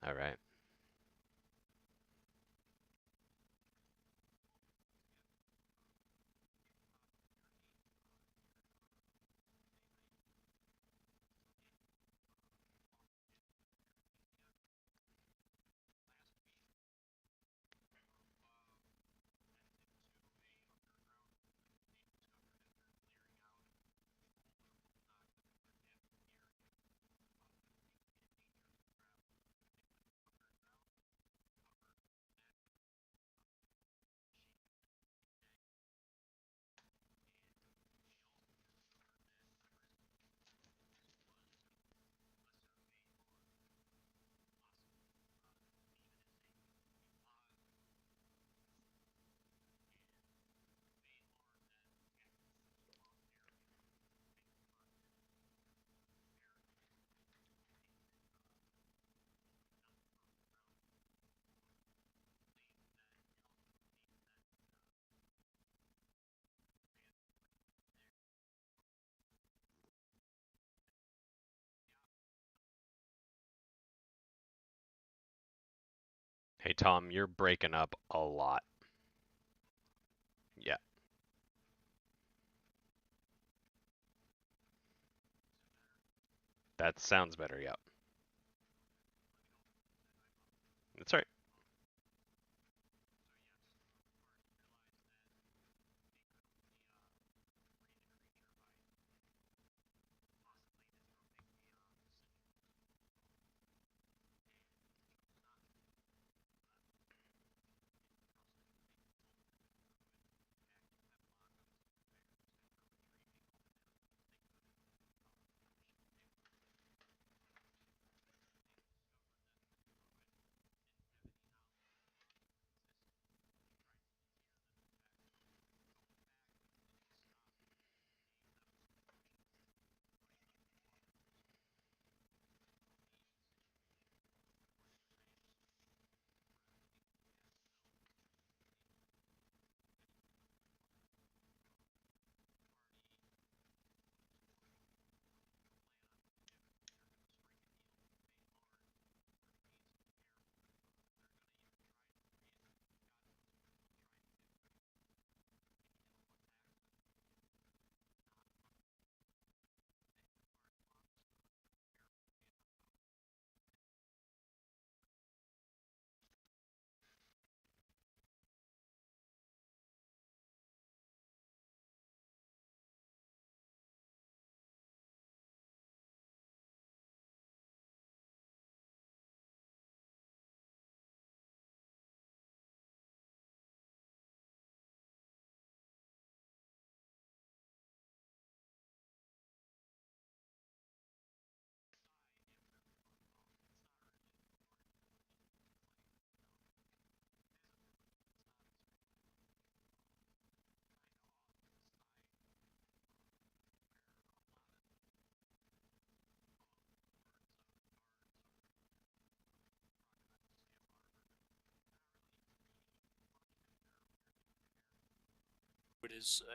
All right. Hey Tom, you're breaking up a lot. Yeah, that sounds better. Yep. That's right.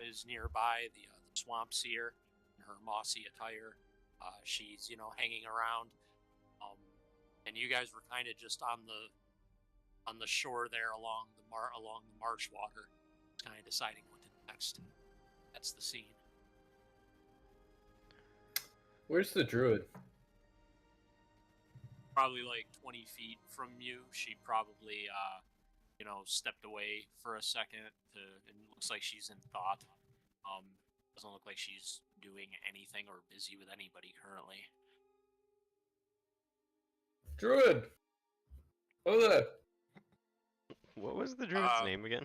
Is nearby. The swamps here, in her mossy attire. She's hanging around, um, and you guys were kind of just on the shore there along the marsh water, kind of deciding what to do next. That's the scene. Where's the druid? Probably like 20 feet from you. She probably stepped away for a second and it looks like she's in thought. Um, doesn't look like she's doing anything or busy with anybody currently. Druid! Oh, there. What was the druid's name again?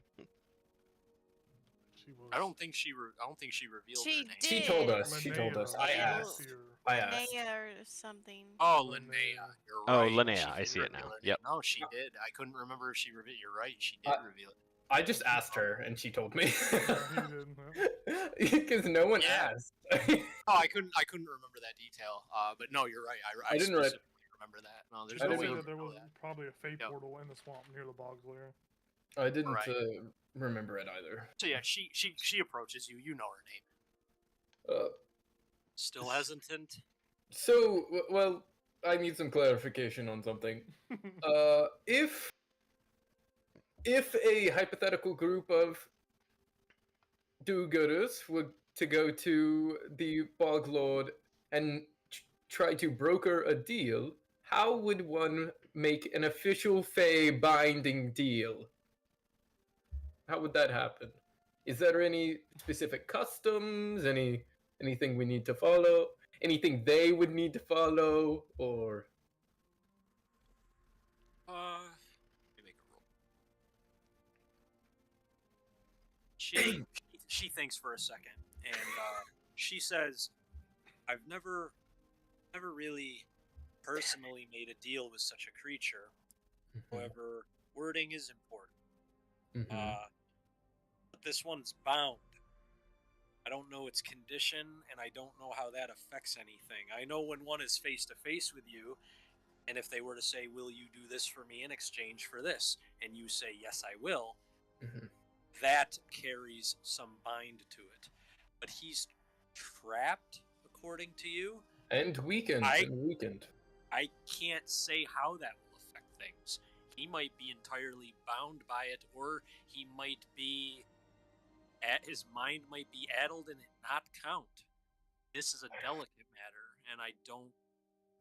I don't think she revealed She her name. did. She told us. She told us. I asked. I asked. Linnea or something. Oh, Linnea. You're Oh, right. Linnea, She I did see it reveal now. her Yep. name. No, she did. I couldn't remember if she revealed. You're right. She did reveal it. I just asked her, and she told me. Yeah, Because no one Yeah. asked. Oh, I couldn't remember that detail. But no, you're right. I didn't write- specifically remember that. No, there's I no didn't way said you that there know was that. probably a fate Yep. portal in the swamp near the bogs lair. I didn't Right. remember it either. So yeah, she approaches you. You know her name. Uh, Still hesitant? so, well, I need some clarification on something. If a hypothetical group of do-gooders were to go to the Bog Lord and try to broker a deal, how would one make an official Fey binding deal? How would that happen? Is there any specific customs? Anything we need to follow? Anything they would need to follow? Or Let me make a roll. She thinks for a second, and she says, "I've never really personally made a deal with such a creature. However, wording is important. But this one's bound. I don't know its condition, and I don't know how that affects anything. I know when one is face to face with you, and if they were to say, 'Will you do this for me in exchange for this?' and you say, 'Yes, I will,' that carries some bind to it. But he's trapped, according to you. and weakened. I can't say how that will affect things. He might be entirely bound by it, or he might be his mind might be addled and it not count. This is a delicate matter, and I don't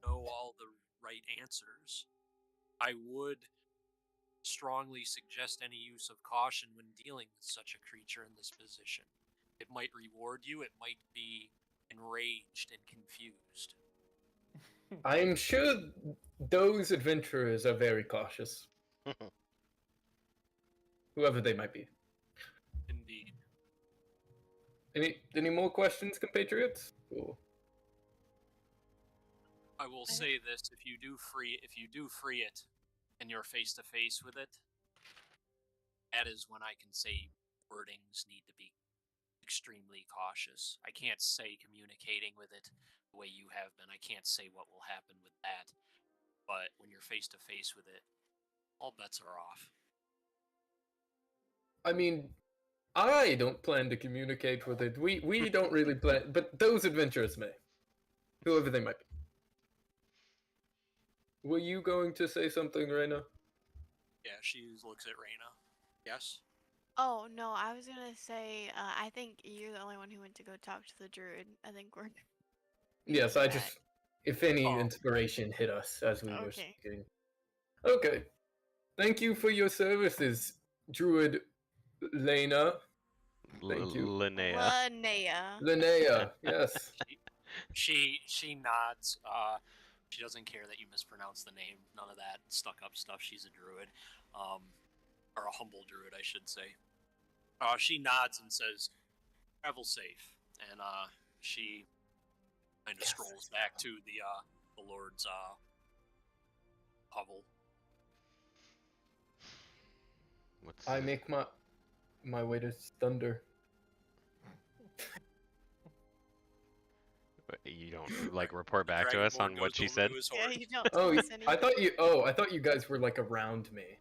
know all the right answers. I would strongly suggest any use of caution when dealing with such a creature in this position. It might reward you, it might be enraged and confused. I'm sure those adventurers are very cautious. Whoever they might be. Indeed. Any more questions, compatriots? Cool. I will say this: if you do free it, and you're face to face with it, that is when I can say wordings need to be extremely cautious. I can't say communicating with it the way you have been. I can't say what will happen with that. But when you're face to face with it, all bets are off. I mean, I don't plan to communicate with it. We don't really plan, but those adventurers may. Whoever they might be. Were you going to say something, Reina? Yeah, she looks at Reina. Yes? Oh, no, I was gonna say, I think you're the only one who went to go talk to the druid. I think we're... Yes, I just... If any Oh. inspiration hit us as we were Okay. speaking. Okay. Thank you for your services, Druid Lena. Thank you. Linnea. Linnea, yes. She nods. She doesn't care that you mispronounce the name. None of that stuck-up stuff. She's a druid. Or a humble druid, I should say. She nods and says, "Travel safe." And she kind of strolls back to the Lord's hovel. I make my way to Thunder. You don't like report back to us on what she said? Yeah, you don't Oh, tell us anything. I thought you guys were like around me.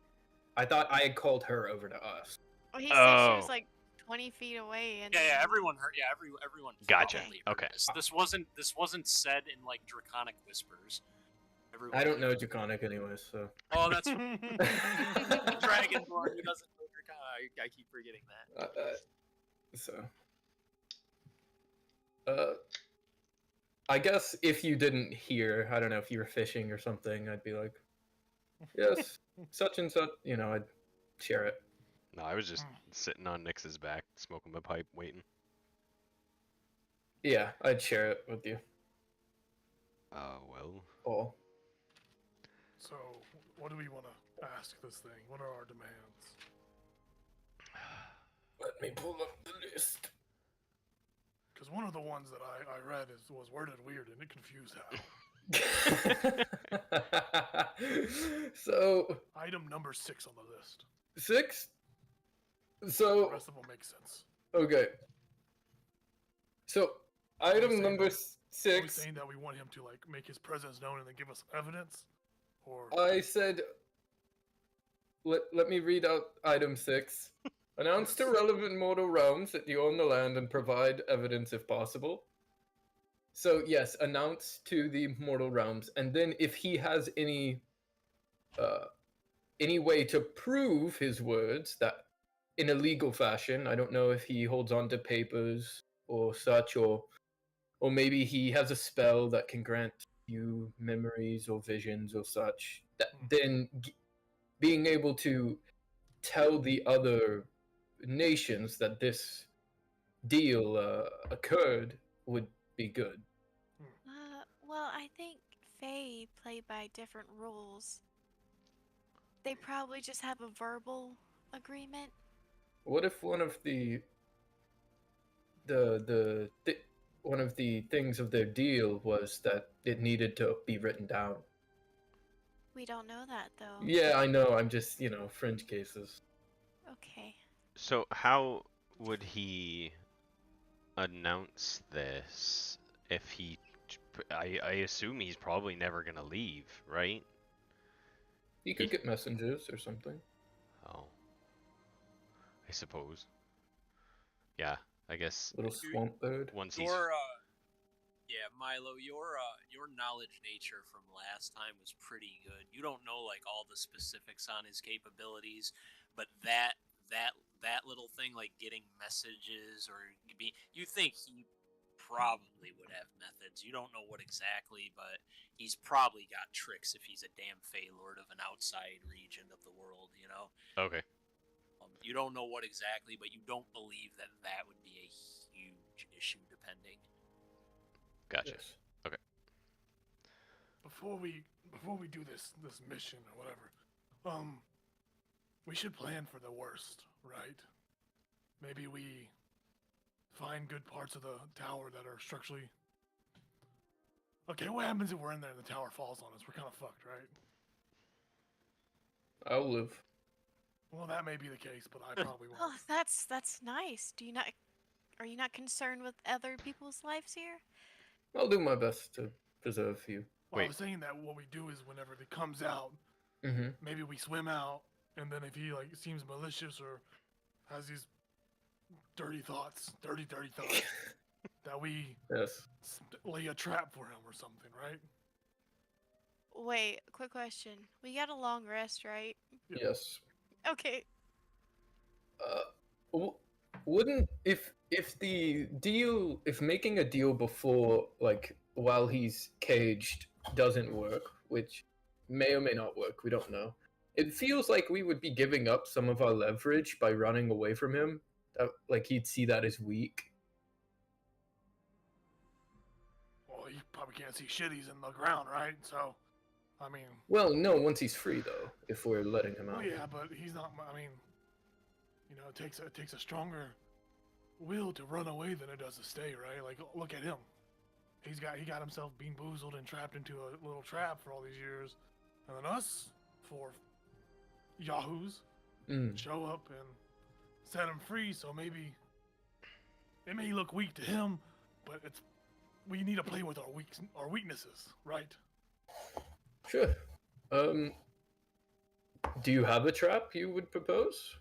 I thought I had called her over to us. Well, he said she was Oh. like 20 feet away, and Yeah, everyone heard. Yeah, everyone. Gotcha. probably heard Okay. This wasn't said in like draconic whispers. Everyone I don't know Draconic anyway, so. Oh, that's Dragonborn. Who doesn't know Draconic? I keep forgetting that. I guess if you didn't hear, I don't know, if you were fishing or something, I'd be like, yes, such and such, I'd share it. No, I was just sitting on Nyx's back, smoking my pipe, waiting. Yeah, I'd share it with you. Well. Paul. So, what do we want to ask this thing? What are our demands? Let me pull up the list. Because one of the ones that I read was worded weird and it confused how. So. Item number 6 on the list. 6? The So. rest of them make sense. Okay. So, item saying number Are we 6. saying that we want him to like make his presence known and then give us evidence? Or I said, let me read out item 6. Announce to relevant mortal realms that you own the land and provide evidence if possible. So yes, announce to the mortal realms, and then if he has uh, any way to prove his words that in a legal fashion, I don't know if he holds on to papers or such, or maybe he has a spell that can grant you memories or visions or such. That then being able to tell the other nations that this deal occurred would be good. Well, I think Fae play by different rules. They probably just have a verbal agreement. What if one of one of the things of their deal was that it needed to be written down? We don't know that though. Yeah, I know. I'm just, fringe cases. Okay. So how would he announce this if he? I assume he's probably never gonna leave, right? You could get messengers or something. Oh, I suppose. Yeah, I guess Little swamp bird. once he's Yeah, Milo, your knowledge nature from last time was pretty good. You don't know like all the specifics on his capabilities, but that little thing like getting messages or you think he probably would have methods. You don't know what exactly, but he's probably got tricks if he's a damn Fey Lord of an outside region of the world, you know? okay. You don't know what exactly, but you don't believe that that would be a huge issue depending. Gotcha. Yes. Before we do this mission or whatever, we should plan for the worst, right? Maybe we find good parts of the tower that are structurally. Okay, what happens if we're in there and the tower falls on us? We're kind of fucked, right? I'll live. Well, that may be the case, but I probably Oh, won't. that's nice. Are you not concerned with other people's lives here? I'll do my best to preserve you. Well, I Wait. was saying that what we do is whenever it comes out, Mm-hmm. maybe we swim out, and then if he like seems malicious or has these dirty thoughts, that we Yes. lay a trap for him or something, right? Wait, quick question. We got a long rest, right? Yeah. Yes. Okay. Wouldn't if making a deal before, like, while he's caged doesn't work, which may or may not work, we don't know. It feels like we would be giving up some of our leverage by running away from him. Like, he'd see that as weak. Well, you probably can't see shit. He's in the ground, right? So, I mean. Well, no, once he's free though, if we're letting him out. Well, yeah, but he's not. I mean, it takes a stronger will to run away than it does to stay, right? Like, look at him. He got himself bean boozled and trapped into a little trap for all these years, and then us, four yahoos, show up and set him free. So maybe it may look weak to him, but we need to play with our weaknesses, right? Sure. Do you have a trap you would propose?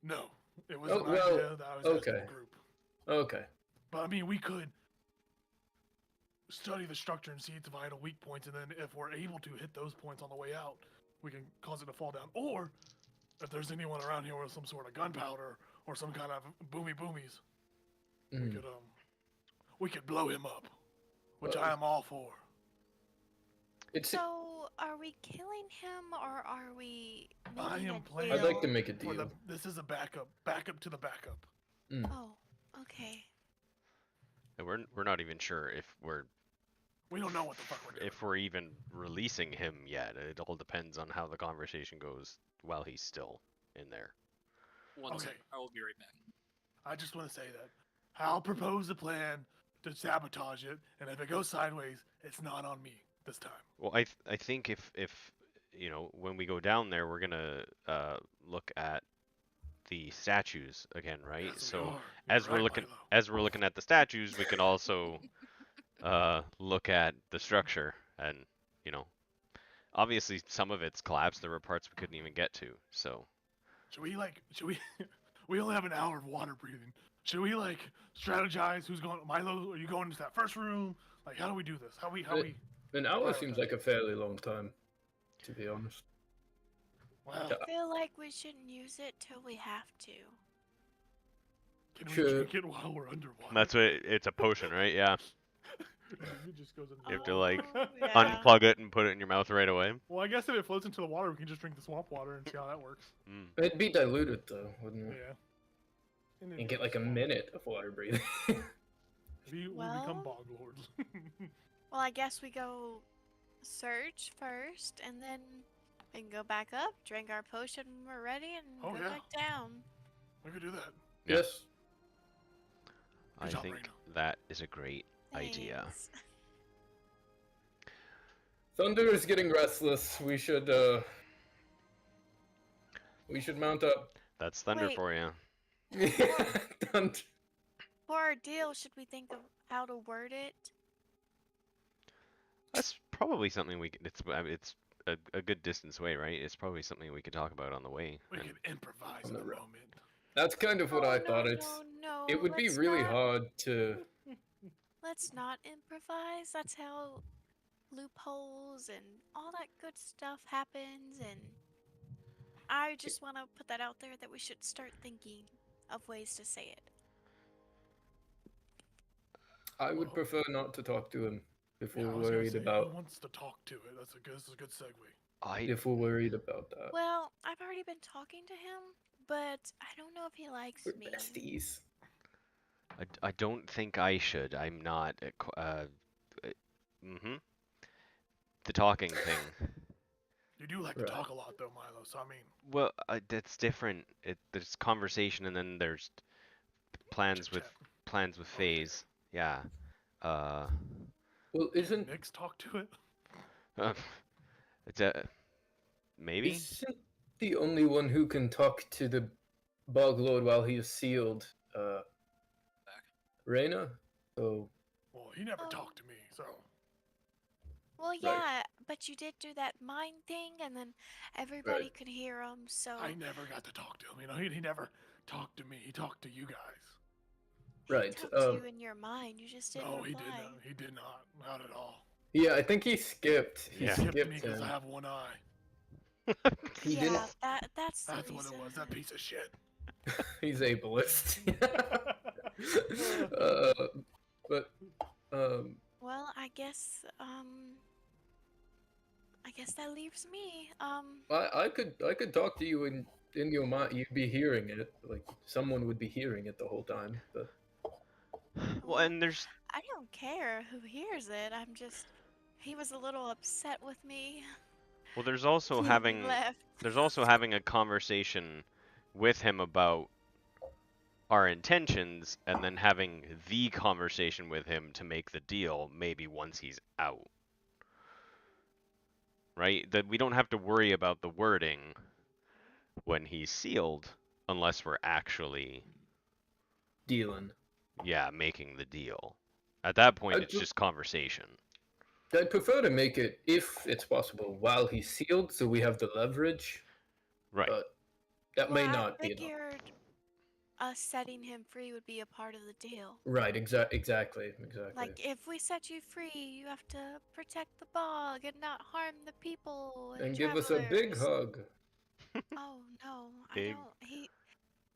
No, it was Oh, an well, idea that I was asking okay. the group. Okay. But I mean, we could study the structure and see its vital weak points, and then if we're able to hit those points on the way out, we can cause it to fall down. Or if there's anyone around here with some sort of gunpowder or some kind of boomies, we could blow him up, which I am all for. So, are we killing him or are we I making am a playing. I'd like to deal? make a deal. This is a backup to the backup. Oh, okay. And we're not even sure if We don't know what the fuck we're doing. if we're even releasing him yet. It all depends on how the conversation goes while he's still in there. One Okay. second, I will be right back. I just want to say that I'll propose a plan to sabotage it, and if it goes sideways, it's not on me this time. Well, I think if when we go down there, we're gonna look at the statues again, right? Yes, we So are. as You're we're right, looking Milo. as we're looking at the statues, we can also look at the structure, and obviously some of it's collapsed. There were parts we couldn't even get to. So Should we we only have an hour of water breathing. Should we like strategize? Who's going? Milo, are you going into that first room? Like, how do we do this? How we? An hour seems prioritize? like a fairly long time, to be honest. Well, Yeah. I feel like we shouldn't use it till we have to. can we Sure. drink it while we're underwater? That's what it's a potion, right? Yeah. It just goes into You have the to, water. like, yeah. Unplug it and put it in your mouth right away. Well, I guess if it floats into the water, we can just drink the swamp water and see how that works. Mm. It'd be diluted though, wouldn't it? Yeah. And get like a minute of water breathing. We become Well- bog lords. Well, I guess we go search first, and then we can go back up, drink our potion when we're ready, and Oh, go yeah. back down. We could do that. Yeah. Yes. I job, think Raina. that is a great idea. Thanks. Thunder is getting restless. We should mount up. That's thunder Wait. for you. Thunder. For our deal, should we think of how to word it? That's probably something we could. It's a good distance away, right? It's probably something we could talk about on the way. We and- can improvise On in the the road. moment. That's kind of what Oh, I no, thought. no, It would be let's really not- hard to. Let's not improvise. That's how loopholes and all that good stuff happens. And I just want to put that out there that we should start thinking of ways to say it. I would prefer not to talk to him if Yeah, we're I was gonna worried say, about who wants to talk to it? This is a good segue. if we're worried about that. Well, I've already been talking to him, but I don't know if he likes We're me. besties. I don't think I should. I'm not. The talking thing. You do like Right. to talk a lot, though, Milo. So I mean, Well, that's different. There's conversation and then there's plans with chit-chat. with Okay. phase. Yeah. Well, Can isn't Nyx talk to it? It's a maybe. isn't the only one who can talk to the Bog Lord while he is sealed, Reyna? So Well, he never Oh. talked to me, so Well, yeah, but you did do that mind thing, and then everybody Right. could hear him. So I never got to talk to him. You know, he never talked to me. He talked to you guys. he Right, talked to you in your mind. You just didn't No, reply. he did not. He did not at all. yeah, I think he skipped. He Yeah. He skipped me skipped because I him. have one eye. He yeah, didn't. that's the That's what it reason. was. That piece of shit. He's ableist. But Well, I guess that leaves me. I could talk to you in your mind. You'd be hearing it. Like someone would be hearing it the whole time. But Well, and there's I don't care who hears it. He was a little upset with me. there's also He having left. a conversation with him about our intentions and then having the conversation with him to make the deal maybe once he's out. Right? That we don't have to worry about the wording when he's sealed unless we're actually dealing. making the deal. At that point I it's ju- just conversation. I'd prefer to make it, if it's possible, while he's sealed, so we have the leverage. Right. But that may Well, not I be enough. figured us setting him free would be a part of the deal. Right. Exactly. Like, if we set you free, you have to protect the bog and not harm the people And give us a big travelers. hug. Oh no, Big. I don't.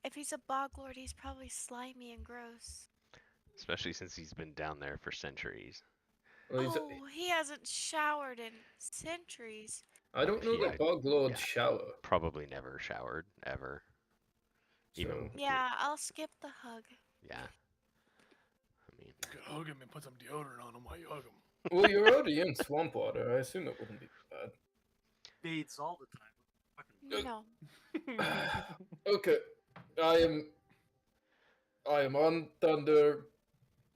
If he's a bog lord, he's probably slimy and gross. Especially since he's been down there for centuries. Well, he's- Oh, he hasn't showered in centuries. I don't know Yeah, that bog lords yeah. shower. Probably never showered ever. Even So Yeah, I'll skip the hug. yeah. I mean, You could hug him and put some deodorant on him while you hug him. well, you're already in swamp water. I assume it wouldn't be bad. Fades all the time. Fucking No. Okay, I am on Thunder.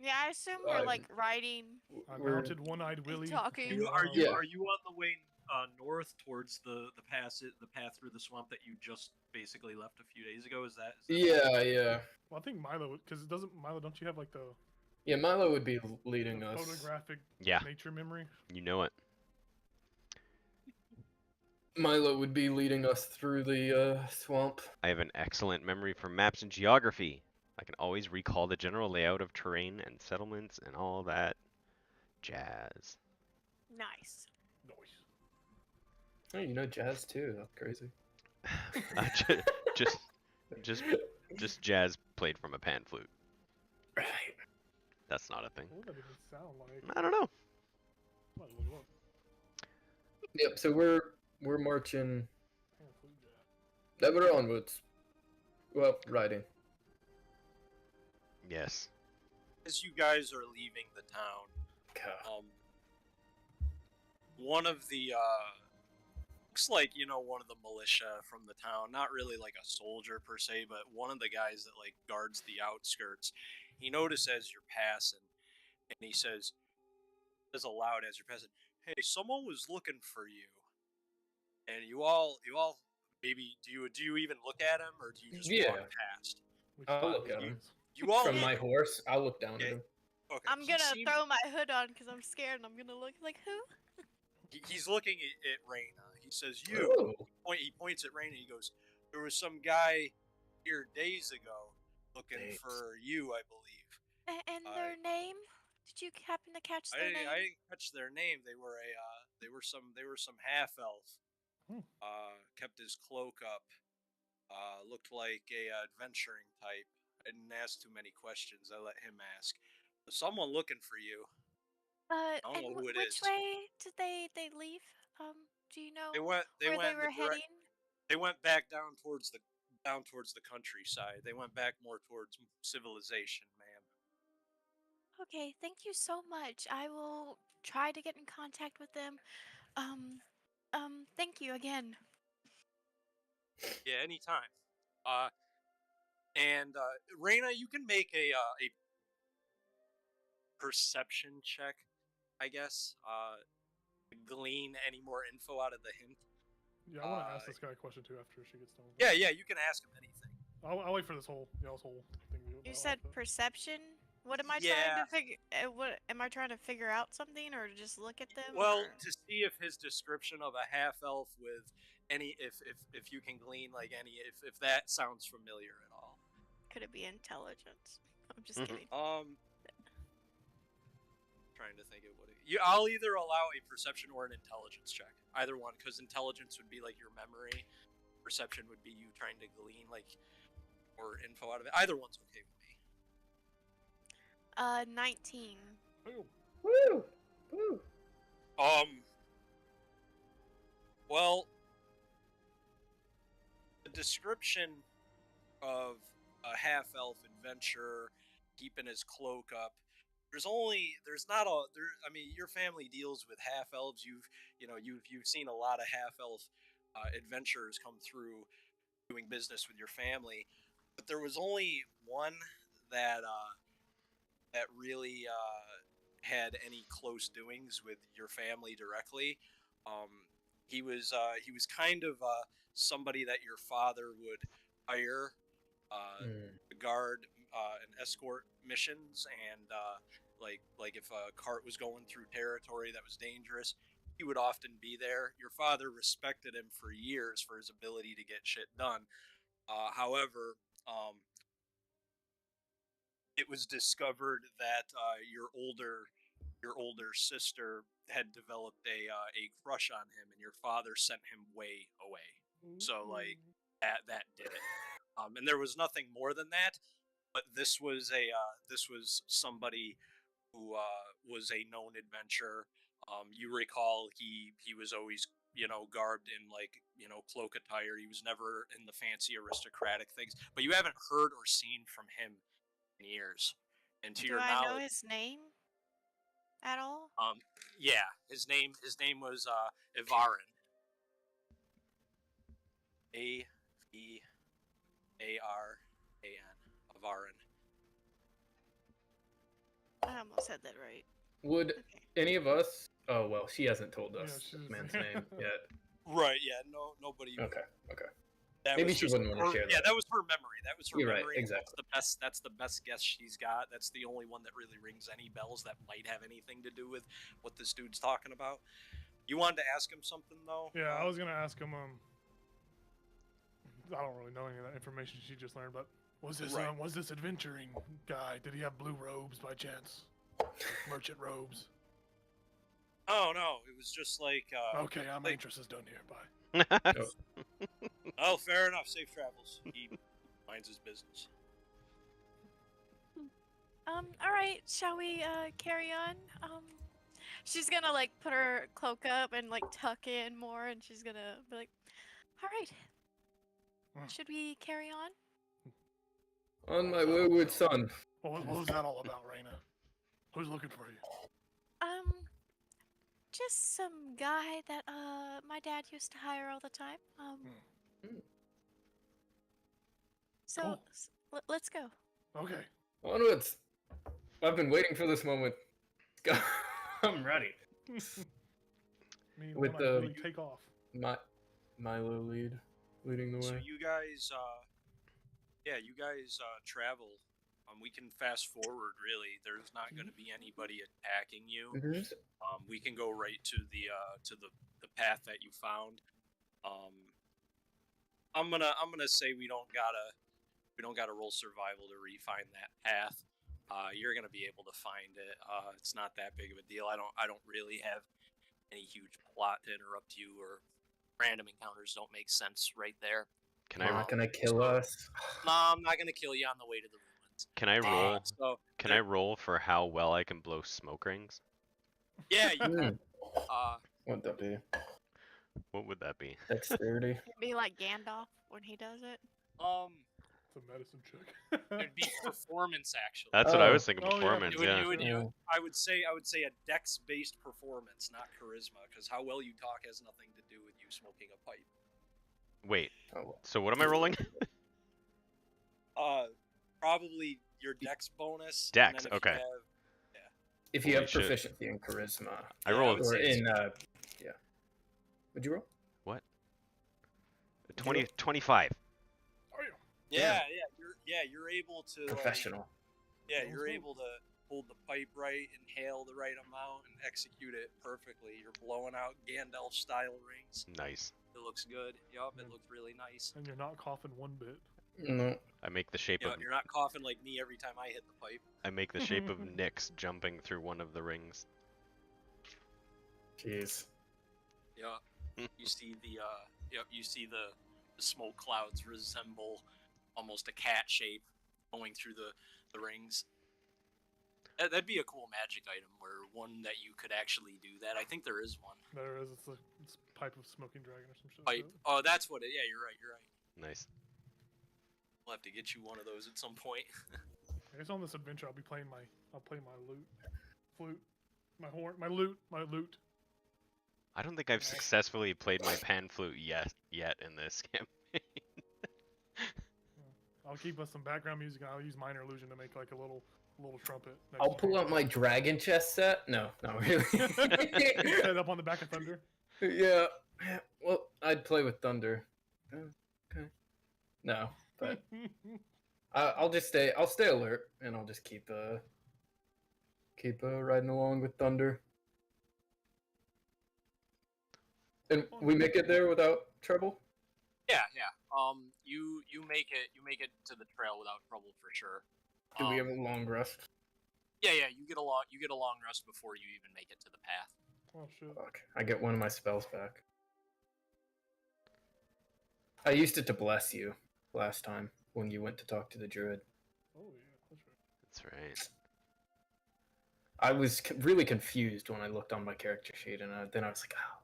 Yeah, I assume we're I'm- like riding. I We're- mounted one-eyed Willie. talking. Are Yeah. you on the way north towards the path through the swamp that you just basically left a few days ago? Is that Yeah. Well, I think Milo, because it doesn't Milo. Don't you have like the Yeah, Milo would be leading us. photographic yeah, nature memory? you know it. Milo would be leading us through the swamp. I have an excellent memory for maps and geography. I can always recall the general layout of terrain and settlements and all that jazz. Nice. Noise. Oh, you know jazz too. That's crazy. just, just, just jazz played from a pan flute. Right. That's not a thing. What does it sound like? I don't know. Might look it up. Yep. So we're marching. Hand flute jazz. That we're onwards. Well, riding. Yes. As you guys are leaving the town, God. one of the looks like one of the militia from the town, not really like a soldier per se, but one of the guys that like guards the outskirts. He notices as you're passing, and he says aloud as you're passing, "Hey, someone was looking for you." And you all maybe do you even look at him, or do you just Yeah. walk past? We I'll spot look his at him. heels. You all From look- my horse, I'll look down at Okay. him. Okay. I'm he gonna seemed- throw my hood on because I'm scared and I'm gonna look like who? He's looking at Raina. He says, "You." Oh, He points at Raina. He goes, "There was some guy here days ago looking Days. for you, I believe." And their name? Did you happen to catch their name? I didn't catch their name. They were some half elf. Hmm. Kept his cloak up. Looked like a adventuring type. I didn't ask too many questions. I let him ask. But someone looking for you. don't And know who it which is. way did they leave? Do you know They went where they in were the direct- heading? They went back down towards the countryside. They went back more towards civilization, ma'am. Okay, thank you so much. I will try to get in contact with them. Thank you again. Yeah, anytime. And Raina, you can make a perception check, I guess. Glean any more info out of the hint. Yeah, I want to ask this guy a question too after she gets done with Yeah, you can ask him anything. I'll wait for this whole thing. You said perception? What am I Yeah. trying to figure? What am I trying to figure out something, or just look at them? Well, or... to see if his description of a half elf with any, if you can glean like any, if that sounds familiar at all. Could it be intelligence? I'm just Mhm. kidding. Trying to think of what I'll either allow a perception or an intelligence check, either one, because intelligence would be like your memory, perception would be you trying to glean like more info out of it. Either one's okay with me. 19. Oh, woo, woo. Well, the description of a half-elf adventurer keeping his cloak up. I mean, your family deals with half-elves. You've seen a lot of half-elf adventurers come through doing business with your family, but there was only one that really had any close doings with your family directly. He was kind of somebody that your father would hire to guard and escort missions, and like if a cart was going through territory that was dangerous, he would often be there. Your father respected him for years for his ability to get shit done. However, it was discovered that your older sister had developed a crush on him, and your father sent him way away. So like that did it. And there was nothing more than that. But this was somebody who was a known adventurer. You recall he was always garbed in cloak attire. He was never in the fancy aristocratic things. But you haven't heard or seen from him in years. And to Do your I know knowledge, his name at all? yeah, his name was Ivarin. Avaran. Ivarin. I almost said that right. Would Okay. any of us? Oh well, she hasn't told Yeah, us she's- this man's name yet. Right, yeah, nobody. Okay. That Maybe was she just wouldn't wanna her- share Yeah, that. that was her memory. That was her You're right, memory. exactly. That's the best guess she's got. That's the only one that really rings any bells that might have anything to do with what this dude's talking about. You wanted to ask him something though? Yeah, I was gonna ask him. I don't really know any of that information she just learned, but was this adventuring guy? Did he have blue robes by chance? Merchant robes. Oh no, it was just like. Okay, my like- interest is done here. Bye. Oh, fair enough. Safe travels. He minds his business. All right, shall we carry on? She's gonna like put her cloak up and like tuck in more, and she's gonna be like, all right, should we carry on? On my wayward son. What was that all about, Raina? Who's looking for you? Just some guy that my dad used to hire all the time. So Cool. let's go. Okay. Onwards. I've been waiting for this moment. Let's go. I'm ready. With the take off. Milo leading the So way. you guys, travel. We can fast forward. Really, there's not going to be anybody attacking you. Mhm. We can go right to the path that you found. I'm gonna say we don't gotta roll survival to refine that path. You're gonna be able to find it. It's not that big of a deal. I don't really have any huge plot to interrupt you, or random encounters don't make sense right there. Can You're I not gonna kill us. No, I'm not gonna kill you on the way to the ruins. can I roll So can I roll for how well I can blow smoke rings? yeah, you Hmm. can. What'd that be? What would that be? Dexterity. Be like Gandalf when he does it. It's a medicine check. It'd be performance actually. That's what I Oh. was thinking. Oh, yeah. Performance, yeah. I would say a dex-based performance, not charisma, because how well you talk has nothing to do with you smoking a pipe. Wait. Oh, So what am I rolling? Probably your dex bonus. Dex, and then if okay. You have, if you Holy have shit. proficiency in charisma. I Yeah, rolled would Or say in yeah. Would you roll? 25. Are you? yeah, you're able to Professional. you're able to hold the pipe right, inhale the right amount, and execute it perfectly. You're blowing out Gandalf style rings. Nice. It looks good. Yup, it looks really nice. And you're not coughing one bit. No. I make the shape Yup, of you're not coughing like me every time I hit the pipe. I make the shape of Nyx jumping through one of the rings. Jeez. Yeah, you see the smoke clouds resemble almost a cat shape going through the rings. That'd be a cool magic item, where one that you could actually do that. I think there is one. There is. It's a pipe of smoking dragon or some shit. Pipe. Oh, that's what it. Yeah, you're right. Nice. We'll have to get you one of those at some point. I guess on this adventure I'll play my lute, flute, my horn, my lute. I don't think I've successfully played my pan flute yet in this campaign. I'll keep us some background music and I'll use minor illusion to make like a little trumpet. I'll pull out my dragon chess set. No, not really. Set up on the back of thunder. Yeah. Well, I'd play with thunder. Okay. No, but I'll stay alert, and I'll just keep riding along with thunder. And we make it there without trouble. Yeah. You make it to the trail without trouble for sure. Do we have a long rest? Yeah. You get a long rest before you even make it to the path. Oh shit. Fuck. I get one of my spells back. I used it to bless you last time when you went to talk to the druid. Oh yeah, that's right. That's right. I was really confused when I looked on my character sheet, and then I was like, oh.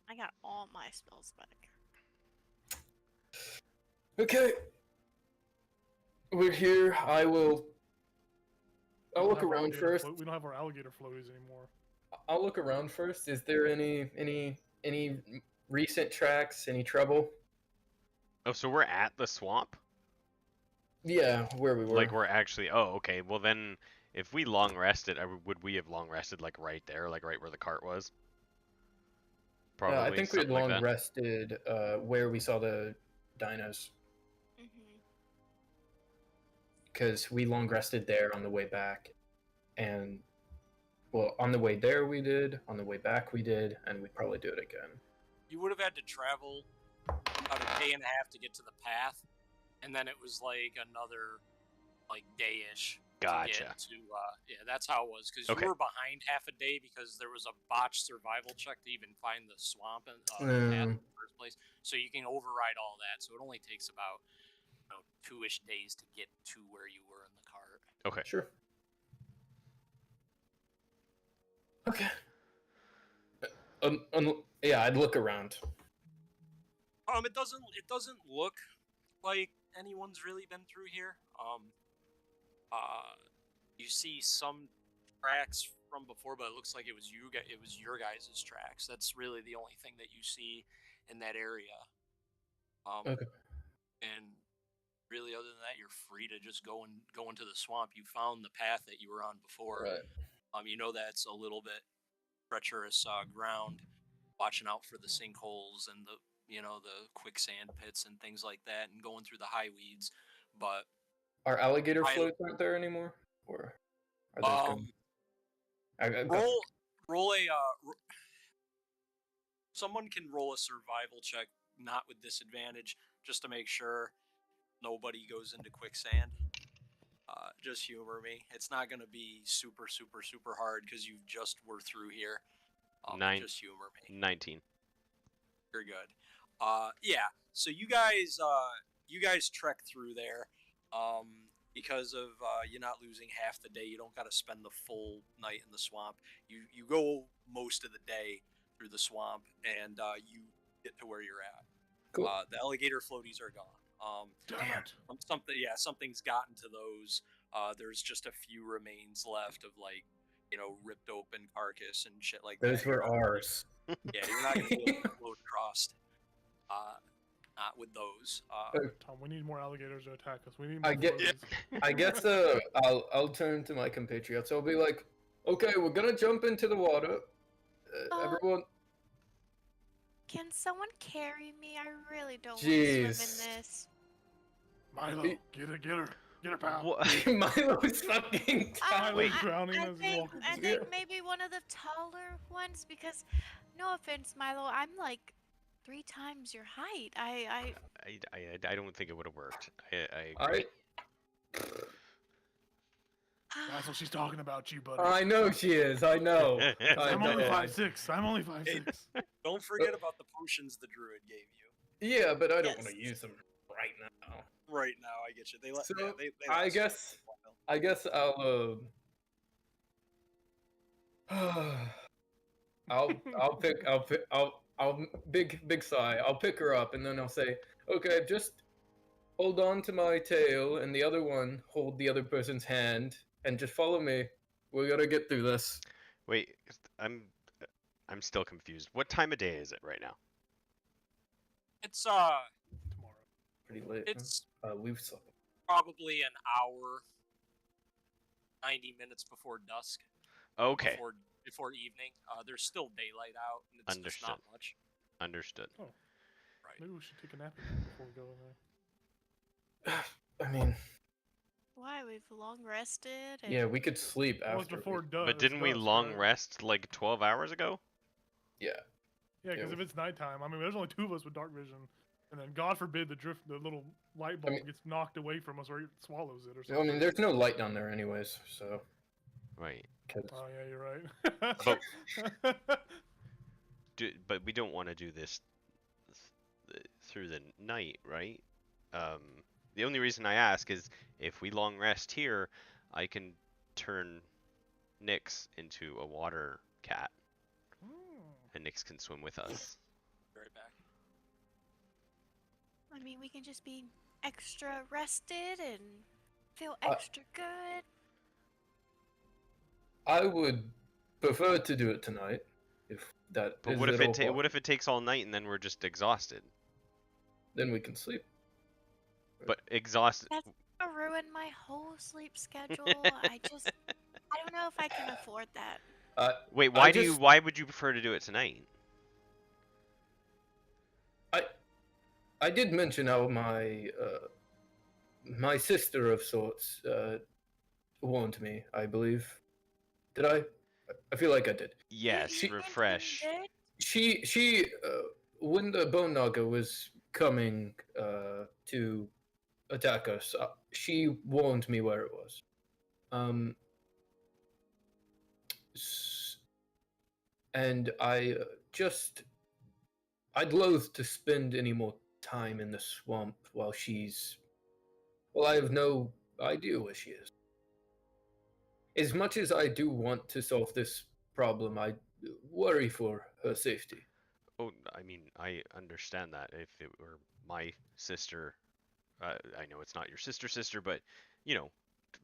I got all my spells back. Okay. We're here. I'll look around first. We don't have our alligator floaties anymore. I'll look around first. Is there any recent tracks? Any trouble? Oh, so we're at the swamp? Yeah, where we were. Like we're actually. Oh, okay. Well then, if we long rested, would we have long rested like right there, like right where the cart was? Probably. I think we had something like long that. rested where we saw the dinos, because we long rested there on the way back, and Well, on the way there we did, on the way back we did, and we'd probably do it again. You would have had to travel about a day and a half to get to the path, and then it was like another like day-ish Gotcha. to get to. Yeah, that's how it was because Okay. you were behind half a day because there was a botched survival check to even find the swamp and path in the first place. So you can override all that. So it only takes about 2-ish days to get to where you were in the cart. Okay. Sure. Okay. Yeah, I'd look around. It doesn't look like anyone's really been through here. You see some tracks from before, but it looks like it was your guys' tracks. That's really the only thing that you see in that area. Okay. And really, other than that, you're free to just go into the swamp. You found the path that you were on before. Right. You know that's a little bit treacherous ground. Watching out for the sinkholes and the quicksand pits and things like that, and going through the high weeds. But Our alligator floats aren't there anymore, or are those gone? roll a someone can roll a survival check, not with disadvantage, just to make sure nobody goes into quicksand. Just humor me. It's not going to be super, super, super hard because you just were through here. Just humor me. 19. You're good. Yeah. So you guys trek through there. Because of you not losing half the day, you don't got to spend the full night in the swamp. You go most of the day through the swamp, and you get to where you're at. Cool. The alligator floaties are gone. Damn it. Something's gotten to those. There's just a few remains left of ripped open carcass and shit like that. Those were ours. Yeah, you're not gonna be able to float across. Not with those. Tom, we need more alligators to attack us. We need more I get- floaties. I guess I'll turn to my compatriots. I'll be like, okay, we're gonna jump into the water. Everyone. Can someone carry me? I really don't want to swim in this. Milo, get her, pal. What? Milo's fucking Milo's Wait. drowning I as he's think, walking. I think maybe one of the taller ones, because, no offense, Milo, I'm like 3 times your height. I don't think it would have worked. I agree. That's what she's talking about, you buddy. I know she is. I know. I'm only know. 5'6". I'm only 5'6". Don't forget about the potions the druid gave you. Yeah, but I don't want Yes. to use them right now. Right now, I get you. They let. So, Yeah, they I last guess- for a while. I guess I'll big sigh. I'll pick her up and then I'll say, okay, just hold on to my tail and the other one hold the other person's hand and just follow me. We're gonna get through this. Wait, I'm still confused. What time of day is it right now? It's Tomorrow. Pretty late. it's We've slept. probably an hour, 90 minutes before dusk. Okay, Before evening. There's still daylight out, and it's just not Understood. much. understood. Right. Maybe we should take a nap before we go in there. I mean, Why? We've long rested. And yeah, we could sleep Well, it's after. before dusk. But didn't we dusk, long right? rest like 12 hours ago? Yeah. Yeah, because Yeah. if it's nighttime, I mean, there's only 2 of us with dark vision, and then God forbid the little light bulb mean- gets knocked away from us or it swallows it or I something. mean, there's no light down there anyways, so. Right. 'Cause- Oh yeah, you're right. But we don't want to do this through the night, right? The only reason I ask is if we long rest here, I can turn Nyx into a water cat, and Nyx can swim with us. Be right back. I mean, we can just be extra rested and feel Uh, extra good. I would prefer to do it tonight, if that But is what if at all what if it takes all night and then we're just exhausted? Then we can sleep. But exhausted. That's gonna ruin my whole sleep schedule. I don't know if I can afford that. Wait, I why just- why would you prefer to do it tonight? I did mention how my sister of sorts warned me, I believe. Did I? I feel like I did. Yes, You refresh. did? She when the Bone Naga was coming to attack us, she warned me where it was. Um, and I just I'd loathe to spend any more time in the swamp while she's. Well, I have no idea where she is. As much as I do want to solve this problem, I worry for her safety. Oh, I mean, I understand that. If it were my sister, I know it's not your sister, but you know,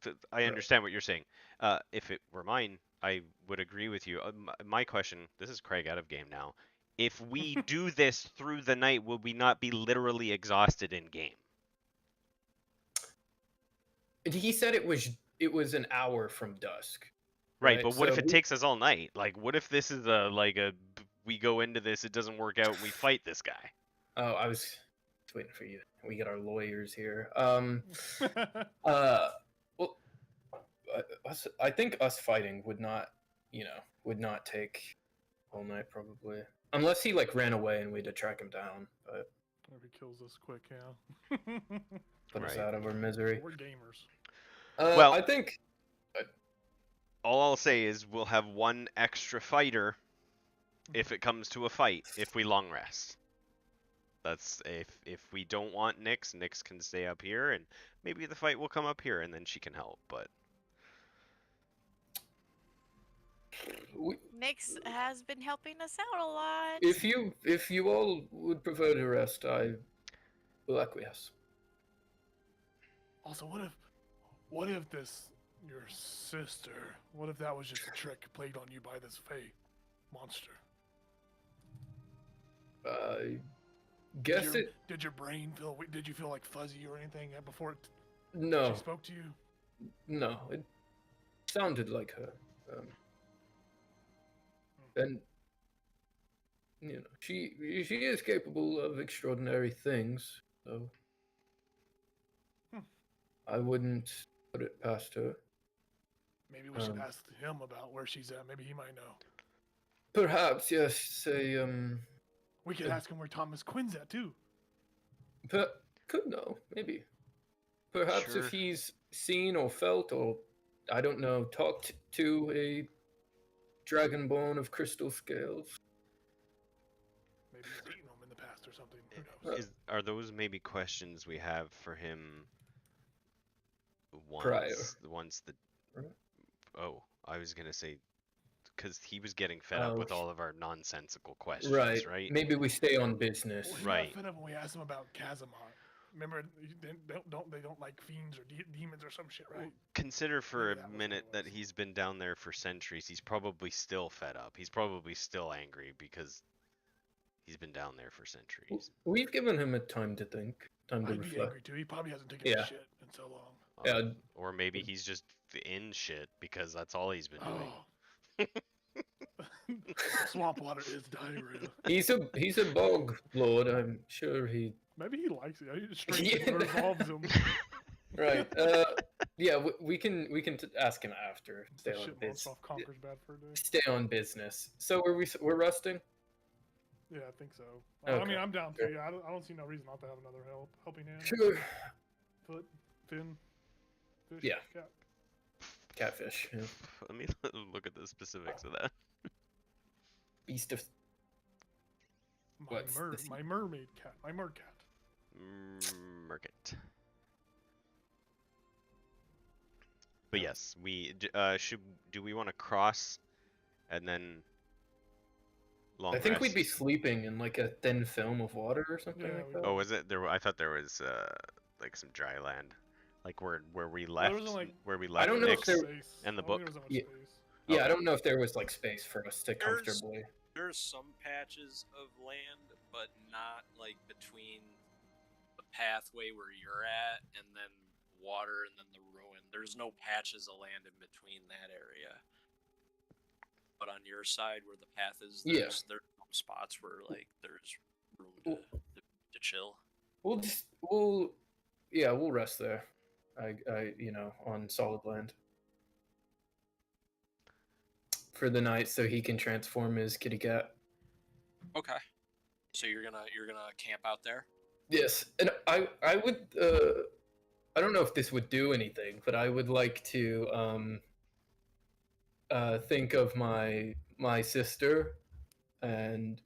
I Right. understand what you're saying. If it were mine, I would agree with you. My question, this is Craig out of game now. If we do this through the night, will we not be literally exhausted in game? And he said it was an hour from dusk. Right, but what So if it takes us all night? Like, what if this is we go into this, it doesn't work out, and we fight this guy? Oh, I was waiting for you. We get our lawyers here. Well, I think us fighting would not, would not take all night probably, unless he like ran away and we had to track him down. But If he kills us quick, yeah. put us Right. out of our misery. We're gamers. Well- I think All I'll say is we'll have one extra fighter if it comes to a fight, if we long rest. That's if we don't want Nyx, Nyx can stay up here, and maybe the fight will come up here, and then she can help. But Nyx has been helping us out a lot. if you all would prefer to rest, I will acquiesce. Also, what if this your sister? What if that was just a trick played on you by this Fey monster? I guess it. Did your brain feel? Did you feel like fuzzy or anything before No, she spoke to you? no, it sounded like her. And she is capable of extraordinary things, so Hmm. I wouldn't put it past her. Maybe we should ask him about where she's at. Maybe he might know. Perhaps, yes. Say, We could ask him where Thomas Quinn's at too. could know, maybe. Perhaps Sure. if he's seen or felt or, I don't know, talked to a dragonborn of crystal scales. Maybe he's eaten them in the past or something. Who knows? are those maybe questions we have for him Prior. once the? Right. Oh, I was gonna say, because he was getting fed up with all of our nonsensical questions, right? Maybe we stay on business. Well, he Right. got fed up when we asked him about Kazamot. Remember, they don't like fiends or demons or some shit, right? Consider for Maybe a that was what minute it that was. he's been down there for centuries. He's probably still fed up. He's probably still angry because he's been down there for centuries. We've given him a time to think, time to I'd be reflect. angry too. He probably hasn't taken Yeah. a shit in so long. Yeah. Or maybe he's just in shit because that's all he's been doing. Oh. Swamp water is diarrhea. He's a bog lord. I'm sure he. Maybe he likes it. It strengthens or evolves him. Right. Yeah. We can ask him after. Stay on Shit business. off conquers bad for a day. Stay on business. So we're resting. Yeah, I think so. I Okay. mean, I'm down too. Yeah, I don't see no reason not to have another helping hand. Sure. Foot, fin, fish, Yeah. cat. Catfish. Yeah. Let me look at the specifics of that. Beast of. What's the- My mermaid cat. My mer cat. Market. But yes, we do we want to cross and then long I think rest? we'd be sleeping in like a thin film of water or something Yeah, like we- that. Oh, was it there? I thought there was like some dry land, like where we Well, left, there wasn't, like- where we left don't know if Nyx there- Space. and the I don't think book. there was that much Yeah. space. Yeah, I Okay. don't know if there was like space for us to There's- comfortably. There's some patches of land, but not like between the pathway where you're at and then water and then the ruin. There's no patches of land in between that area. But on your side where the path is, Yeah. there's some spots where like there's room to chill. We'll rest there. On solid land. for the night so he can transform his kitty cat. Okay. So you're gonna camp out there. Yes, and I would I don't know if this would do anything, but I would like to think of my sister and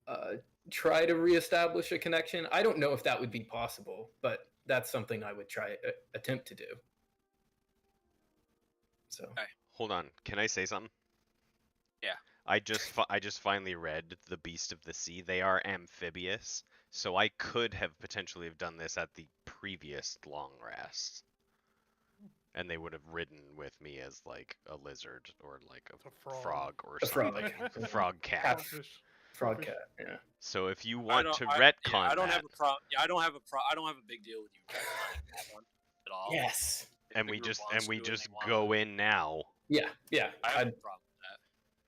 uh, try to reestablish a connection. I don't know if that would be possible, but that's something I would try attempt to do. So Okay. Hold on. Can I say something? Yeah. I just finally read The Beast of the Sea. They are amphibious, so I could have potentially have done this at the previous long rest. And they would have ridden with me as like a lizard or like It's a a frog. frog or A frog. something. Frog cat. Frogfish. frog cat, yeah. So if you I want don't- to I- retcon I don't that, have a problem. Yeah, I don't have a big deal with you retconning that one at all. Yes. If and the we group just wants to and we and just they wanna- go in now. Yeah. I have no problem with that.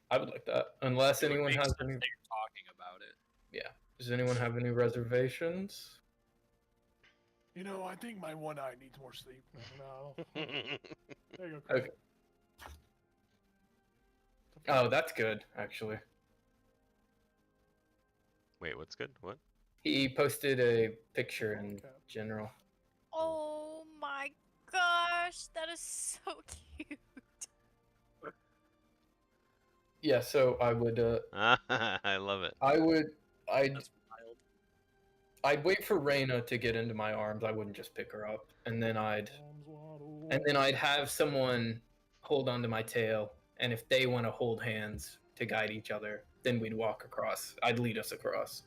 I would like that. Unless It would anyone make has sense any. that you're talking about it. Does anyone have any reservations? You know, I think my one eye needs more sleep. No. There you go. Okay. Oh, that's good, actually. Wait, what's good? What? He posted a picture in Okay. general. Oh my gosh, that is so cute. Yeah, so I would I love it. I'd That's wild. I'd wait for Reyna to get into my arms. I wouldn't just pick her up. And then I'd have someone hold onto my tail, and if they want to hold hands to guide each other, then we'd walk across. I'd lead us across.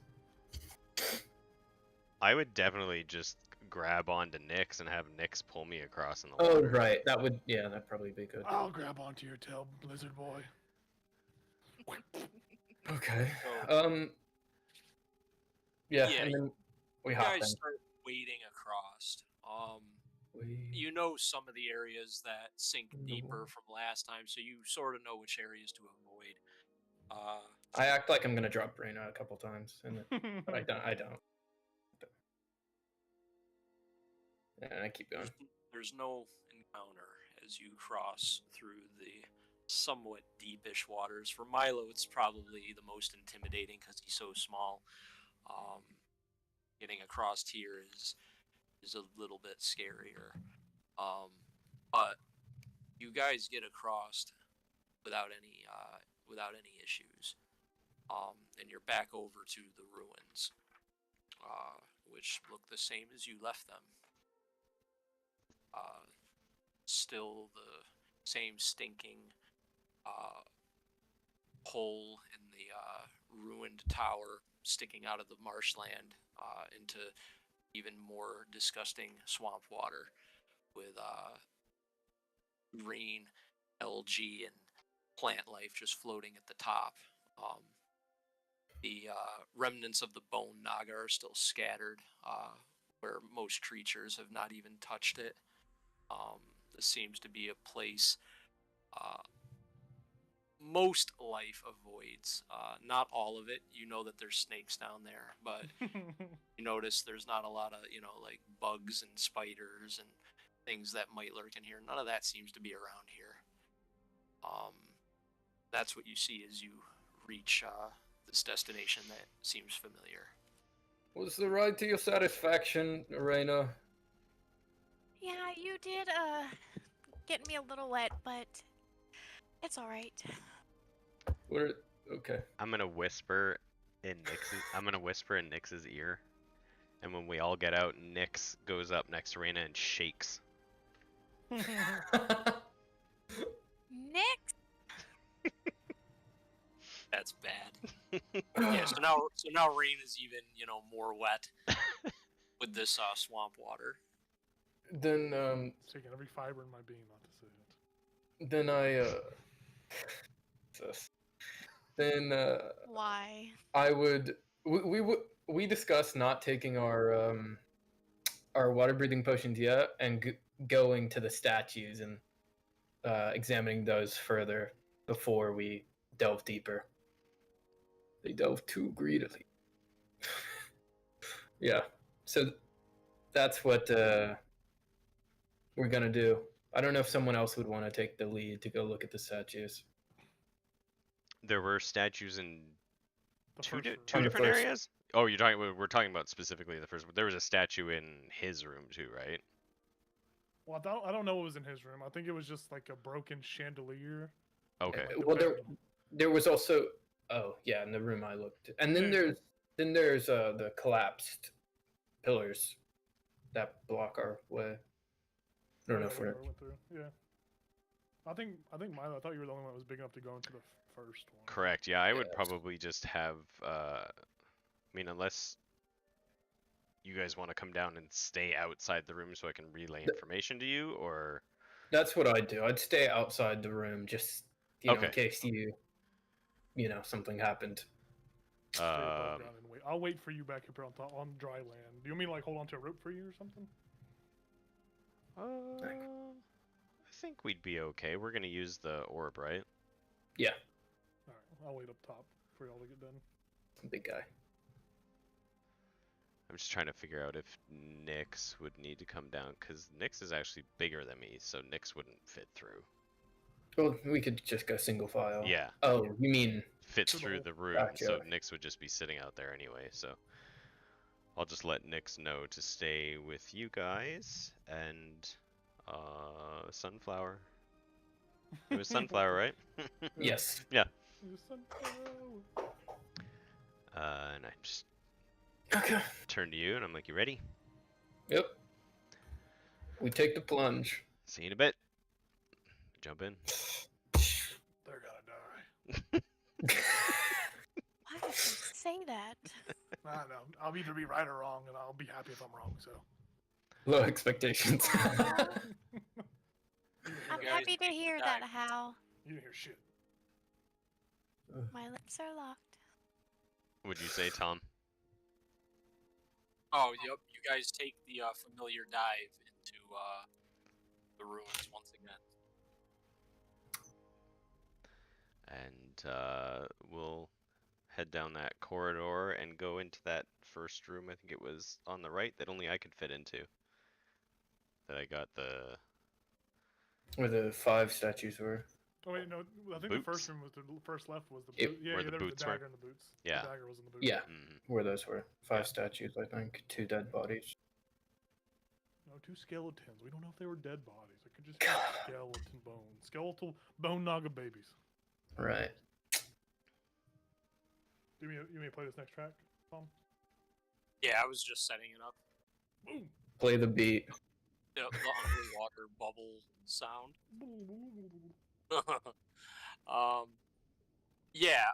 I would definitely just grab onto Nyx and have Nyx pull me across in the Oh, water. right. That'd probably be good. I'll grab onto your tail, lizard boy. Okay. So Yeah, Yeah, and then we you hop guys in. start wading across. We- You know some of the areas that sink In the deeper water. from last time, so you sort of know which areas to avoid. I act like I'm gonna drop Reyna a couple times, but I don't. And I keep going. There's no encounter as you cross through the somewhat deepish waters. For Milo, it's probably the most intimidating because he's so small. Getting across here is a little bit scarier. But you guys get across without any issues. And you're back over to the ruins, which look the same as you left them. Still the same stinking hole in the ruined tower sticking out of the marshland into even more disgusting swamp water with green algae and plant life just floating at the top. The remnants of the bone naga are still scattered where most creatures have not even touched it. This seems to be a place most life avoids. Not all of it. You know that there's snakes down there, but you notice there's not a lot of, like bugs and spiders and things that might lurk in here. None of that seems to be around here. That's what you see as you reach this destination that seems familiar. Was the ride to your satisfaction, Reyna? Yeah, you did get me a little wet, but it's all right. Okay. I'm gonna whisper in Nyx's ear, and when we all get out, Nyx goes up next to Reyna and shakes. Nick, That's bad. Yeah, so now rain is even, more wet with this swamp water. Then It's taking every fiber in my being not to say it. then sus. Then why? I would we discussed not taking our water breathing potions yet and going to the statues and examining those further before we delve deeper. They delve too greedily. Yeah. So that's what we're gonna do. I don't know if someone else would want to take the lead to go look at the statues. There were statues in The two first room. On the different first- areas. Oh, you're talking. We're talking about specifically the first one. There was a statue in his room too, right? Well, I don't know what was in his room. I think it was just like a broken chandelier. Okay. Like the Well, bed. there was also. Oh yeah, in the room I looked, and then Yeah. there's the collapsed pillars that block our way. I don't know if we we're. never went through. Yeah. I think Milo. I thought you were the only one that was big enough to go into the first one. Correct. Yeah, I would Yes. probably just have. I mean, unless you guys want to come down and stay outside the room so I can relay information to you, or That's what I'd do. I'd stay outside the room, just in Okay. case something happened. Stay above um, ground and wait. I'll wait for you back here on dry land. Do you mean like hold on to a rope for you or something? I think we'd be okay. We're gonna use the orb, right? Yeah, All right. I'll wait up top for y'all to get done. big guy. I'm just trying to figure out if Nyx would need to come down, because Nyx is actually bigger than me, so Nyx wouldn't fit through. Well, we could just go single file. Yeah, Oh, you mean fit Through the through hole. the room, so Gotcha. Nyx would just be sitting out there anyway, so I'll just let Nyx know to stay with you guys, and Sunflower. It was Sunflower, right? yes? Yeah. The sunflower. And I just Okay. turn to you, and I'm like, you ready? Yep. We take the plunge. See you in a bit. Jump in. They're gonna die. Why did you say that? I don't know. I'll either be right or wrong, and I'll be happy if I'm wrong. So. Low expectations. Aw, You I'm didn't guys happy to take hear the that, time. Hal. hear shit. My lips are locked. Would you say, Tom? Oh, yep. You guys take the familiar dive into the ruins once again. And we'll head down that corridor and go into that first room. I think it was on the right that only I could fit into. That I got the Where the 5 statues were. Oh wait, no. I think the Boots. first room was the first left was the It- boot. Yeah, where yeah, the there was boots the were. dagger and the boots. Yeah. The dagger was in the boot. Yeah, Mhm. where those were. 5 Yeah. statues, I think. 2 dead bodies. No, 2 skeletons. We don't know if they were dead bodies. It could just be skeleton bones. Skeletal bone naga babies. Right. You mean to play this next track, Tom? Yeah, I was just setting it up. Boom. Play the beat. The underwater bubble sound. Yeah.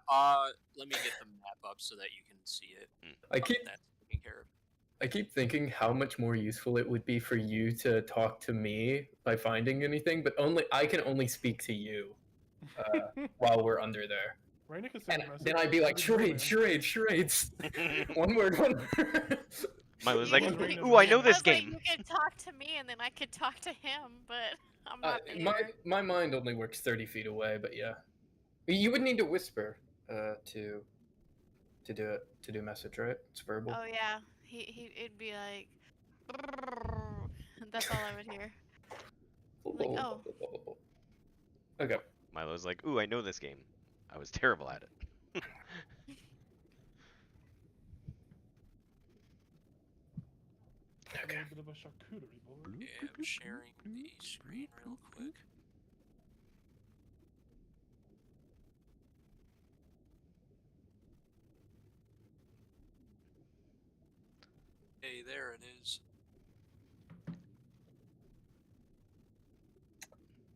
Let me get the map up so that you can see it. I keep That's taken care of. I keep thinking how much more useful it would be for you to talk to me by finding anything, but I can only speak to you while we're under there. Raina can send And a message. then I'd be like, Maybe do it, charades. One word, one word. Milo's You like, can read ooh, I know it. this was like, game. you could talk to me and then I could talk to him, but I'm not there. my mind only works 30 feet away, but yeah. You would need to whisper to do message, right? It's verbal. Oh yeah, it'd be like, that's all I would hear. Like, oh. Okay. Milo's like, ooh, I know this game. I was terrible at it. A little bit of a charcuterie board. Yeah, I'm sharing the screen real quick. Hey, there it is.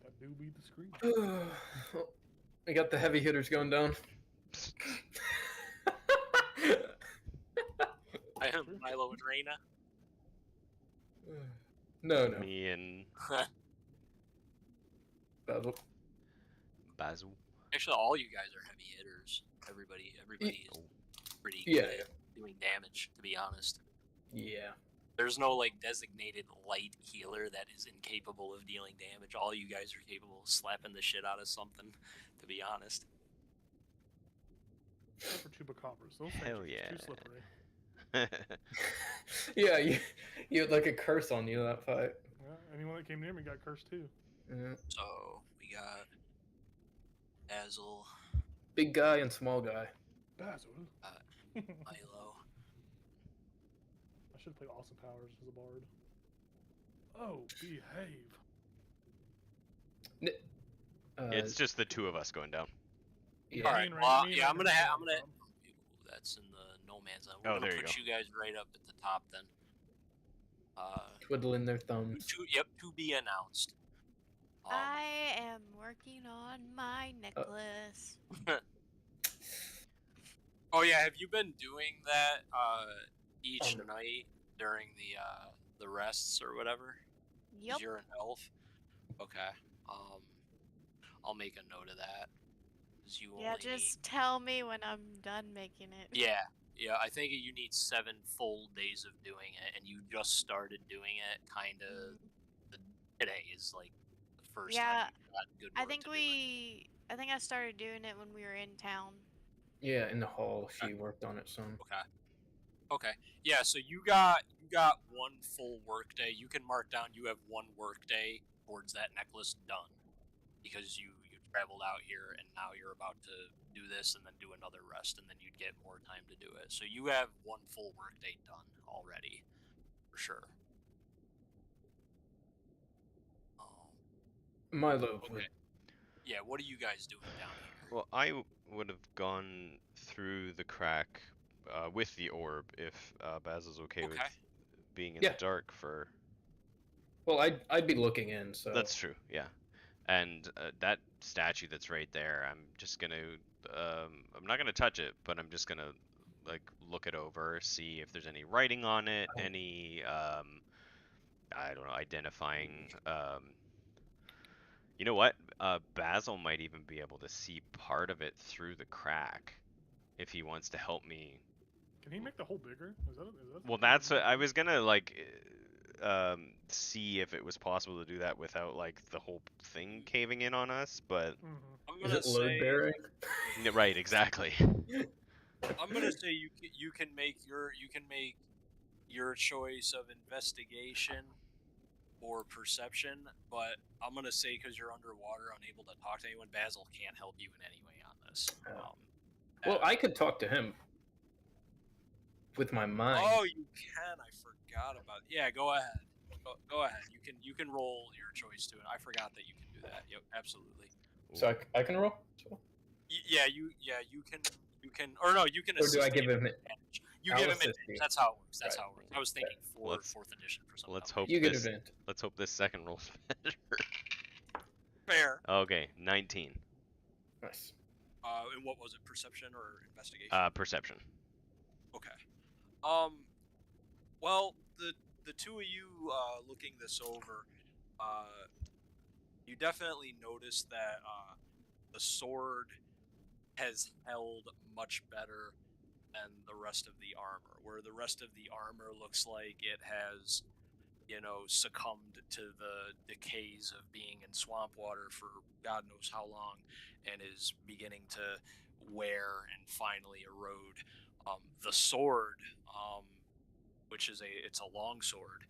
That do be the screen. I got the heavy hitters going down. I am Milo and Reina. No. Me and Basil. Basil. Actually, all you guys are heavy hitters. Everybody is pretty good Yeah. at doing damage, to be honest. Yeah. There's no like designated light healer that is incapable of dealing damage. All you guys are capable of slapping the shit out of something, to be honest. Except for chupacabras. Those Hell things are yeah. too slippery. Yeah, you had like a curse on you that fight. Yeah, anyone that came near me got cursed too. Yeah. So we got Basil, Big guy and small guy. Basil. Milo. I should play Austin Powers as a bard. Oh, behave. It's just the two of us going down. Yeah. All right. Me and Well, me and yeah, I'm Raymond gonna. are I'm gonna. down. Ooh, that's in the no man's land. We're Oh, gonna there you put go. you guys right up at the top then. Twiddling their thumbs. To be announced. I am working on my necklace. Oh yeah, have you been doing that each On the- night during the rests or whatever? 'Cause Yup. you're an elf. Okay. I'll make a note of that. 'Cause you Yeah, only just tell me when I'm done making it. Yeah. I think you need 7 full days of doing it, and you just started doing it. Kind of. Today is like the first Yeah, time you got good I work think to do it. I think I started doing it when we were in town. Yeah, in the hall, she worked on it some. Okay. Yeah, so you got 1 full work day. You can mark down you have 1 work day towards that necklace done. Because you traveled out here and now you're about to do this and then do another rest and then you'd get more time to do it. So you have 1 full work day done already. For sure. Milo. Okay. Yeah, what are you guys doing down here? Well, I would have gone through the crack with the orb if Basil's okay with being in Yeah. the dark for. Well, I'd be looking in, so. That's true, yeah. And that statue that's right there, I'm just gonna. I'm not gonna touch it, but I'm just gonna like look it over, see if there's any writing on it, Oh. any I don't know, identifying. You know what? Basil might even be able to see part of it through the crack if he wants to help me. Can he make the hole bigger? Is that Well, that's what I was gonna like see if it was possible to do that without like the whole thing caving in on us, but I'm Is gonna it load say bearing? Yeah, right, exactly. I'm gonna say you can make your choice of investigation or perception, but I'm gonna say because you're underwater, unable to talk to anyone, Basil can't help you in any way on this. Well, I could talk to him with my mind. Oh, you can. I forgot about. Yeah, go ahead. Go ahead. You can roll your choice to it. I forgot that you can do that. Yep, absolutely. So I can roll? Yeah, you can or no, you can Or do I assist give him advantage. You I'll give him assist advantage. you. That's how it works. That's Right. how it works. I was thinking Let's- 4th edition for something. Let's hope You get this. advantage. Let's hope this second roll's better. Fair. Okay, 19. Nice. And what was it? Perception or investigation? Perception. Okay. Well, the two of you looking this over, you definitely notice that the sword has held much better than the rest of the armor. Where the rest of the armor looks like it has, succumbed to the decays of being in swamp water for God knows how long, and is beginning to wear and finally erode. The sword, which is it's a long sword,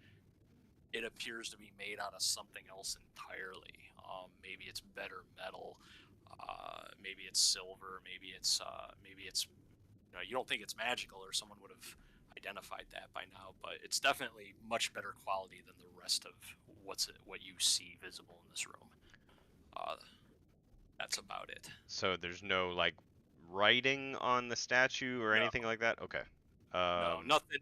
it appears to be made out of something else entirely. Maybe it's better metal, maybe it's silver, maybe it's you don't think it's magical, or someone would have identified that by now, but it's definitely much better quality than the rest of what you see visible in this room. That's about it. So there's no like writing on the statue or No. anything like that. Okay. No, nothing.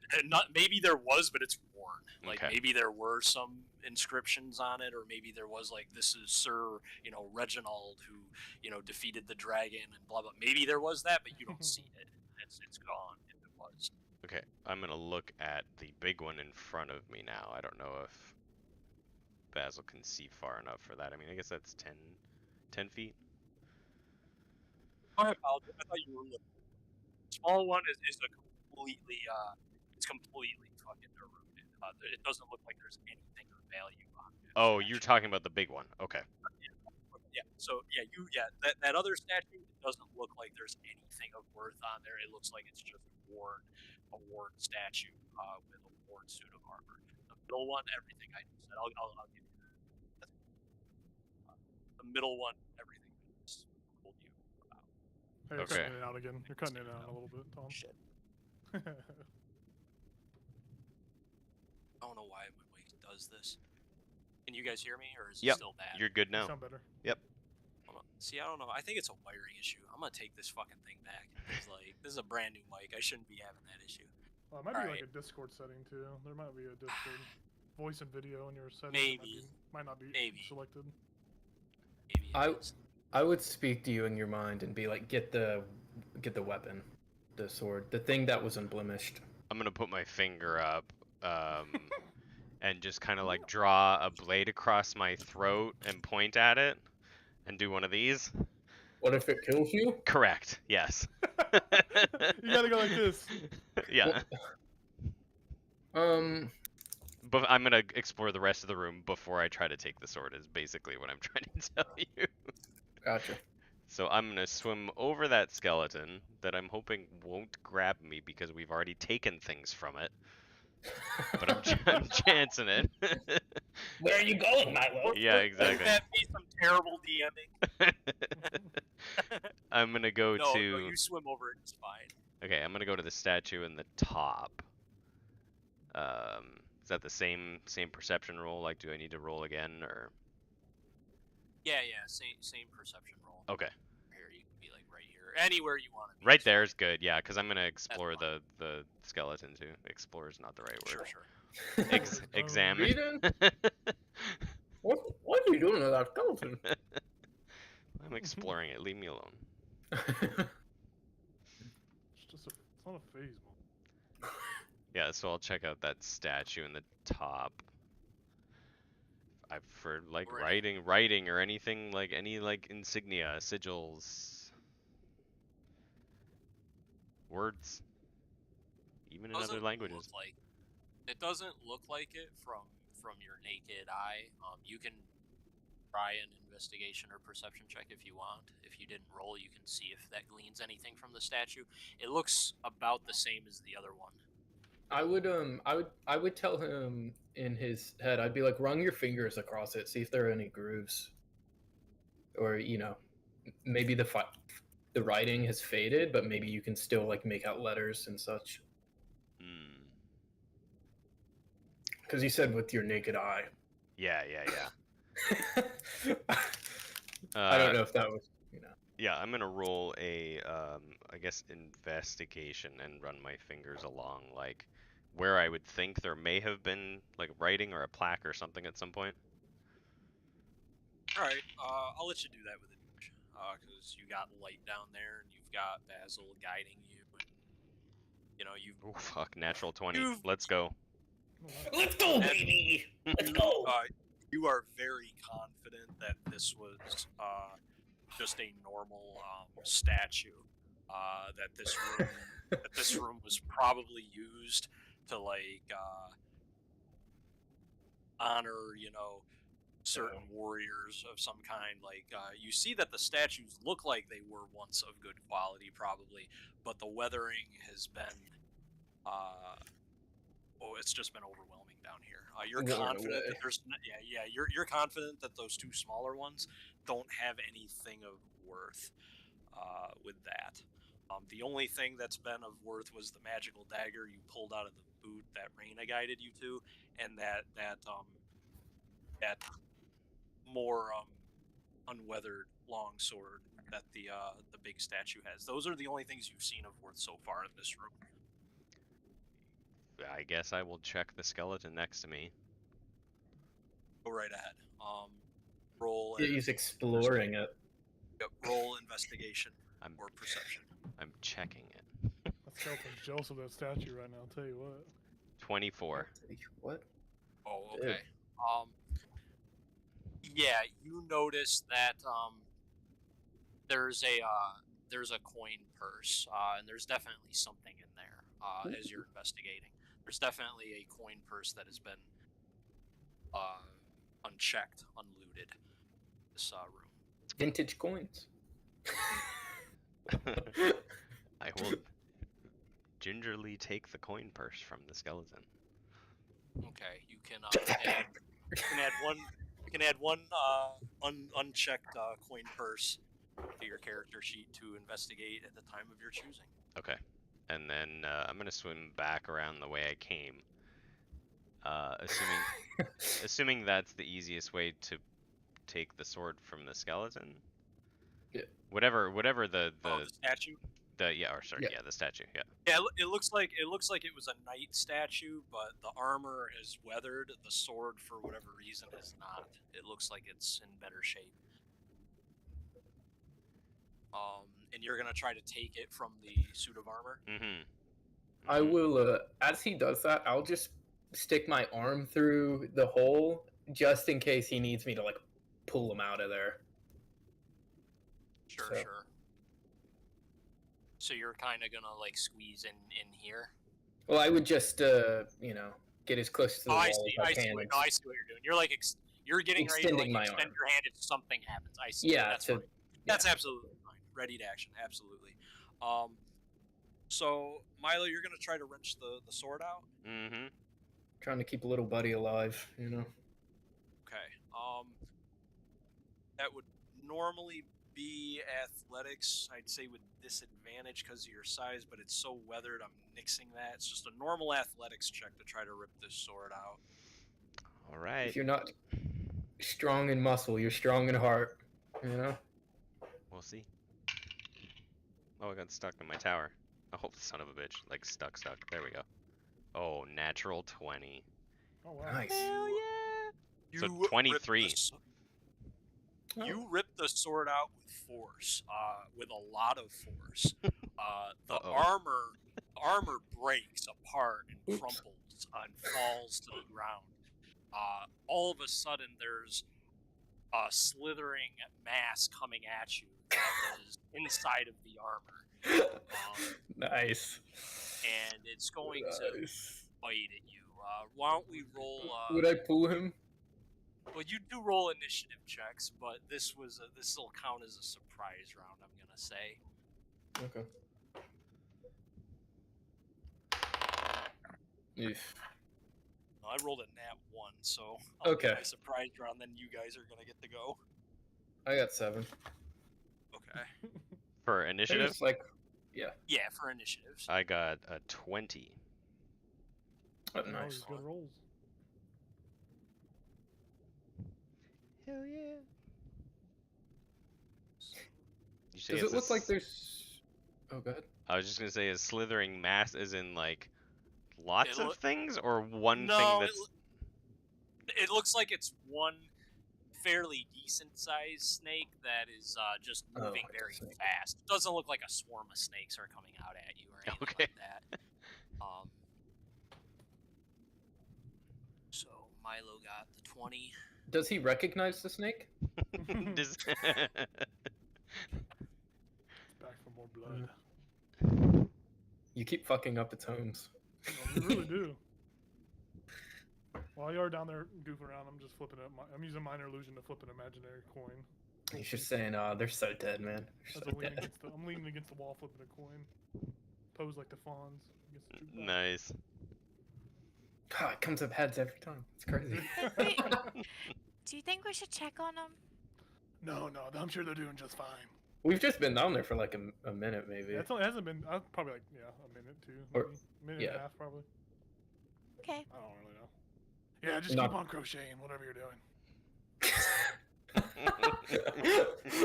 Maybe there was, but it's worn. Like Okay. maybe there were some inscriptions on it, or maybe there was like, "This is Sir, Reginald, who defeated the dragon," and blah blah. Maybe there was that, but you don't see it. It's gone if it was. Okay, I'm gonna look at the big one in front of me now. I don't know if Basil can see far enough for that. I mean, I guess that's 10 feet. I apologize. I thought you were looking. Small one is a completely it's completely fucking eroded. It doesn't look like there's anything of value on it. Oh, you're talking about the big one. Okay. Yeah. So that other statue, it doesn't look like there's anything of worth on there. It looks like it's just a worn statue with a worn suit of armor. The middle one, everything I just said, I'll give you that. middle one, everything just told you about. Hey, you're Okay. cutting it out again. You're cutting it out a little bit, Tom. Shit. I don't know why my mic does this. Can you guys hear me, or is it Yep. still bad? You're good You now. sound better. See, I don't know. I think it's a wiring issue. I'm gonna take this fucking thing back. It's like this is a brand new mic. I shouldn't be having that issue. It might be Alright. like a Discord setting too. There might be a Discord voice and video in your settings. Maybe. Might not be Maybe. selected. Maybe it is. I would speak to you in your mind and be like, get the weapon, the sword, the thing that was unblemished. I'm gonna put my finger up, and just kind of like draw a blade across my throat and point at it, and do one of these. What if it kills you? Correct. Yes. You gotta go like this. Yeah. Well, But I'm gonna explore the rest of the room before I try to take the sword. Is basically what I'm trying to tell you. gotcha. So I'm gonna swim over that skeleton that I'm hoping won't grab me because we've already taken things from it. But I'm chancing it. Where are you going, Milo? Yeah, Wouldn't exactly. that be some terrible DMing? I'm gonna go No, to. you swim over it. It's fine. Okay, I'm gonna go to the statue in the top. Is that the same perception roll? Like, do I need to roll again, or? Yeah, same perception roll. Okay. Here, you can be like right here, anywhere you want to be. Right it's there fine. is good, yeah, because I'm gonna explore fine. the skeleton too. Explore is not the right word. Sure. Examine. Reading? What are you doing to that skeleton? I'm exploring it. Leave me alone. It's not a phase mode. Yeah, so I'll check out that statue in the top. I've for like Right. writing or anything like any like insignia, sigils, words, even in other languages. It doesn't look like it from your naked eye. You can try an investigation or perception check if you want. If you didn't roll, you can see if that gleans anything from the statue. It looks about the same as the other one. I would tell him in his head. I'd be like, run your fingers across it, see if there are any grooves, or maybe the writing has faded, but maybe you can still like make out letters and such. Hmm. Because you said with your naked eye. Yeah. I don't know if that was. Yeah, I'm gonna roll a I guess investigation and run my fingers along like where I would think there may have been like writing or a plaque or something at some point. All right, I'll let you do that with it, because you got light down there and you've got Basil guiding you, and you've. Oh fuck, natural 20. You've- Let's go. Let's go, baby. Let's go. You are very confident that this was just a normal statue. That this room was probably used to honor, certain warriors of some kind. You see that the statues look like they were once of good quality, probably, but the weathering has been, it's just been overwhelming down here. You're Worn confident away. that there's, you're confident that those two smaller ones don't have anything of worth with that. The only thing that's been of worth was the magical dagger you pulled out of the boot that Raina guided you to, and that more unweathered longsword that the big statue has. Those are the only things you've seen of worth so far in this room. I guess I will check the skeleton next to me. Go right ahead. Roll. He's exploring it. Roll investigation I'm or perception. I'm checking it. That skeleton's jealous of that statue right now, I'll tell you what. 24. What? Oh, okay. Yeah, you notice that there's a coin purse, and there's definitely something in there as you're investigating. There's definitely a coin purse that has been unchecked, unlooted. This room. Vintage coins. I will gingerly take the coin purse from the skeleton. Okay, you can add You can add one unchecked coin purse to your character sheet to investigate at the time of your choosing. Okay. And then I'm gonna swim back around the way I came. Assuming that's the easiest way to take the sword from the skeleton. Yeah. Whatever the The statue. the statue. Yeah. Yeah, it looks like it was a knight statue, but the armor is weathered. The sword, for whatever reason, is not. It looks like it's in better shape. And you're gonna try to take it from the suit of armor. Mm-hmm. I will, as he does that, I'll just stick my arm through the hole just in case he needs me to, like, pull him out of there. Sure, So- sure. So you're kind of gonna like squeeze in here. Well, I would just, get as close to the wall I as see. I I see. can. No, I see what you're doing. You're like you're getting ready to Extending like my extend arm. your hand if something happens. I see. Yeah, that's to- fine. That's absolutely fine. Ready to action. Absolutely. So Milo, you're gonna try to wrench the sword out. Mm-hmm. Trying to keep a little buddy alive, Okay. That would normally be athletics. I'd say with disadvantage because of your size, but it's so weathered. I'm nixing that. It's just a normal athletics check to try to rip this sword out. All right. If you're not strong in muscle, you're strong in heart, We'll see. Oh, I got stuck in my tower. Oh, son of a bitch. Like, stuck. There we go. Oh, natural 20. Oh wow. Nice. Hell yeah! So, You 23. ripped You rip the sword out with force, with a lot of force. The Uh-oh. armor breaks apart and Oops. crumples and falls to the ground. All of a sudden, there's a slithering mass coming at you that is inside of the armor, Nice. and it's going to Nice. bite at you. Why don't we roll? Would I pull him? Well, you do roll initiative checks, but this will count as a surprise round. I'm gonna say. Okay. Oof. I rolled a nat 1, so I'll Okay. do my surprise round. Then you guys are gonna get to go. I got 7. Okay. For Maybe initiative, it's like, Yeah, for initiatives. I got a 20. oh, Oh, nice. good rolls. Hell yeah. You say Does it's it look like there's? Oh, god. I was just gonna say, is slithering mass as in like lots It of loo- things, or one No, thing that's It looks like it's one fairly decent sized snake that is just moving it's a very snake. fast. It doesn't look like a swarm of snakes are coming out at you or anything Okay. like that. So Milo got the 20. Does he recognize the snake? Does- Back for more blood. You keep fucking up its homes. No, we really do. While you are down there goofing around, I'm just flipping it. I'm using minor illusion to flip an imaginary coin. He's just saying, they're so dead, man. They're As so dead. I'm leaning against the wall, flipping a coin. Pose like the fawns. against the jukebox. nice. God, it comes up heads every time. It's crazy. Do you think we should check on them? No, I'm sure they're doing just fine. We've just been down there for like a minute, maybe. Yeah, it hasn't been. Probably like a minute, 2, Or- maybe. Minute and yeah. a half, probably. Okay. I don't really know. Yeah, just Not- keep on crocheting, whatever you're doing.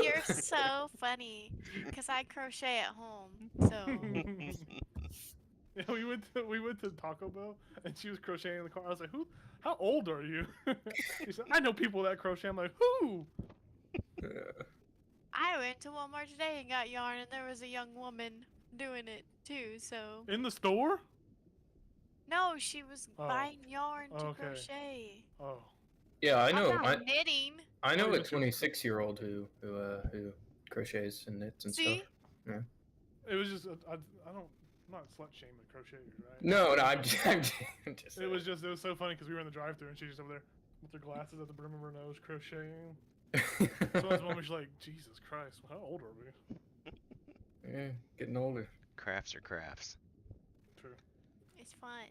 You're so funny. Because I crochet at home. So. Yeah, we went to Taco Bell and she was crocheting in the car. I was like, "Who? How old are you?" She said, "I know people that crochet." I'm like, "Who?" I went to Walmart today and got yarn, and there was a young woman doing it too. So In the store? no, she was Oh. buying yarn to Okay. crochet. Oh, Yeah, I know. I'm not knitting. I know Oh, a you just- 26-year-old who crochets and knits and See? stuff. it was just I'm not slut shaming crocheters, right? No, I'm just It was so funny because we were in the drive-thru and she's just over there with her glasses at the brim of her nose crocheting. So I was moment she's like, "Jesus Christ, how old are we?" yeah, getting older. Crafts are crafts. True. It's fun.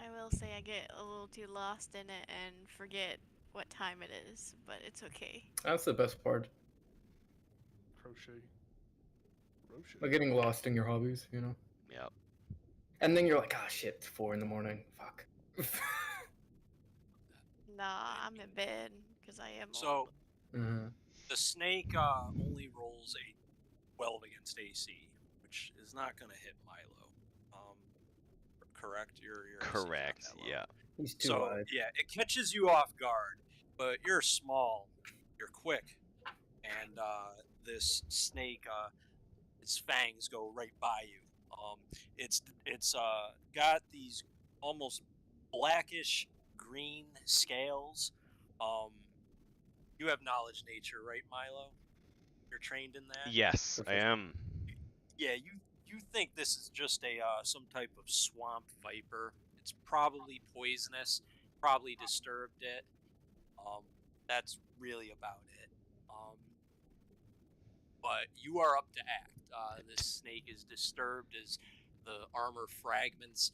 I will say I get a little too lost in it and forget what time it is, but it's okay. That's the best part. Crochet. Like getting lost in your hobbies, you know. Yep. And then you're like, ah, shit, it's 4 in the morning. Fuck. Nah, I'm in bed because I am So old. Mhm. the snake only rolls a 12 against AC, which is not going to hit Milo. Correct? Your AC is not Correct. that low. Yeah. He's too So wide. yeah, it catches you off guard, but you're small, you're quick, and this snake, its fangs go right by you. It's got these almost blackish green scales. Um, you have knowledge nature, right, Milo? You're trained in that. Yes, I am. Yeah, you think this is just a some type of swamp viper. It's probably poisonous, probably disturbed it. That's really about it. But you are up to act. This snake is disturbed as the armor fragments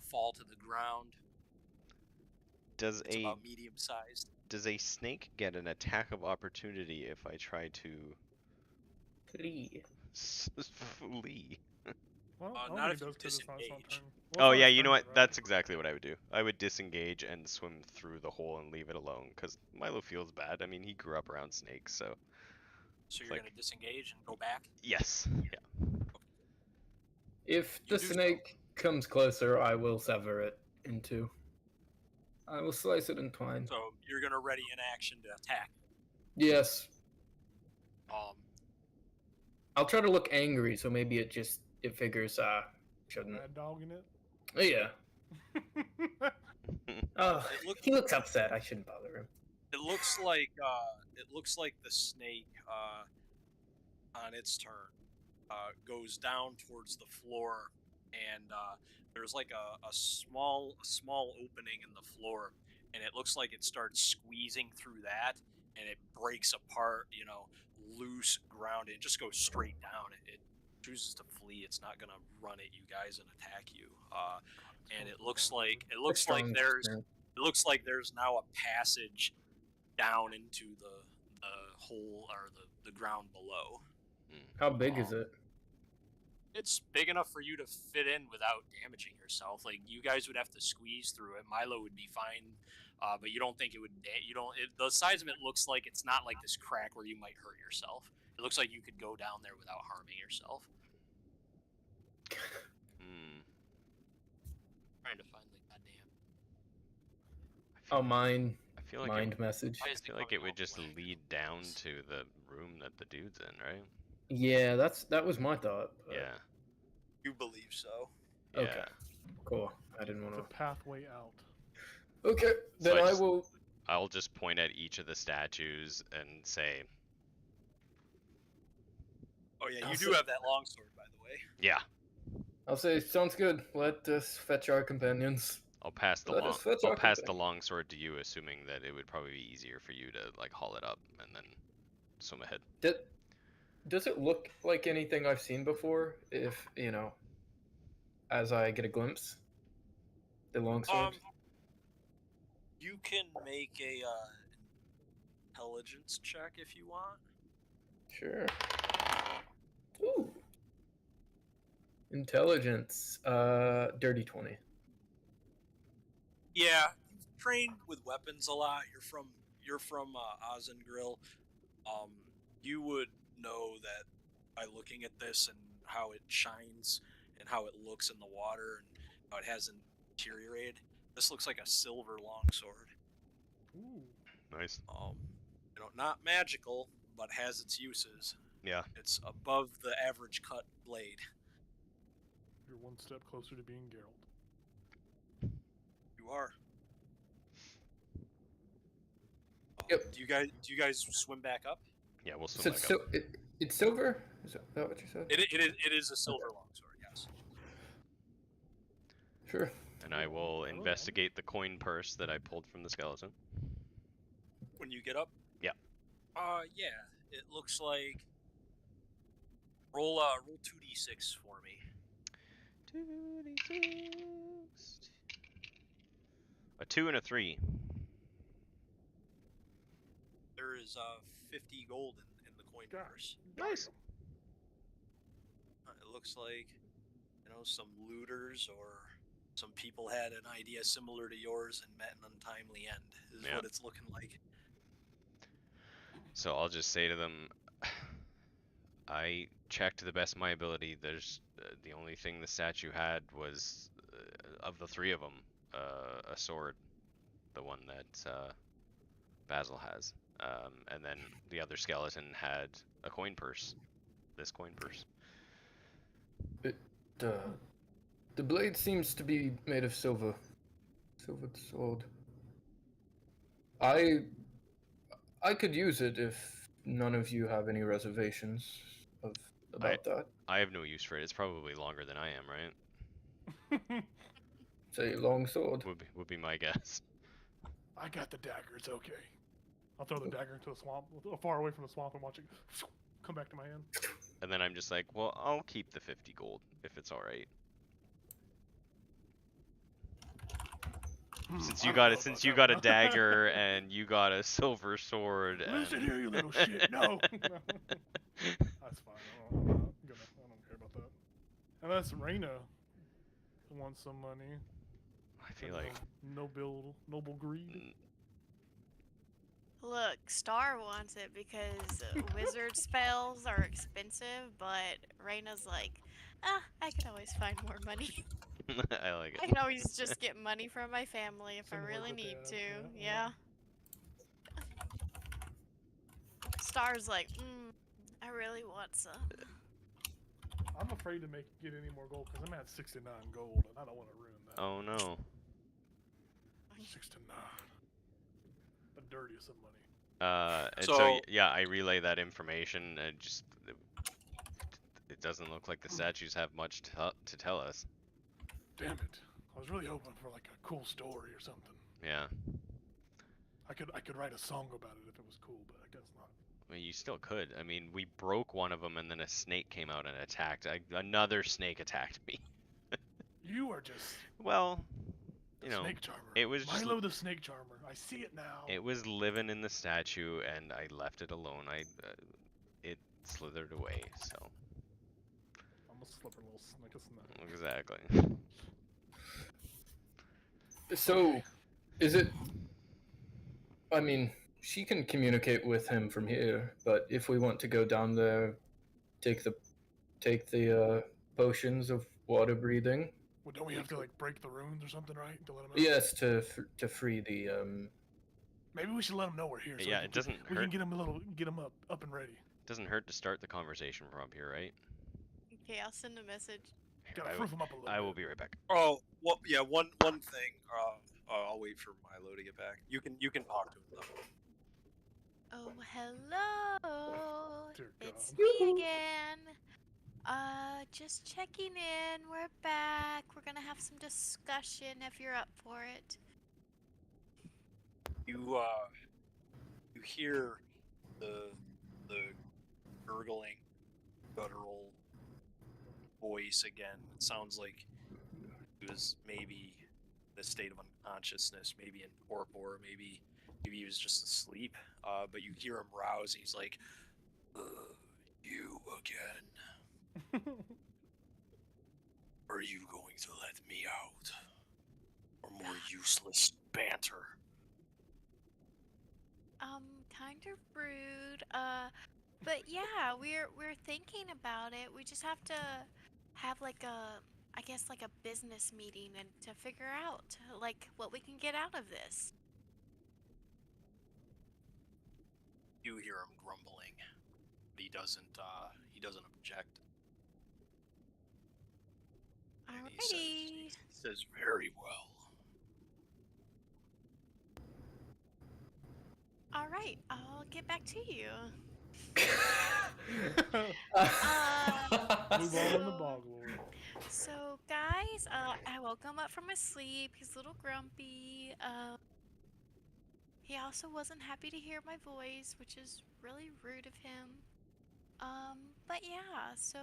fall to the ground. Does It's a about medium sized. does a snake get an attack of opportunity if I try to Flee. flee? Well, I don't Not think if it you does because it's not its own disengage. turn. Well, Oh it's not yeah, its you know turn what? yet, right? That's exactly what I would do. I would disengage and swim through the hole and leave it alone, because Milo feels bad. I mean, he grew up around snakes, so So you're like- going to disengage and go back. yes. Yeah. If You the do so. snake comes closer, I will sever it in two. I will slice it in twine. So you're going to ready an action to attack. Yes. Um, I'll try to look angry, so maybe it figures shouldn't. Mad dogging it. Yeah. Oh, It look- he looks upset. I shouldn't bother him. it looks like the snake on its turn goes down towards the floor, and there's like a small opening in the floor, and it looks like it starts squeezing through that, and it breaks apart. Loose ground. It just goes straight down. It chooses to flee. It's not gonna run at you guys and attack you. And it looks like Strong there's man. it looks like there's now a passage down into the hole or the ground below. How big is it? It's big enough for you to fit in without damaging yourself. Like, you guys would have to squeeze through it. Milo would be fine, but you don't think it would. The size of it looks like it's not like this crack where you might hurt yourself. It looks like you could go down there without harming yourself. Trying to find the goddamn. Oh, mine. I feel like Mind message. Why I is it feel like coming it would all just black? lead down to the room that the dude's in, right? Yeah, that was my thought. but- Yeah. You believe so? Yeah. Okay. Cool. I didn't want It's a to. pathway out. Okay, then I I just- will. I'll just point at each of the statues and say, Oh yeah, you I'll do say- have that longsword, by the way. yeah. I'll say, sounds good. Let us fetch our companions. I'll pass the Let us fetch I'll our pass the companion. longsword to you, assuming that it would probably be easier for you to like haul it up and then swim ahead. Does it look like anything I've seen before? If as I get a glimpse, the longsword. You can make a intelligence check if you want. Sure. Ooh. Intelligence. Dirty 20. Yeah, you've trained with weapons a lot. You're from Ozengrill. You would know that by looking at this and how it shines and how it looks in the water and how it hasn't deteriorated. This looks like a silver longsword. Ooh. Nice. Not magical, but has its uses. Yeah. It's above the average cut blade. You're one step closer to being Geralt. You are. Yep. Do you guys swim back up? Yeah, we'll So swim back up. it's silver? Is that what you said? It is a silver longsword, yes. Sure. And I will investigate the coin purse that I pulled from the skeleton. When you get up? Yeah. Yeah. It looks like roll 2d6 for me. 2d6. A 2 and a 3. There is 50 gold in the coin God. purse. Nice. It looks like, some looters or some people had an idea similar to yours and met an untimely end, is Yeah. what it's looking like. So I'll just say to them, I checked to the best of my ability. There's the only thing the statue had was, of the three of them, a sword, the one that Basil has, and then the other skeleton had a coin purse. This coin purse. The blade seems to be made of silver. Silvered sword. I could use it if none of you have any reservations about that. I have no use for it. It's probably longer than I am, right? Say long sword. Would be my guess. I got the dagger. It's okay. I'll throw the dagger into the swamp, far away from the swamp, and watch it come back to my hand. And then I'm just like, well, I'll keep the 50 gold if it's all right. Since you got a dagger and you got a silver sword. Listen here, you little shit. No. That's fine. I don't care about that. Unless Reyna wants some money. I feel like noble greed. Look, Star wants it because wizard spells are expensive, but Reyna's like, I can always find more money. I like I it. can always just get money from my family if I Similar really to need that, to. yeah. Star's like, I really want some. I'm afraid to get any more gold because I'm at 69 gold and I don't want to ruin that. Oh no. 69. The dirtiest of money. And So- yeah, I relay that information, and just it doesn't look like the statues have much to tell us. Damn it. I was really hoping for like a cool story or something. Yeah. I could write a song about it if it was cool, but I guess not. I mean, you still could. I mean, we broke one of them, and then a snake came out and attacked. Another snake attacked me. You are just Well, the snake charmer. it was just Milo the snake charmer. I see it now. it was living in the statue, and I left it alone. It slithered away. So I'm a slipper little snake. exactly. So, is it? I mean, she can communicate with him from here, but if we want to go down there, take the potions of water breathing. Well, don't we have to like break the runes or something, right? To let them know? Yes, to free the Maybe we should let them know we're here. So Yeah, we it can doesn't we hurt. can get them up and ready. Doesn't hurt to start the conversation from up here, right? Okay, I'll send a message. Gotta I, proof them up a little I bit. will be right back. Oh, well, yeah. One thing. I'll wait for Milo to get back. You can talk to him though. Oh, hello. Dear It's God. me again. Just checking in. We're back. We're gonna have some discussion if you're up for it. You hear the gurgling, guttural voice again. It sounds like he was maybe in a state of unconsciousness, maybe in torpor, maybe he was just asleep. But you hear him rouse, and he's like, "You again? Are you going to let me out, or more useless banter?" Kind of rude. But yeah, we're thinking about it. We just have to have like I guess like a business meeting and to figure out like what we can get out of this. You hear him grumbling, but he doesn't object. And he Alrighty. says, "Very well." All right, I'll get back to you. Move on in the bog, Lord. So guys, I woke him up from his sleep. He's a little grumpy. He also wasn't happy to hear my voice, which is really rude of him. But yeah, so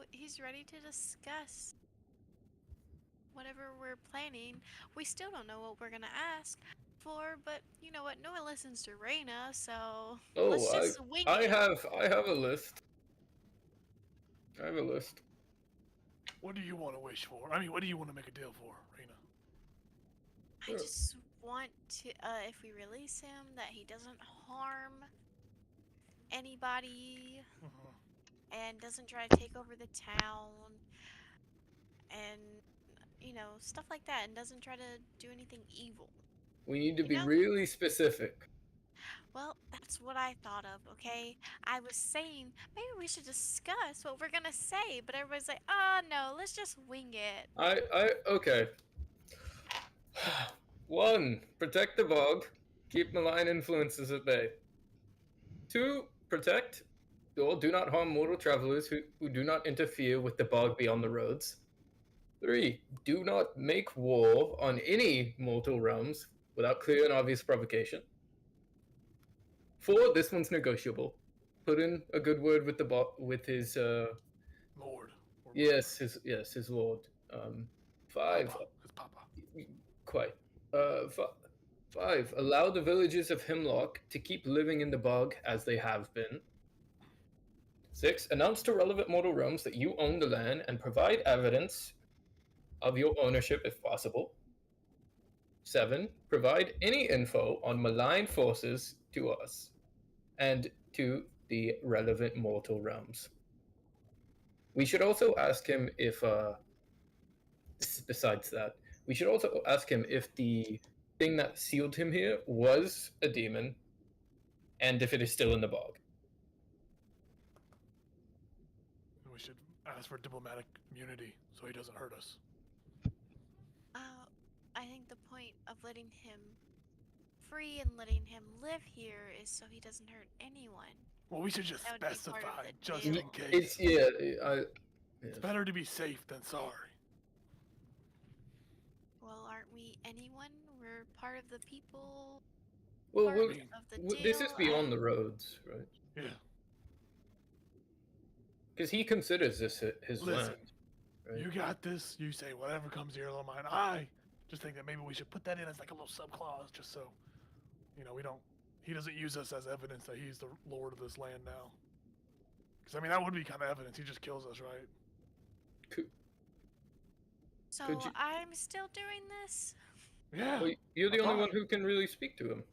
he's ready to discuss. whatever we're planning. We still don't know what we're gonna ask for, but you know what? No one listens to Reina, so let's Oh, just wing I it. have a list. I have a list. What do you want to wish for? I mean, what do you want to make a deal for, Rena? I just want to, if we release him, that he doesn't harm anybody Mhm. and doesn't try to take over the town and, you know, stuff like that, and doesn't try to do anything evil. We need to You be know? really specific. Well, that's what I thought of, okay? I was saying maybe we should discuss what we're gonna say, but everybody's like, oh no, let's just wing it. Okay. 1. Protect the bog. Keep malign influences at bay. 2. Protect or do not harm mortal travelers who do not interfere with the bog beyond the roads. 3. Do not make war on any mortal realms without clear and obvious provocation. 4. This one's negotiable. Put in a good word with with his Lord. Or his lord. 5. Papa. His papa. Quite. 5. Allow the villages of Hemlock to keep living in the bog as they have been. 6. Announce to relevant mortal realms that you own the land and provide evidence of your ownership if possible. 7. Provide any info on malign forces to us and to the relevant mortal realms. We should also ask him if, besides that, we should also ask him if the thing that sealed him here was a demon and if it is still in the bog. And we should ask for diplomatic immunity so he doesn't hurt us. I think the point of letting him free and letting him live here is so he doesn't hurt anyone. Well, we should just That would be part of specify the just deal. in case. It's It's better to be safe than sorry. Well, aren't we anyone? We're part of the people. Well, Part we'll- of the this is deal, beyond and- the roads, right? Yeah. Because he considers this his Listen, land. Right? You got this. You say whatever comes to your little mind. I just think that maybe we should put that in as like a little subclause, just so we don't. He doesn't use us as evidence that he's the lord of this land now. Because I mean, that would be kind of evidence. He just kills us, right? So Could you- I'm still doing this? Yeah. Well, you're the I only thought- one who can really speak to him.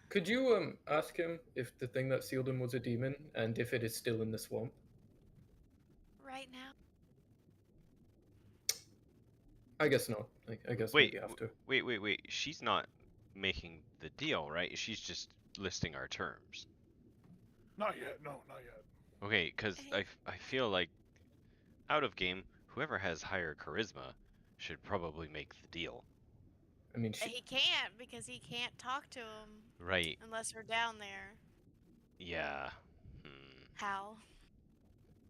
Could you ask him if the thing that sealed him was a demon and if it is still in the swamp? Right now? I guess not. I guess Wait, maybe after. wait. She's not making the deal, right? She's just listing our terms. Not yet. No, not yet. Okay, because I feel like out of game, whoever has higher charisma should probably make the deal. I mean, He can't because he can't talk to him Right. unless we're down there. Yeah. How?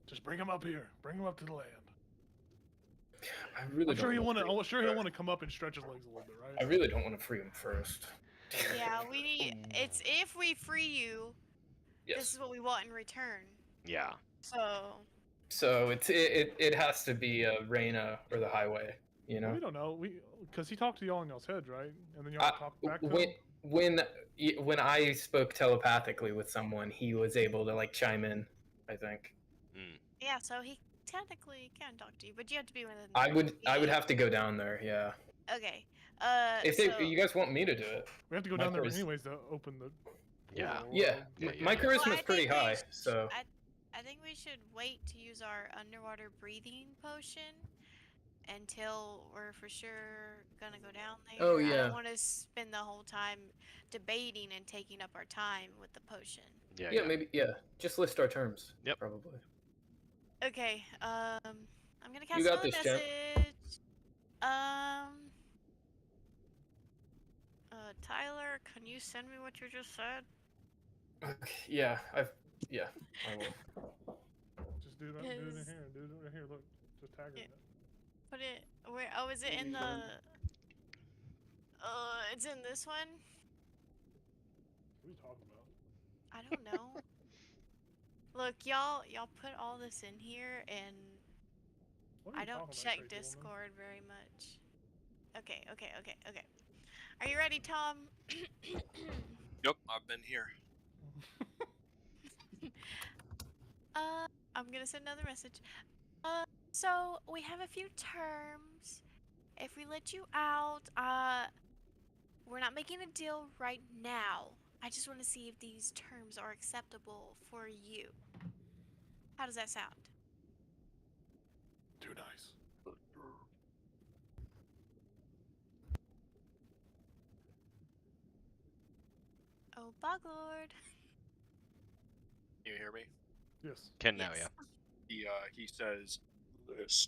Just bring him up here. Bring him up to the land. I really I'm sure don't he'll wanna want to. free him I'm sure he'll first. want to come up and stretch his legs a little bit, right? I really don't want to free him first. Yeah, we need. It's if we free you, this Yes. is what we want in return. Yeah. So it has to be Reina or the highway, you know. We don't know. Because he talked to y'all in y'all's heads, right? And then y'all talked back to him. When I spoke telepathically with someone, he was able to like chime in. I think. Yeah, so he technically can talk to you, but you have to be within. I would have to go down there. Yeah. Okay. If you guys want me to do it. We have to go My down there charis- anyways to open the. Yeah. portal, Yeah. right? My yeah. charisma's Well, I pretty think we high, sh- so. I think we should wait to use our underwater breathing potion until we're for sure gonna go down there. Oh, I yeah. don't want to spend the whole time debating and taking up our time with the potion. Yeah. Maybe just list our terms. Yep. Probably. Okay. I'm gonna cast You got another this, champ. message. Tyler, can you send me what you just said? Okay, yeah, I will. Just do that. Do it in Is- here. Do it right here. Look, just tag it. Yeah. Put it where? Oh, is it in the? It's in this one. What are you talking about? I don't know. Look, y'all put all this in here, and What are I you don't talking about, check crazy woman? Discord very much. Okay. Are you ready, Tom? Yep, I've been here. I'm gonna send another message. So we have a few terms. If we let you out, we're not making a deal right now. I just want to see if these terms are acceptable for you. How does that sound? Too nice. Oh, Boglord. You hear me? Yes. Can now, Yes. yeah. He says this.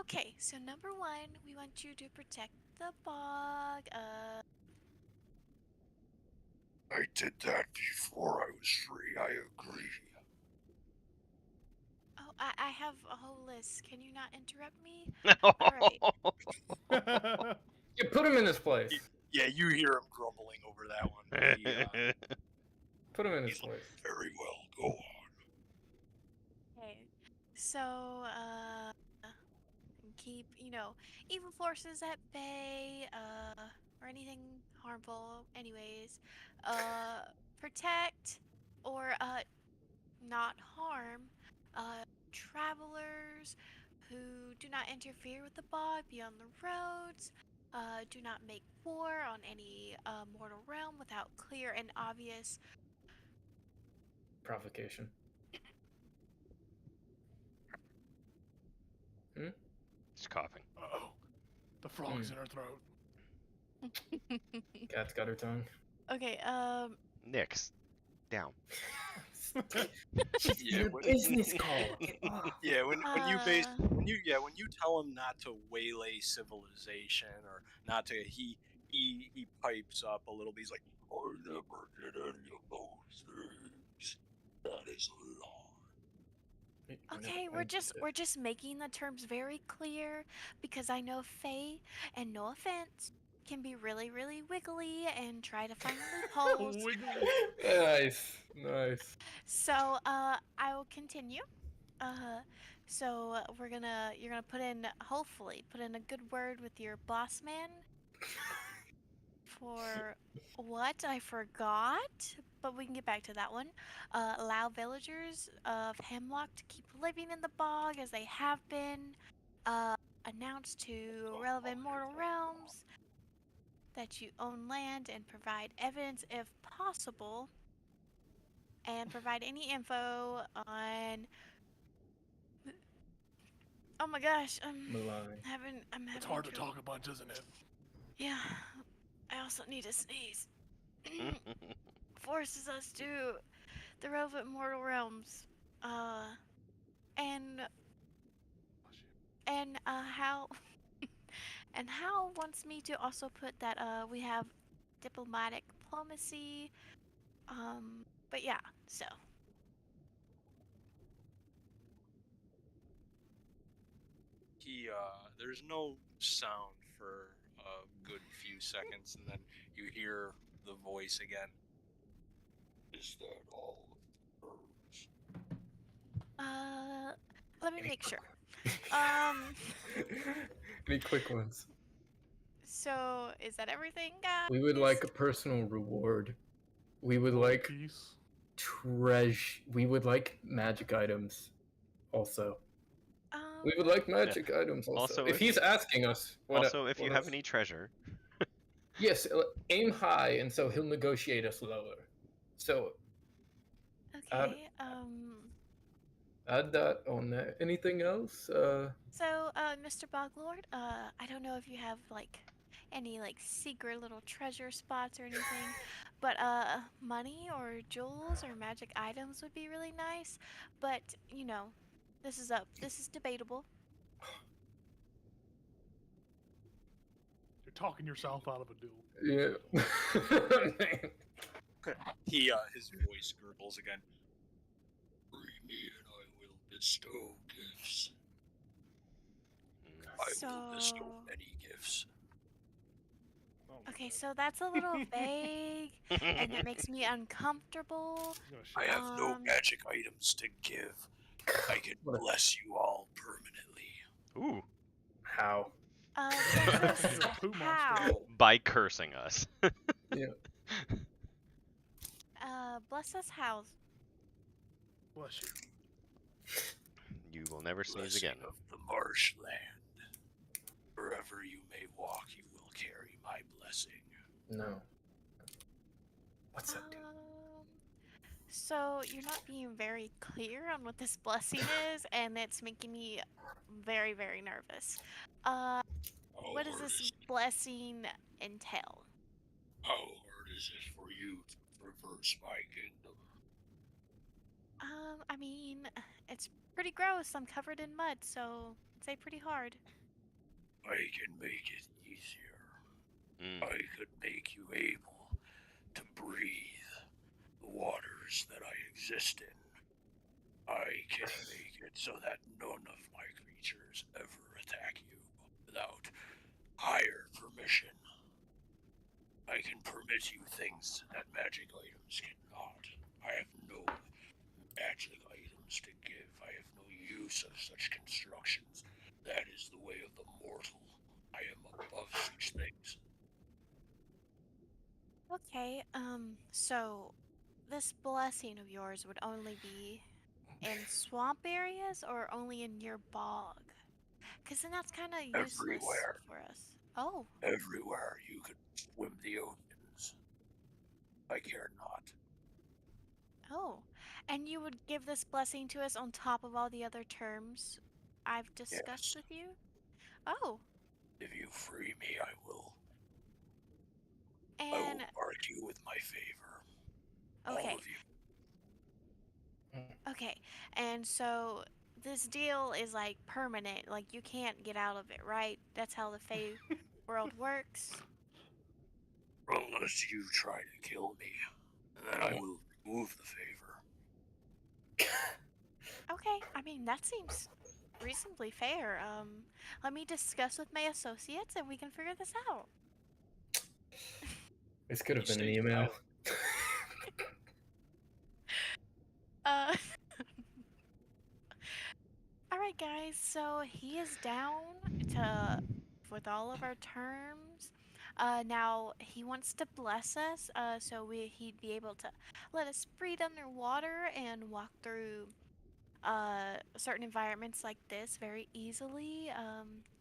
Okay, so number one, we want you to protect the bog. I did that before I was free. I agree. Oh, I have a whole list. Can you not interrupt me? All Alright. Yeah, put him in his place. Yeah, you hear him grumbling over that one. But Put him in his he's like, place. very well. Go on. Okay. So, keep, evil forces at bay, or anything harmful, anyways. Protect or, not harm, travelers who do not interfere with the bog beyond the roads, do not make war on any, mortal realm without clear and obvious. Provocation. It's coughing. Uh-oh. The frog's in her throat. Cat's got her tongue. Okay, Nix, down. Just Yeah, your what- business call. Yeah, when you Uh, when you tell him not to waylay civilization or not to he pipes up a little bit. He's like, I never did any of those things. That is a lie. okay, we're just making the terms very clear because I know Faye, and no offense, can be really, really wiggly and try to find loopholes. Wiggly. Nice. So, I will continue. So you're gonna hopefully put in a good word with your boss man for what I forgot, but we can get back to that one. Allow villagers of Hemlock to keep living in the bog as they have been. Announce to relevant mortal realms that you own land and provide evidence if possible. And provide any info on. Oh my gosh, Malign. I'm having It's hard to trouble. talk a bunch, isn't it? Yeah, I also need to sneeze. Forces us to the relevant mortal realms. And how and how wants me to also put that we have diplomatic diplomacy. But yeah, so There's no sound for a good few seconds, and then you hear the voice again. Is that all? let me make sure. Any quick ones? So is that everything, guys? We would like a personal reward. We would World like peace. We would like magic items also. Um, We would like magic items also. Also, if if he's you- asking us, Also, if what you have else? any treasure, Yes, aim high, and so he'll negotiate us lower. So okay. add that on there. Anything else? So, Mr. Boglord, I don't know if you have like any like secret little treasure spots or anything, but money or jewels or magic items would be really nice. But this is debatable. You're talking yourself out of a duel. Yeah. His voice gurgles again. Bring me and I will bestow gifts. I will bestow many gifts. Oh my Okay, God. so that's a little vague, and it makes me uncomfortable. He's gonna I shit. have no magic items to give. I can What a- bless you all permanently. Ooh, How? Bless us You're a poo monster. how? by cursing us. Yeah. Bless us how? Bless you. You will never sneeze Blessing again. of the marshland. Wherever you may walk, you will carry my blessing. No. What's that do? So you're not being very clear on what this blessing is, and it's making me very, very nervous. How What does hard this is blessing entail? how hard is it for you to traverse my kingdom? I mean, it's pretty gross. I'm covered in mud, so I'd say pretty hard. I can make it easier. Mm. I could make you able to breathe the waters that I exist in. I can make it so that none of my creatures ever attack you without higher permission. I can permit you things that magic items cannot. I have no magic items to give. I have no use of such constructions. That is the way of the mortal. I am above such things. Okay, so this blessing of yours would only be in swamp areas or only in your bog? Because then that's kind of useless Everywhere. for us. Oh, Everywhere you could swim the oceans. I care not. oh. And you would give this blessing to us on top of all the other terms I've discussed Yes. with you? Oh, If you free me, I will and mark you with my favor. All okay, of you. okay. And so this deal is like permanent, like you can't get out of it, right? That's how the Fae world works. Unless you try to kill me, and then I will remove the favor. Okay, I mean, that seems reasonably fair. Let me discuss with my associates and we can figure this out. This could have You been an stay email. Uh, Alright, guys, so he is down to with all of our terms. Now he wants to bless us, so he'd be able to let us breathe underwater and walk through certain environments like this very easily.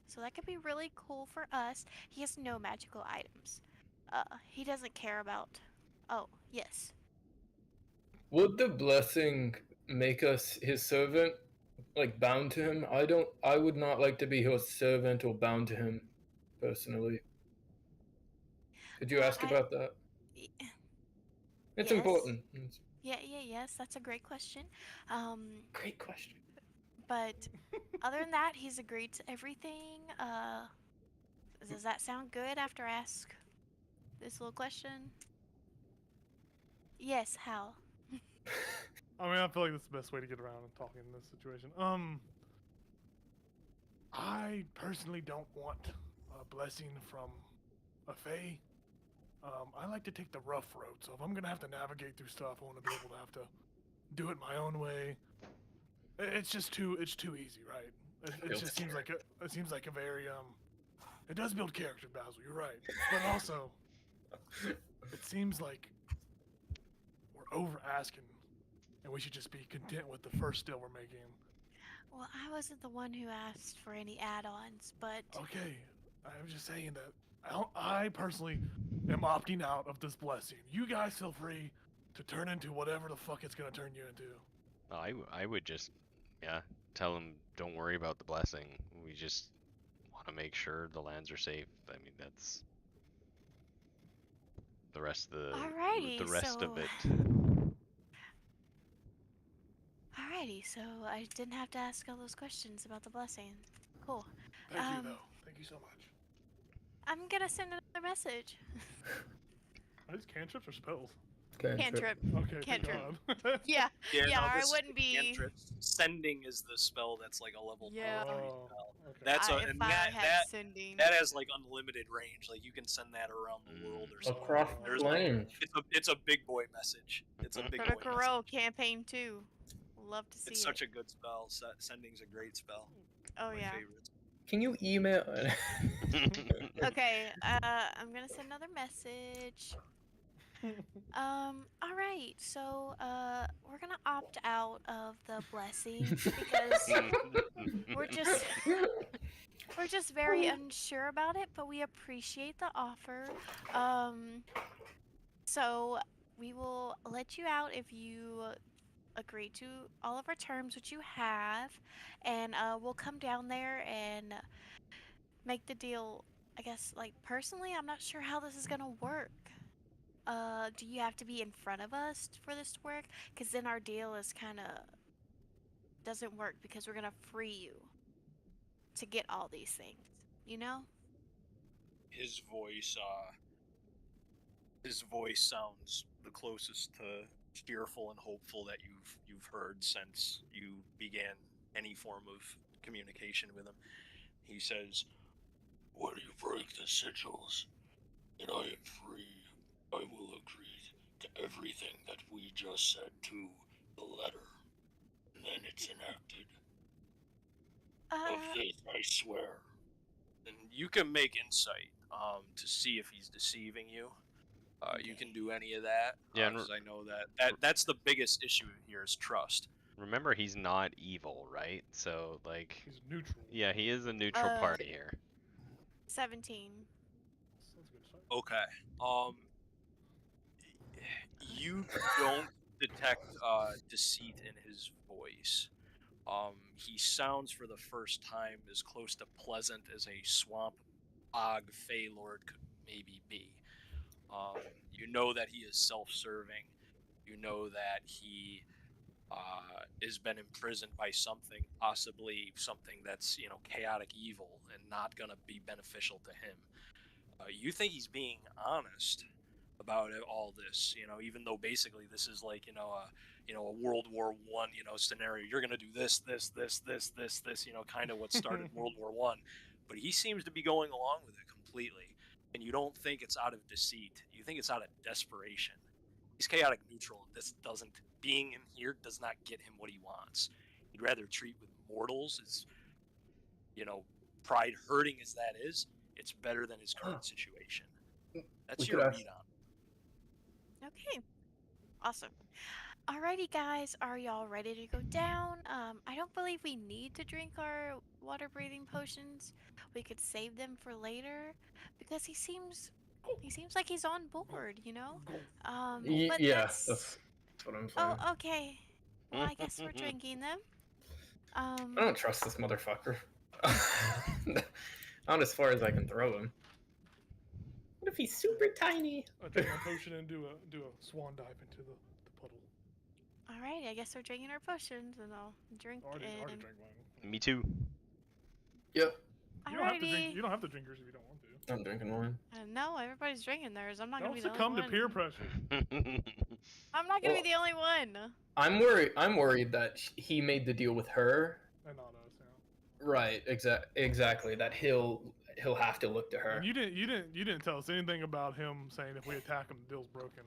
So that could be really cool for us. He has no magical items. He doesn't care about. Oh, yes. Would the blessing make us his servant? Like bound to him? I would not like to be his servant or bound to him personally. Could you ask about that? Y- It's yes. important. Yes, that's a great question. Um, Great question. but other than that, he's agreed to everything. Does that sound good after I ask this little question? Yes, how? I mean, I feel like that's the best way to get around and talking in this situation. I personally don't want a blessing from a Fae. I like to take the rough road, so if I'm gonna have to navigate through stuff, I want to be able to have to do it my own way. It's too easy, right? It just seems like a very It does build character, Basil. You're right, but also it seems like we're over asking, and we should just be content with the first deal we're making. Well, I wasn't the one who asked for any add-ons, but Okay, I'm just saying that I personally am opting out of this blessing. You guys feel free to turn into whatever the fuck it's gonna turn you into. I would just, yeah, tell him don't worry about the blessing. We just want to make sure the lands are safe. I mean, that's the rest of alrighty. the rest So, of it. alrighty. So I didn't have to ask all those questions about the blessing. Cool. Thank you, though. Thank you so much. I'm gonna send another message. Are these cantrips or spells? Cantrip. Okay, thank Cantrip. God. Yeah. Yeah, no, I this wouldn't be. cantrips. Sending is the spell that's like a level 3 Yeah. spell. Okay. That's if and I that had sending. that has like unlimited range. Like you can send that around the world or something. Across There's flames. it's a big boy message. It's a big boy Critical message. Role campaign 2. Love to see It's it. such a good spell. Sending's a great spell. Oh My yeah. favorite. Can you email? Okay, I'm gonna send another message. All right. So, we're gonna opt out of the blessing because we're just we're just very unsure about it, but we appreciate the offer. So we will let you out if you agree to all of our terms, which you have, and we'll come down there and make the deal. I guess, like, personally, I'm not sure how this is gonna work. Do you have to be in front of us for this to work? Because then our deal is kind of doesn't work because we're gonna free you to get all these things, you know? His voice sounds the closest to cheerful and hopeful that you've heard since you began any form of communication with him. He says, "When you break the sigils, and I am free, I will agree to everything that we just said to the letter, and then it's enacted. Of this, I swear." And you can make insight to see if he's deceiving you. You can do any of that Yeah, and because I know that's the biggest issue here is trust. remember, he's not evil, right? So, like, He's neutral. yeah, he is a neutral party here. 17. That's a good start. Okay. You don't detect deceit in his voice. He sounds for the first time as close to pleasant as a swamp bog fey lord could maybe be. You know that he is self-serving. You know that he has been imprisoned by something, possibly something that's chaotic evil and not gonna be beneficial to him. You think he's being honest about all this, even though basically this is like a World War I scenario. You're gonna do this, kind of what started World War I. But he seems to be going along with it completely, and you don't think it's out of deceit. You think it's out of desperation. He's chaotic neutral. This doesn't being in here does not get him what he wants. He'd rather treat with mortals as pride hurting as that is. It's better than his current situation. That's your read on. Okay. Awesome. Alrighty, guys, are y'all ready to go down? I don't believe we need to drink our water breathing potions. We could save them for later because he seems like he's on board, you know? But Yeah, that's that's what I'm saying. Oh, okay. Well, I guess we're drinking them. I don't trust this motherfucker. Not as far as I can throw him. What if he's super tiny? I take my potion and do a swan dive into the puddle. Alright, I guess we're drinking our potions and I'll drink Already and... drank mine. Me too. Yep, You don't have to drink. Alrighty. You don't have to drink yours if you don't want to. I'm drinking one. No, everybody's drinking theirs. I'm not gonna Don't be the only succumb to one. peer pressure. I'm not gonna Well- be the only one. I'm worried that he made the deal with her. And not us. Right, exactly. That he'll have to look to her. And you didn't tell us anything about him saying if we attack him, the deal's broken.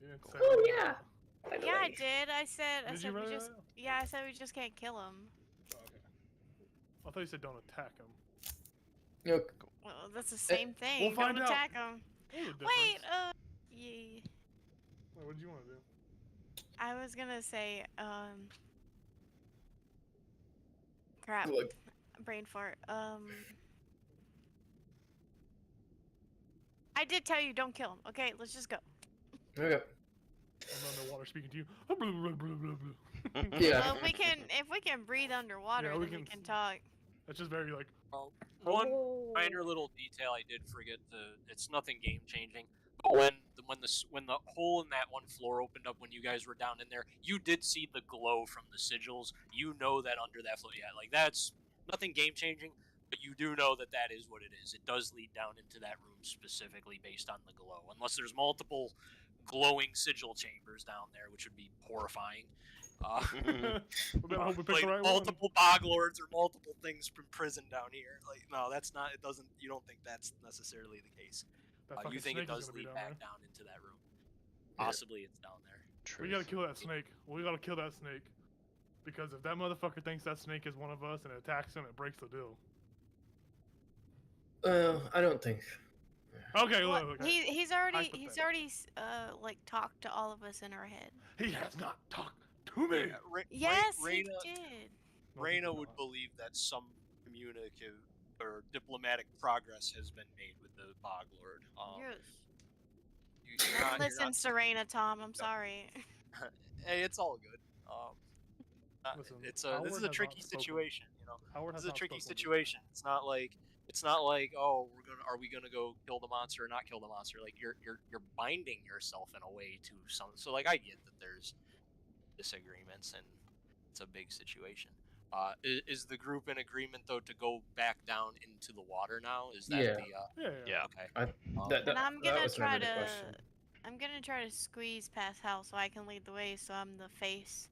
You didn't say Oh anything yeah. about By the Yeah, I way. did. I said Did you we write just that? yeah, I said we just can't kill him. that. Oh, okay. I thought you said don't attack him. Look, Well, that's the same thing. we'll find Don't out. attack him. There's a Wait, difference. yeah. Wait, what did you want to do? I was gonna say, crap, look. brain fart. I did tell you don't kill him. Okay, let's just go. Okay. I'm underwater speaking to you. Blah, blah, blah, blah, blah. Yeah. Well, if we can breathe underwater, Yeah, we then we can can talk. That's just very like. Well, one minor little detail I did forget it's nothing game changing. But when the hole in that one floor opened up when you guys were down in there, you did see the glow from the sigils. You know that under that floor, yeah, like that's nothing game changing, but you do know that that is what it is. It does lead down into that room specifically based on the glow, unless there's multiple glowing sigil chambers down there, which would be horrifying. We better hope we pick Like the right multiple bog lords or multiple things imprisoned down here. Like, no, that's not. It doesn't. You don't think that's necessarily the case. one. You think it does lead back there. down into that room? Yeah. Possibly it's down there. We gotta kill that snake. We gotta kill that snake. Because if that motherfucker thinks that snake is one of us and attacks him, it breaks the deal. I don't think. Okay, What? look. He's already Hypothetical. like talked to all of us in our head. He has not talked to me. Yes, he Reyna, did. No, he Reyna did would not. believe that some communicative or diplomatic progress has been made with the Bog Lord. Yes. You're not. Listen, Serena, Tom. I'm sorry. Hey, it's all good. Listen, This Howard is a has not tricky spoken. situation. You know, Howard this has is a not tricky spoken this situation. It's not like oh are we gonna go kill the monster or not kill the monster? Like you're binding yourself in a way to some. So like I get that there's disagreements and it's a big situation. Is the group in agreement though to go back down into the water now? Is that Yeah. the Yeah. okay? And I'm that gonna was try never the to. question. I'm gonna try to squeeze past Hal so I can lead the way. So I'm the face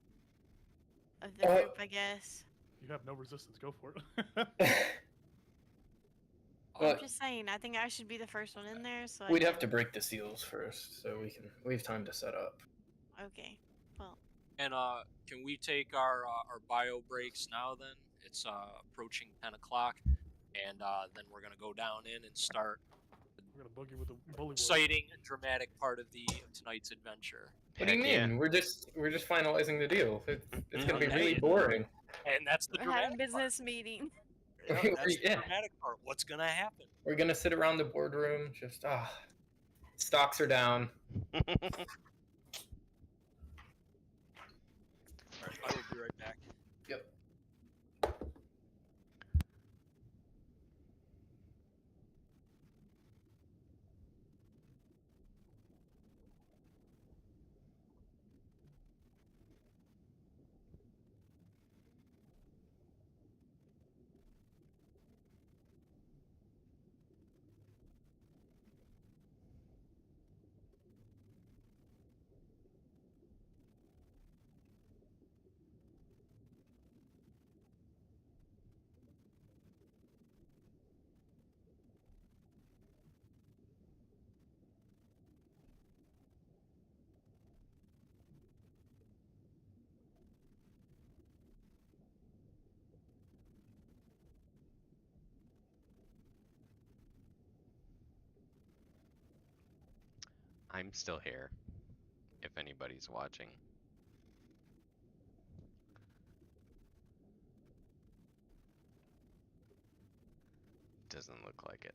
of the group, I guess. You have no resistance. Go for it. Well, I'm just saying. I think I should be the first one in there. So we'd have to break the seals first, so we have time to set up. Okay. Well. And can we take our bio breaks now? Then it's approaching 10 o'clock, and then we're gonna go down in and start We're gonna boogie with the bully boy. exciting and dramatic part of tonight's adventure. What do you Heck mean? yeah. We're just finalizing the deal. It's gonna be Okay. really boring. And that's the We're having dramatic business meeting. part. Yeah, that's the Yeah. dramatic part. What's gonna happen? We're gonna sit around the boardroom, just stocks are down. Alright, I will be right back. Yep. I'm still here. If anybody's watching. Doesn't look like it.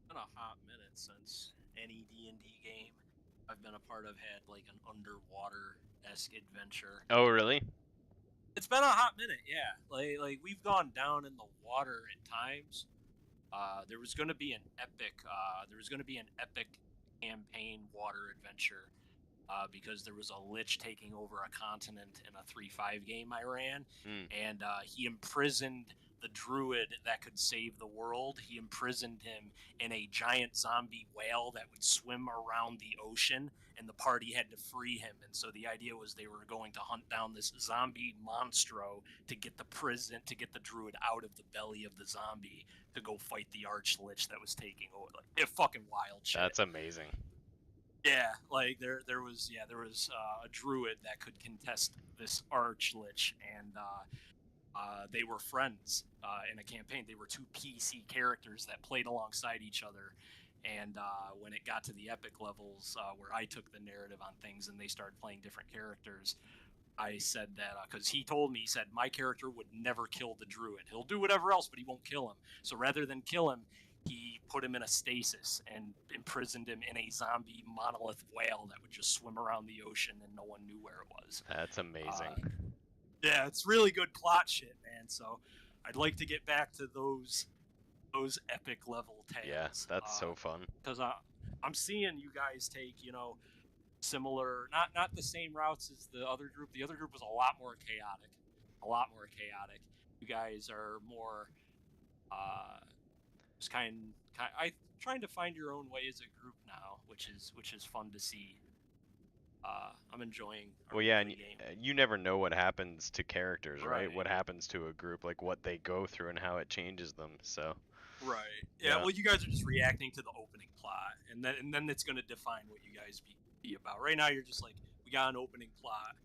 It's been a hot minute since any D&D game I've been a part of had like an underwater-esque adventure. Oh, really? It's been a hot minute, yeah. Like we've gone down in the water at times. There was going to be an epic. There was going to be an epic campaign water adventure because there was a lich taking over a continent in a 3-5 game I ran, and he imprisoned the druid that could save the world. He imprisoned him in a giant zombie whale that would swim around the ocean, and the party had to free him. And so the idea was they were going to hunt down this zombie monstro to get the druid out of the belly of the zombie to go fight the arch lich that was taking over. Like, it fucking wild shit. That's amazing. Yeah, like there was a druid that could contest this arch lich, and they were friends in a campaign. They were two PC characters that played alongside each other. And when it got to the epic levels where I took the narrative on things and they started playing different characters, I said that because he told me, he said, my character would never kill the druid. He'll do whatever else, but he won't kill him. So rather than kill him, he put him in a stasis and imprisoned him in a zombie monolith whale that would just swim around the ocean and no one knew where it was. That's amazing. Yeah, it's really good plot shit, man. So I'd like to get back to those epic level tales. Yeah, that's so fun. Because I'm seeing you guys take, similar, not the same routes as the other group. The other group was a lot more chaotic, You guys are more, just trying to find your own way as a group now, which is fun to see. I'm enjoying our Well, yeah, and weekly game. you never know what happens to characters, right? Right. What happens to a group, like what they go through and how it changes them. So, Right. Yeah. Yeah. Well, you guys are just reacting to the opening plot, and then it's gonna define what you guys be about. Right now, you're just like, we got an opening plot.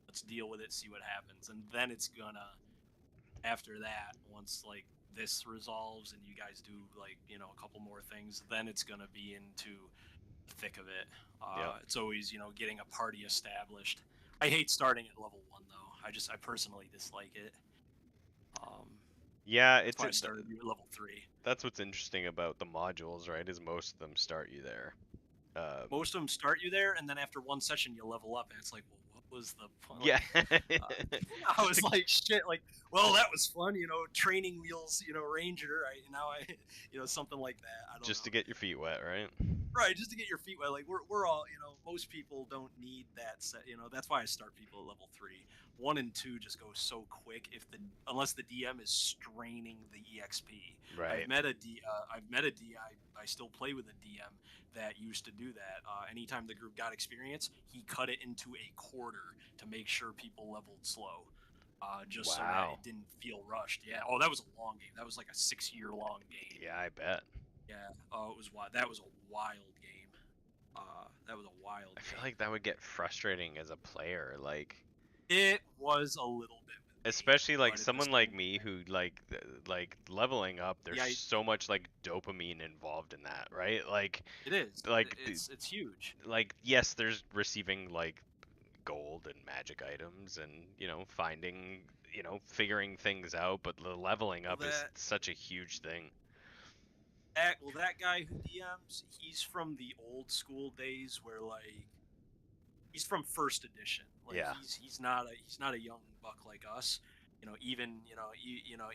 Let's deal with it, see what happens, and then it's gonna, after that, once like this resolves and you guys do like a couple more things, then it's gonna be into the thick of it. Yep. It's always getting a party established. I hate starting at level 1 though. I personally dislike it. yeah, That's it's why I started at level 3. that's what's interesting about the modules, right? Is most of them start you there. Most of them start you there, and then after one session you level up, and it's like, well, what was the point? Yeah. I was like, shit, like, well, that was fun, training wheels, ranger, something like that. I don't Just know. to get your feet wet, right? Right, just to get your feet wet. Like we're all, most people don't need that set. That's why I start people at level 3. 1 and 2 just go so quick unless the DM is straining the EXP. Right. I've met a DM. I still play with a DM that used to do that. Anytime the group got experience, he cut it into a quarter to make sure people leveled slow. Just so that Wow. it didn't feel rushed. Yeah. Oh, that was a long game. That was like a 6-year long game. Yeah, I bet. Yeah. Oh, it was wild. That was a wild game. I feel like that would get frustrating as a player, like It was a little bit. With me, especially like but at the someone same like me who like leveling up. There's Yeah, so much like dopamine involved in that, right? Like It is. like It's huge. like yes, there's receiving like gold and magic items and finding figuring things out, but the leveling up is That- such a huge thing. That guy who DMs, he's from the old school days where like he's from first edition. Like Yeah. he's not a young buck like us. Even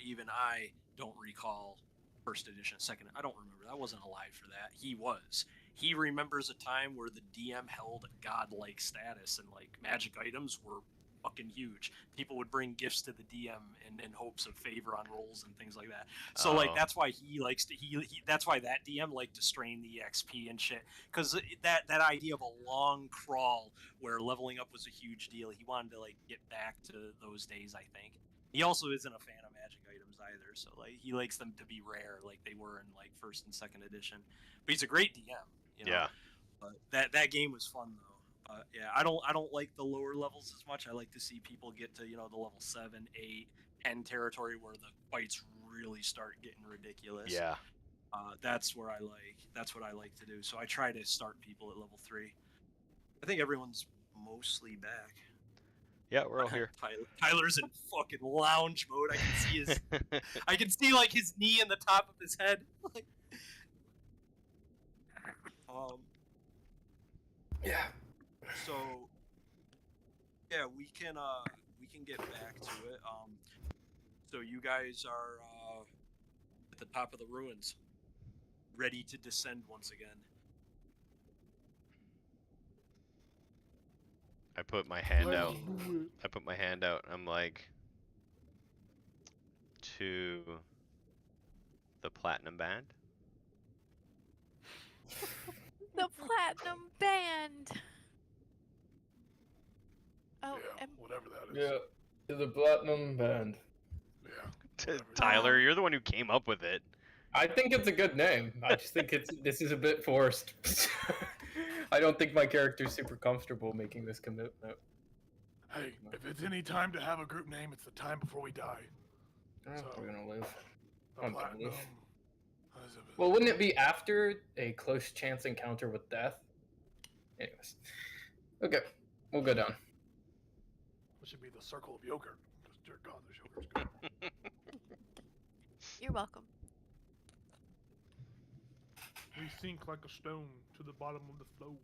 even I don't recall first edition, second. I don't remember. I wasn't alive for that. He was. He remembers a time where the DM held godlike status and like magic items were fucking huge. People would bring gifts to the DM in hopes of favor on rolls and things like that. So like Oh. that's why he likes to that's why that DM liked to strain the XP and shit, because that idea of a long crawl where leveling up was a huge deal. He wanted to like get back to those days. I think he also isn't a fan of magic items either, so like he likes them to be rare like they were in like first and second edition. But he's a great DM. Yeah. But that game was fun though. Yeah, I don't like the lower levels as much. I like to see people get to the level 7, 8, 10 territory where the fights really start getting ridiculous. Yeah. That's what I like to do. So I try to start people at level 3. I think everyone's mostly back. Yeah, we're all here. Tyler's in fucking lounge mode. I can see like his knee in the top of his head. Yeah. So yeah, we can get back to it. So you guys are at the top of the ruins, ready to descend once again. I put my hand Let's out. do I put my hand out. I'm like, to the platinum band. The platinum band. Oh, Yeah, and whatever that is. Yeah. To the platinum band. Yeah. whatever that Tyler, is. you're the one who came up with it. I think it's a good name. I just think this is a bit forced. I don't think my character's super comfortable making this commitment. Hey, if it's any time to have a group name, it's the time before we die. So- We're gonna live. A I'm gonna platinum. live. What is it? Well, wouldn't it be after a close chance encounter with death? Anyways. Okay, we'll go down. It should be the circle of yogurt. Just dear God, this yogurt's good. you're welcome. We sink like a stone to the bottom of the flow.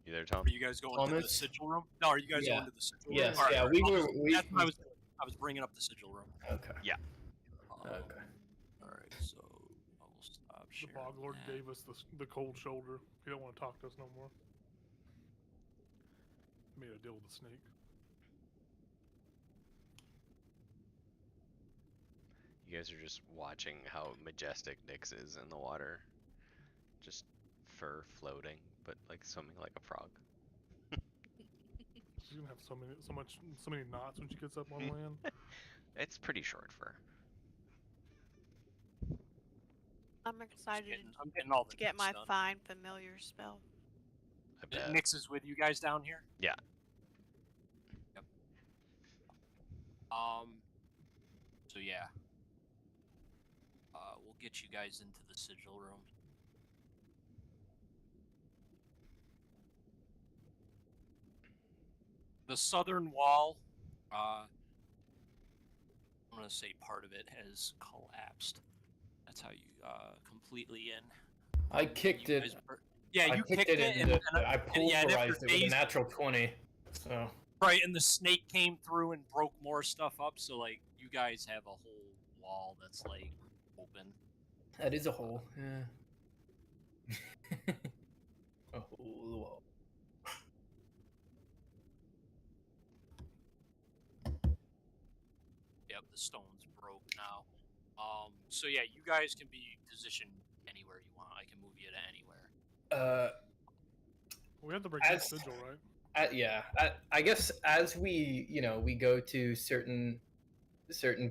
You there, Tom? Are you guys going to the Thomas? sigil room? No, are you guys Yeah. going to the sigil room? Yes, All right, yeah, all right. we I'll were. just- We, that's what I was doing. I was bringing up the sigil room. Okay. Um, Okay. All right, so I will stop The sharing. Bog Lord that. gave us the cold shoulder. He don't want to talk to us no more. Made a deal with the snake. You guys are just watching how majestic Nyx is in the water. Just fur floating, but like swimming like a frog. She's gonna have so many knots when she gets up on land. It's pretty short fur. I'm excited I'm getting all the to get Nyx my done. find familiar spell. I bet. Nyx is with you guys down here. Yeah. Yep. So yeah. We'll get you guys into the sigil room. The southern wall, I'm gonna say part of it has collapsed. That's how you completely in. I kicked You it. guys yeah, I you kicked kicked it, it, and I yeah, and after pulverized it with a days, natural 20. So right, and the snake came through and broke more stuff up. So like, you guys have a whole wall that's like open. that is a hole. Yeah. A hole. Yep, the stone's broke now. So yeah, you guys can be positioned anywhere you want. I can move you to anywhere. We have to break the As- sigil, right? Yeah. I guess as we we go to certain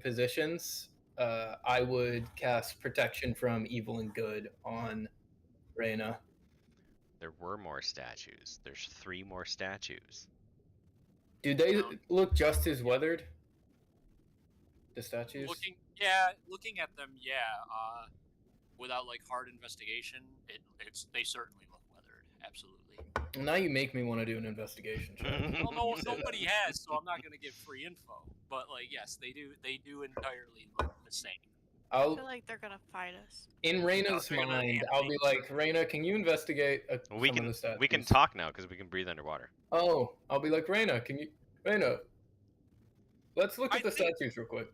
positions, I would cast protection from evil and good on Reyna. There were more statues. There's 3 more statues. Do they Down. look just as weathered? The statues? Looking at them, yeah. Without like hard investigation, they certainly look weathered. Absolutely. Well, now you make me want to do an investigation check. Well, You say nobody that. has, so I'm not gonna give free info. But like, yes, they do entirely look the same. I I'll feel like they're gonna fight us. in Reyna's they're gonna mind, I'll be animate. like, Reyna, can you investigate Well, some of the statues? we can talk now because we can breathe underwater. Oh, I'll be like, Reyna, let's look I at the think- statues real quick.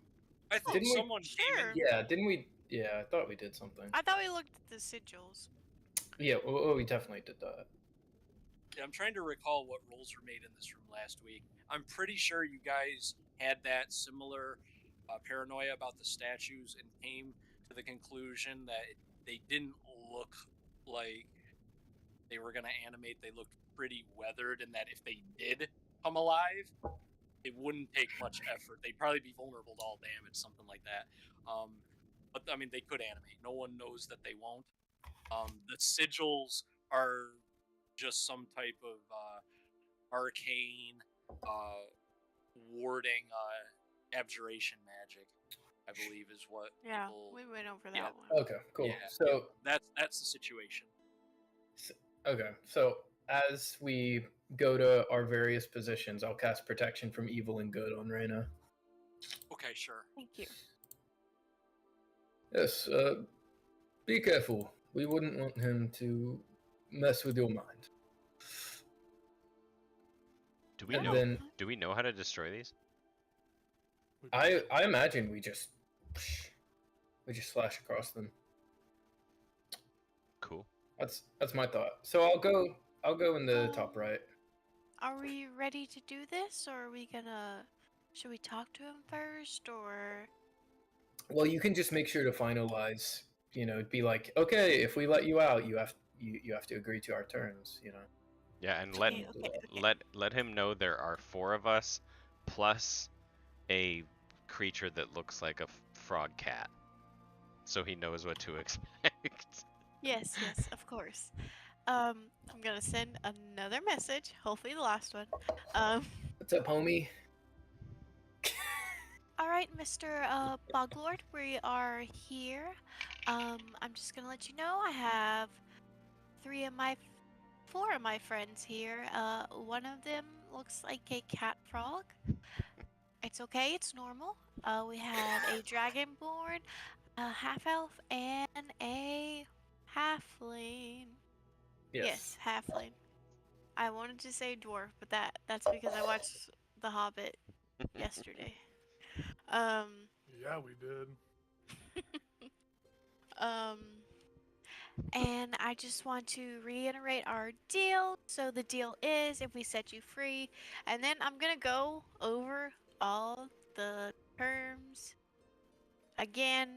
I thought Didn't we- someone came Sure. in. Yeah, didn't we? Yeah, I thought we did something. I thought we looked at the sigils. Yeah, well, we definitely did that. Yeah, I'm trying to recall what rolls were made in this room last week. I'm pretty sure you guys had that similar paranoia about the statues and came to the conclusion that they didn't look like they were going to animate. They looked pretty weathered, and that if they did come alive, it wouldn't take much effort. They'd probably be vulnerable to all damage, something like that. But I mean, they could animate. No one knows that they won't. The sigils are just some type of arcane warding abjuration magic, I believe is what Yeah, people... we went over that yeah. one. Okay, cool. Yeah, So that's the situation. okay, so as we go to our various positions, I'll cast protection from evil and good on Reyna. Okay, sure. Thank you. Yes, be careful. We wouldn't want him to mess with your mind. Do we And know? then Do we know how to destroy these? I imagine we just slash across them. Cool. That's my thought. So I'll go in the top right. Are we ready to do this, or are we gonna? Should we talk to him first, or? Well, you can just make sure to finalize. Be like, okay, if we let you out, you have to agree to our terms. Yeah, and let Okay. let him know there are 4 of us, plus a creature that looks like a frog cat, so he knows what to expect. Yes, of course. I'm gonna send another message. Hopefully the last one. What's up, homie? All right, Mr. Boglord, we are here. I'm just gonna let you know I have 4 of my friends here. One of them looks like a cat frog. It's okay, it's normal. We have a dragonborn, a half elf, and a halfling. Yes, halfling. I wanted to say dwarf, but that's because I watched The Hobbit yesterday. Yeah, we did. Um, and I just want to reiterate our deal. So the deal is if we set you free, and then I'm gonna go over all the terms again.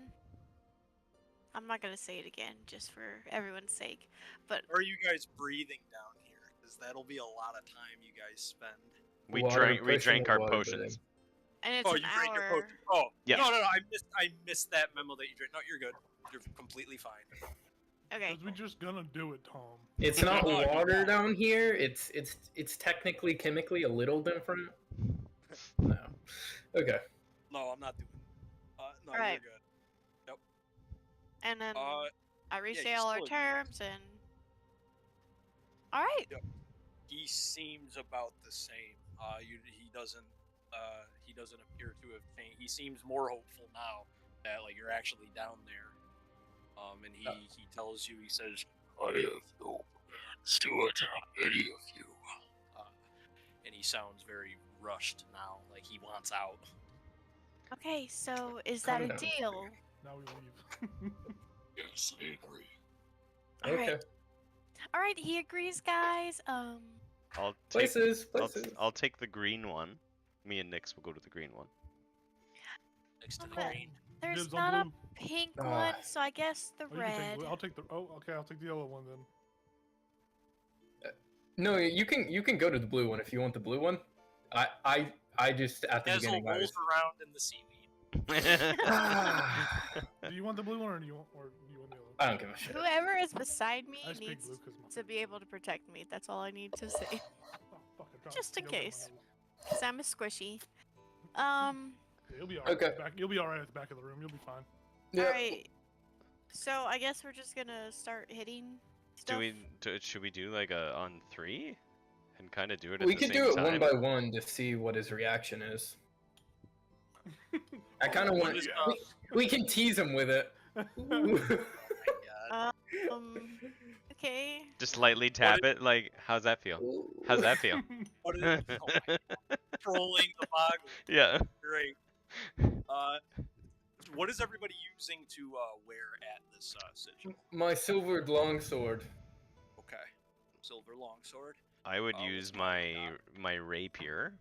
I'm not gonna say it again just for everyone's sake, but Or are you guys breathing down here? Because that'll be a lot of time you guys spend. We Water, drank personal our water potions. and it's Oh, an you drank your hour. potion. Oh, Yeah. No, I missed that memo that you drank. No, you're good. You're completely fine. Okay. Because we're just gonna do it, Tom. It's not Oh, water yeah. down here. It's technically chemically a little different. No. Okay. No, I'm not doing. No, Right. you're good. And then Uh, I restate he's all our still a- terms and. All right. he seems about the same. He doesn't appear to have changed. He seems more hopeful now that like you're actually down there. And he tells you, he says, "I have no plans to attack any of you." And he sounds very rushed now, like he wants out. Okay. So is that Calm a down. deal? Now we leave. Yes, I agree. All right. Okay. All right. He agrees, guys. I'll take Places. I'll take the green one. Me and Nix will go to the green one. Next to the Okay. green. There's Dibs on not a blue. pink Ah. one, so I guess the Oh, you can take red. blue. I'll take the. Oh, okay. I'll take the yellow one then. No, you can go to the blue one if you want the blue one. I just at the Ezel beginning I rolls was. around in the seaweed. Do you want the blue one or do you want the yellow? I don't give a shit. Whoever is beside me I speak needs blue because my. to be able to protect me. That's all I need to say. Oh, fuck, I dropped Just in yogurt on my case. nose. Cause I'm a squishy. Yeah, you'll be alright. Okay. You'll be alright at the back of the room. You'll be fine. Yeah. Alright. So I guess we're just gonna start hitting stuff. Should we do like a on 3 and kind of do it at We the could same do it time? one by one to see what his reaction is. I kind of What want. is, We can tease him with it. Oh my god. Okay. Just lightly tap it. Like, how's that feel? How's that feel? What is, oh my god. Trolling the bog. Yeah. Great. What is everybody using to wear at this sigil? My silvered longsword. Okay. Silver longsword. I would Oh, use what's mine my rapier.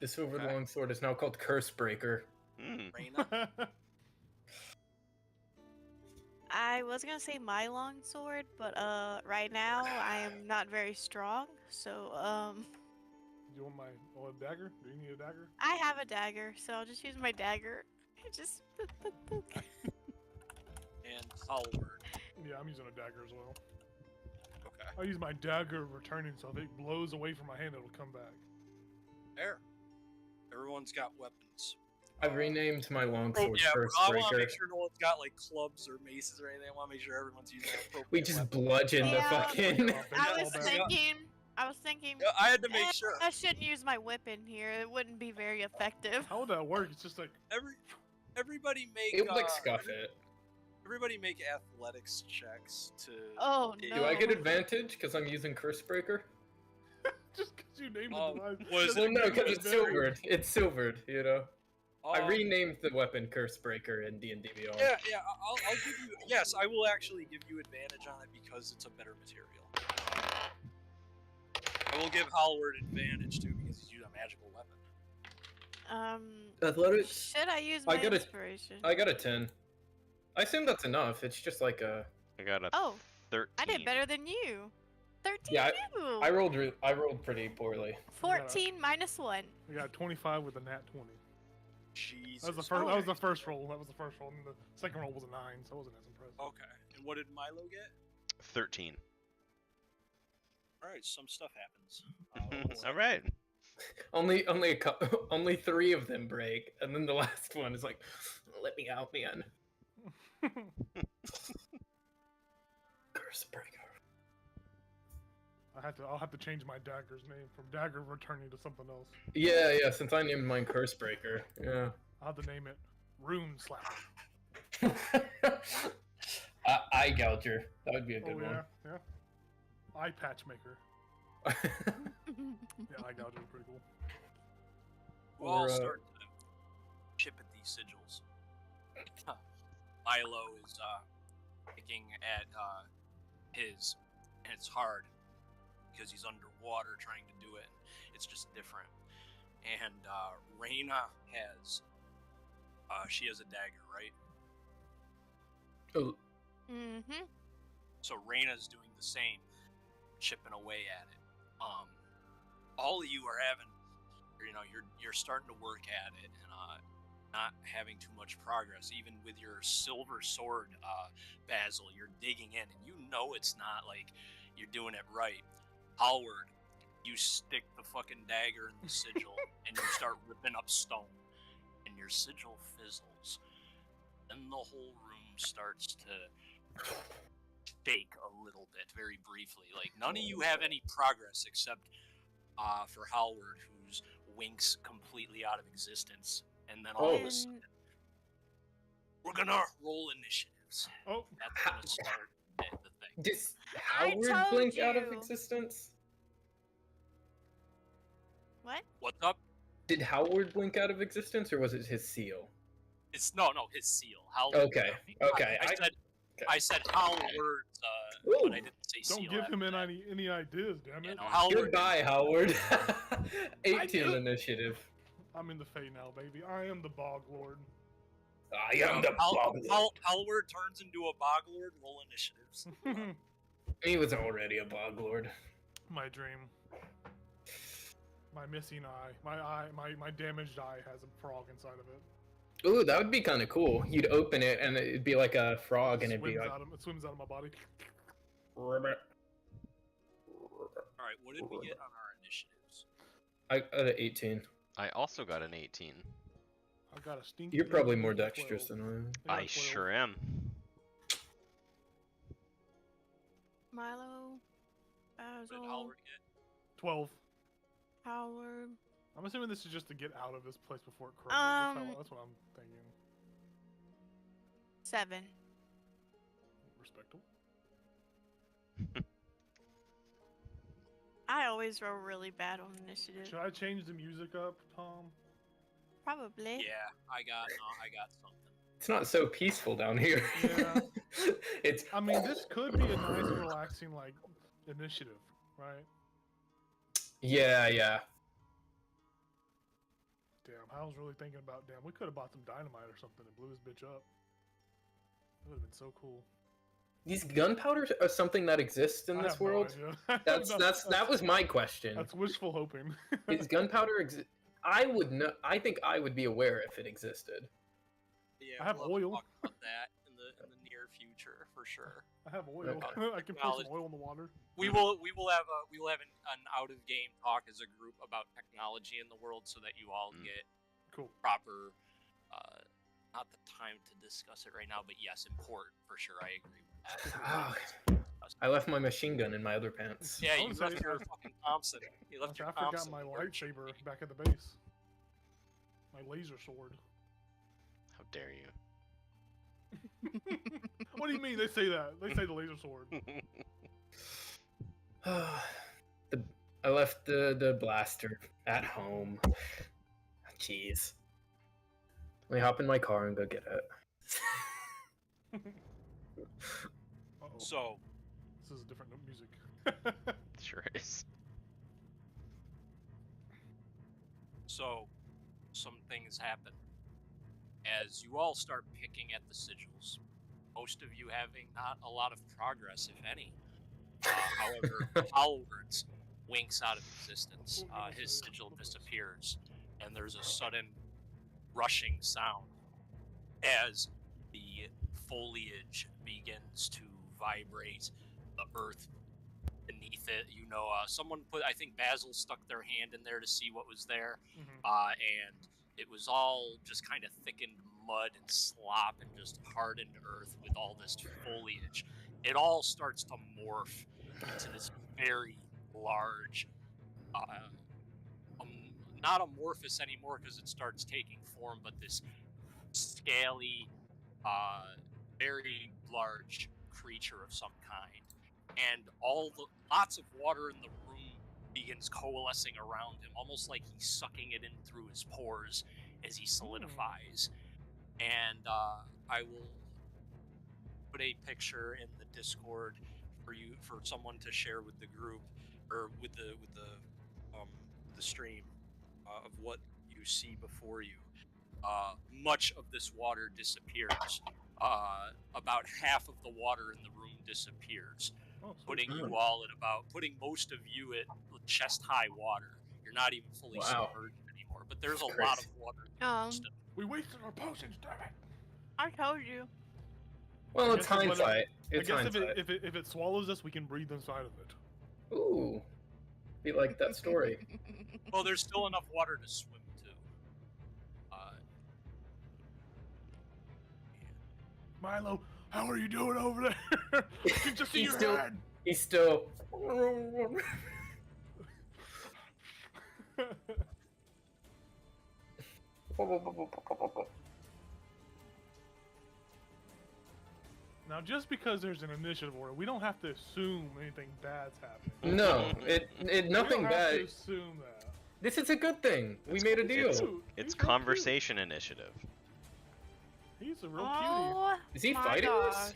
The silvered Okay. longsword is now called Curse Breaker. Hmm. Reina. I was gonna say my long sword, but right now I am not very strong, so Do you want a dagger? Do you need a dagger? I have a dagger, so I'll just use my dagger. Just And halberd. Yeah, I'm using a dagger as well. Okay. I use my dagger returning, so if it blows away from my hand, it'll come back. There. Everyone's got weapons. I've renamed my longsword Yeah, but Curse I want to Breaker. make sure no one's got like clubs or maces or anything. I want to make sure everyone's using the appropriate We just weapon. bludgeon the Yeah. fucking. I was All bad. thinking Yeah, I had to make sure. I shouldn't use my whip in here. It wouldn't be very effective. How would that work? It's just like Everybody make It would like scuff it. everybody make athletics checks to. Oh Do no. Do I get advantage because I'm using Curse Breaker? just because you named Um, the device. was Well, it- no, because was it's it- silvered. It's silvered, you know. I Um, renamed the weapon Curse Breaker in D&D Beyond. Yeah, I'll give you. Yes, I will actually give you advantage on it because it's a better material. I will give Hallward advantage too because he's using a magical weapon. Athletics. Should I use I my got a- inspiration? I got a 10. I assume that's enough. It's just like a. I got a Oh, 13. I did better than you. 13. Yeah, you. I rolled pretty poorly. 14 minus 1. We got 25 with a nat 20. Jesus. That was the first. That was the Christ. first roll. That was the first roll. And the second roll was a 9, so it wasn't as impressive. Okay. And what did Milo get? 13. All right, some stuff happens. All right. Only 3 of them break, and then the last one is like, "Let me out, man." Curse Breaker. I'll have to change my dagger's name from dagger returning to something else. Yeah. Since I named mine Curse Breaker. Yeah. I'll have to name it Rune Slapper. Eye Gouger. That would be a good Oh yeah. Eye patch maker. one. Yeah, eye gouger is pretty cool. We'll all Or, start. these sigils. Milo is picking at his, and it's hard because he's underwater trying to do it. It's just different. And Reyna has, she has a dagger, right? Oh, Mm-hmm. So Reyna's doing the same, chipping away at it. All of you are having, you're starting to work at it and not having too much progress. Even with your silver sword, Basil, you're digging in, and you know it's not like you're doing it right. Howard, you stick the fucking dagger in the sigil, and you start ripping up stone, and your sigil fizzles. Then the whole room starts to shake a little bit, very briefly. Like, none of you have any progress except for Howard, whose winks completely out of existence. And then all of a sudden, we're gonna roll initiatives. Oh, That's gonna start the thing. did I Howard told blink out of you. existence? What? What's up? Did Howard blink out of existence, or was it his seal? It's no, his seal. Howard. Okay, okay. I said Howard, Ooh. but I didn't say seal. don't give him after that. any ideas, damn You it. know, Howard. Goodbye, Howard. I 18 do. initiative. I'm in the Fey now, baby. I am the Bog Lord. I am the Bog Lord. Howard turns into a bog lord. Roll initiatives. He was already a Bog Lord. My dream. My missing eye. My damaged eye has a frog inside of it. Ooh, that would be kind of cool. You'd open it, and it'd be like a frog, and it'd be like... It swims out of my body. Ribbit. All right, what did we get on our initiatives? I got an 18. I also got an 18. I got a stinky. You're probably more 12. dexterous than I am. got a I 12. sure am. Milo. What did Basil. Howard get? 12. Howard. I'm assuming this is just to get out of this place before it crumbles. That's what I'm thinking. 7. Respectable. I always roll really bad on initiative. Should I change the music up, Tom? Probably. Yeah, I got something. It's not so peaceful down here. Yeah. It's... I mean, this could be a nice, relaxing, like, initiative, right? Yeah, yeah. Damn, I was really thinking about, we could have bought some dynamite or something and blew this bitch up. That would have been so cool. These gunpowder are something that exists in I this have no world? idea. That was my question. That's wishful hoping. Is gunpowder I would know. I think I would be aware if it existed. Yeah, I have we'll oil. talk about that in the near future for sure. I have oil. Okay. I can pour some oil in the water. We will have an out of game talk as a group about technology in the world so that you all get Cool. proper. Not the time to discuss it right now, but yes, important for sure. I agree with that. Ah, I left my machine gun in my other pants. Yeah, I you would left say- your fucking Thompson. You left your I forgot Thompson. my in your lightsaber machine. back at the base. My laser sword. How dare you? What do you mean they say that? They say the laser sword. I left the blaster at home. Jeez. Let me hop in my car and go get it. Uh-oh. So, This is different music. Sure is. some things happen as you all start picking at the sigils. Most of you having not a lot of progress, if any. However, Howard's winks out of existence. His sigil disappears, and there's a sudden rushing sound as the foliage begins to vibrate. The earth beneath it, someone I think Basil stuck their hand in there to see what was there, and it was all just kind of thickened mud and slop and just hardened earth with all this foliage. It all starts to morph into this very large, not amorphous anymore because it starts taking form, but this scaly, very large creature of some kind. And lots of water in the room begins coalescing around him, almost like he's sucking it in through his pores as he solidifies. and I will put a picture in the Discord for someone to share with the group or with the stream of what you see before you. Much of this water disappears. About half of the water in the room disappears, Oh, sweet. putting you all putting most of you at chest high water. You're not even fully Wow. submerged anymore, but there's That's a lot of crazy. water. Still. We wasted our potions, damn it. I told you. Well, I it's guess it's hindsight. I It's guess hindsight. if it swallows us, we can breathe inside of it. Ooh. Be like that story. Well, there's still enough water to swim to. Milo, how are you doing over there? I can just see He's your still- head. He's still. Now, just because there's an initiative order, we don't have to assume anything bad's happening. No, it We nothing don't bad. have to assume that. This is a good thing. We made a deal. Dude, It's he's real conversation initiative. cute. He's a real cutie. Oh, Is he my fighting gosh. us?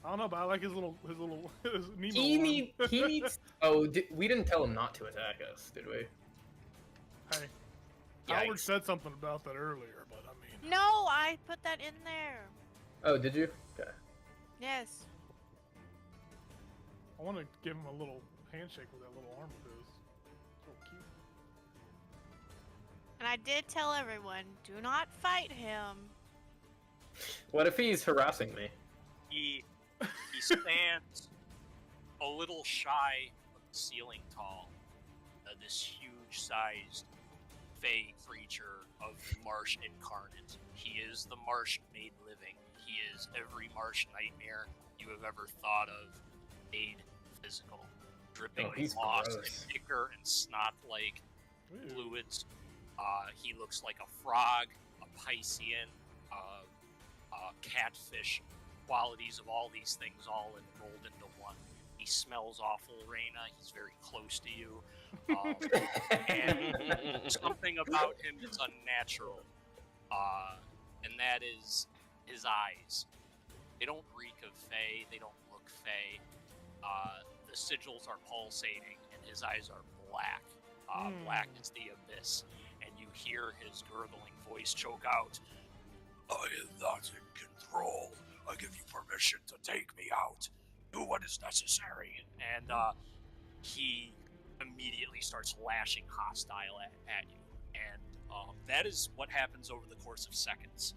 I don't know, but I like his little his Nemo He one. needs. Oh, we didn't tell him not to attack us, did we? Hey, Howard Yikes. said something about that earlier, but I mean, No, I put that in there. Oh, did you? Okay. Yes. I want to give him a little handshake with that little arm of his. So cute. And I did tell everyone, do not fight him. What if he's harassing me? He stands a little shy of the ceiling tall. This huge-sized fey creature of the marsh incarnate. He is the marsh made living. He is every marsh nightmare you have ever thought of made physical. Dripping Oh, he's moss gross. and ichor and snot-like Ew. fluids. He looks like a frog, a Piscean, catfish. Qualities of all these things all enrolled into one. He smells awful, Reyna. He's very close to you. And something about him is unnatural. And that is his eyes. They don't reek of Fey. They don't look Fey. The sigils are pulsating, and his eyes are black. Black as the abyss. And you hear his gurgling voice choke out, "I am not in control. I give you permission to take me out. Do what is necessary." And he immediately starts lashing hostile at you. And that is what happens over the course of seconds.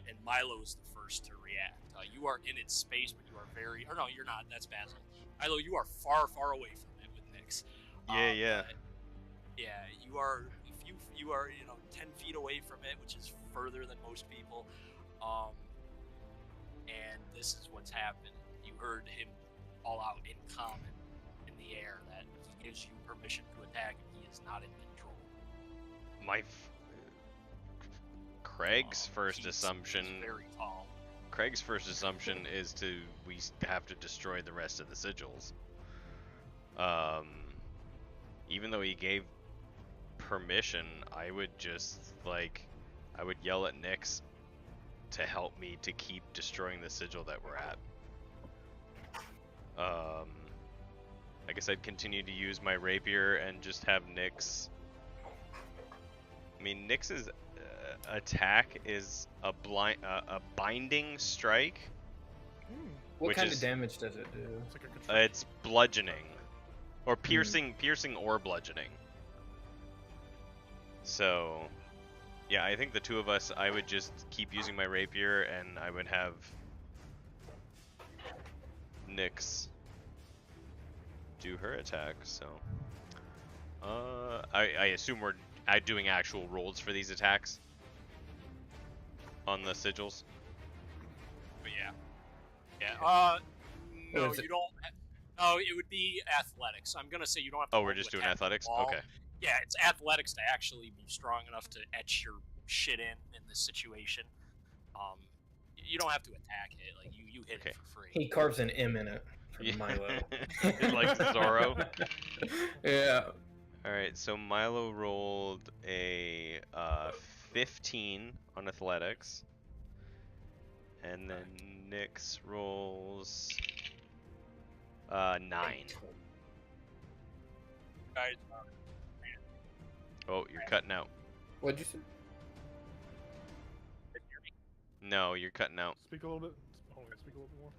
And Milo is the first to react. You are in its space, but you are very... Or no, you're not. That's Basil. Milo, you are far, far away from it with Nyx. Yeah. Yeah, you are... You are, 10 feet away from it, which is further than most people. And this is what's happened. You heard him all out in common in the air that he gives you permission to attack and he is not in control. Craig's first He's assumption. very tall. Craig's first assumption is we have to destroy the rest of the sigils. Even though he gave permission, I would just I would yell at Nyx to help me to keep destroying the sigil that we're at. I guess I'd continue to use my rapier and just have Nyx. I mean, Nyx's attack is a binding strike. What Which kind is- of damage does it do? It's like a control. It's bludgeoning, or piercing or bludgeoning. So, yeah, I think the two of us, I would just keep using my rapier, and I would have Nyx do her attack. So, I assume we're doing actual rolls for these attacks on the sigils. But yeah. No, What is it? you don't. No, it would be athletics. I'm gonna say you don't have to. Oh, we're roll just to doing attack the athletics? wall. Okay. Yeah, it's athletics to actually be strong enough to etch your shit in this situation. You don't have to attack it. Like you hit Okay. it for free. He carves an M in it for Yeah. Milo. Like Zorro. Yeah. Alright, so Milo rolled a 15 on athletics. And then Nyx rolls 9. Guys, Oh, you're cutting out. What'd you say? can you hear me? No, you're cutting out. Speak a little bit. Oh, yeah, speak a little bit more.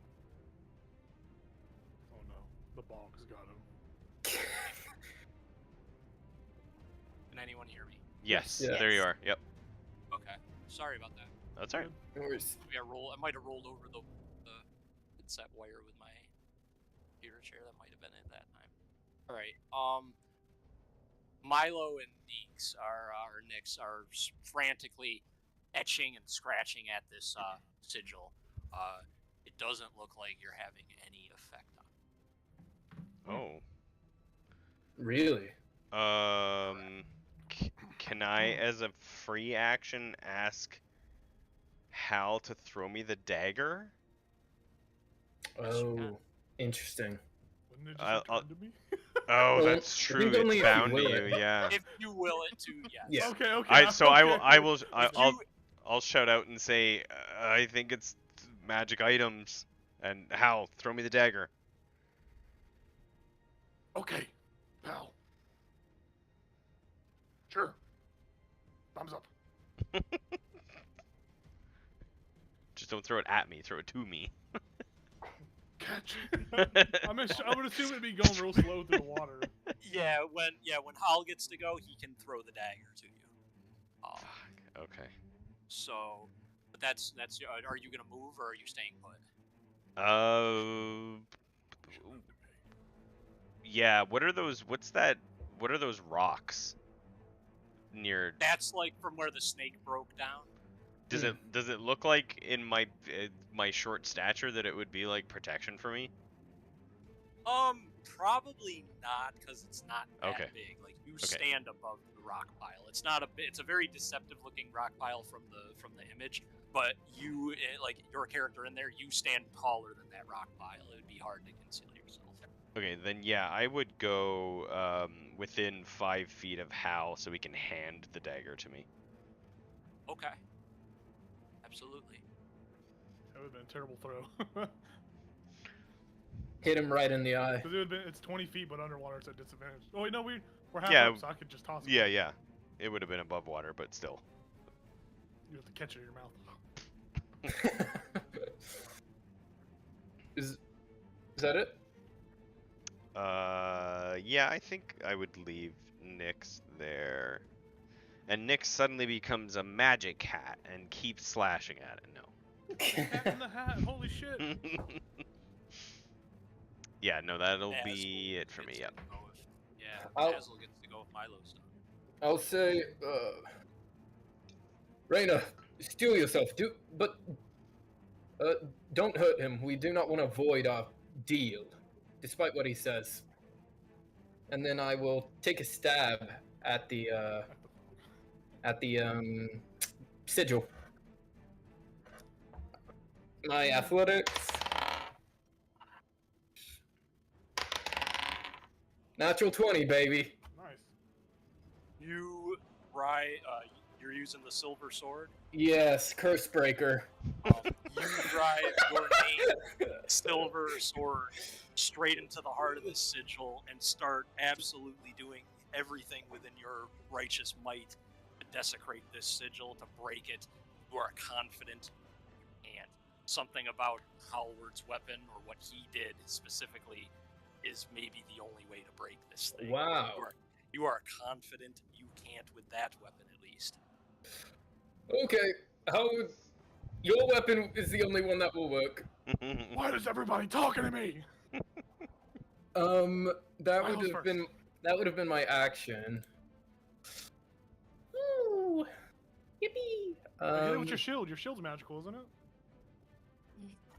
Oh no, the bonk's got him. Can anyone hear me? Yes, Yes. there you are. Yep. Okay. Sorry about that. That's alright. No worries. Maybe I might have rolled over the headset wire with my computer chair. That might have been it that time. All right. Milo and Nyx are frantically etching and scratching at this sigil. It doesn't look like you're having any effect on it. Oh. Really? Can I, as a free action, ask Hal to throw me the dagger? Yes, you can. Oh, interesting. Wouldn't it just I'll- occur to me? Oh, Well, that's I true. think only It's if you bound to will you, it. yeah. If you will it to, yes. Yeah. Okay, okay. I'll shout out and say, I think it's magic items. And Hal, throw me the dagger. Okay, pal. Sure. Thumbs up. Just don't throw it at me, throw it to me. Catch. I would assume it'd be going real slow through the water. Yeah, when Hal gets to go, he can throw the dagger to you. Okay. So, but that's are you gonna move or are you staying put? Yeah, what are those, what are those rocks near, That's like from where the snake broke down. does it look like in my short stature that it would be like protection for me? Probably not, because it's not that Okay. big. Like you stand above the rock pile. It's not it's a very deceptive looking rock pile from the image, but you like your character in there, you stand taller than that rock pile. It would be hard to conceal yourself. Okay, then yeah, I would go within 5 feet of Hal so he can hand the dagger to me. Okay. Absolutely. That would have been a terrible throw. Hit him right in the eye. Because it's 20 feet, but underwater it's at disadvantage. Oh wait, no, we're half Yeah. up, so I could just toss it. Yeah. It would have been above water, but still. You have to catch it in your mouth. Is that it? Yeah, I think I would leave Nyx there. And Nyx suddenly becomes a magic cat and keeps slashing at it. No. Cat in the hat, holy shit. Yeah, no, that'll Basil be it for me, gets yep. to go if- Yeah, I'll- Basil gets to go with Milo's stuff. I'll say, Reyna, steel yourself. Don't hurt him. We do not want to void our deal, despite what he says. And then I will take a stab at the sigil. My athletics. Natural 20, baby. Nice. You're using the silver sword. Yes, curse breaker. You drive your main silver sword straight into the heart of this sigil and start absolutely doing everything within your righteous might to desecrate this sigil, to break it. You are confident, and something about Howard's weapon or what he did specifically is maybe the only way to break this thing. Wow. You are confident you can't with that weapon, at least. Okay, Howard, your weapon is the only one that will work. Why is everybody talking to me? That Miles would have first. been my action. Ooh, yippee! Hit it with your shield. Your shield's magical, isn't it?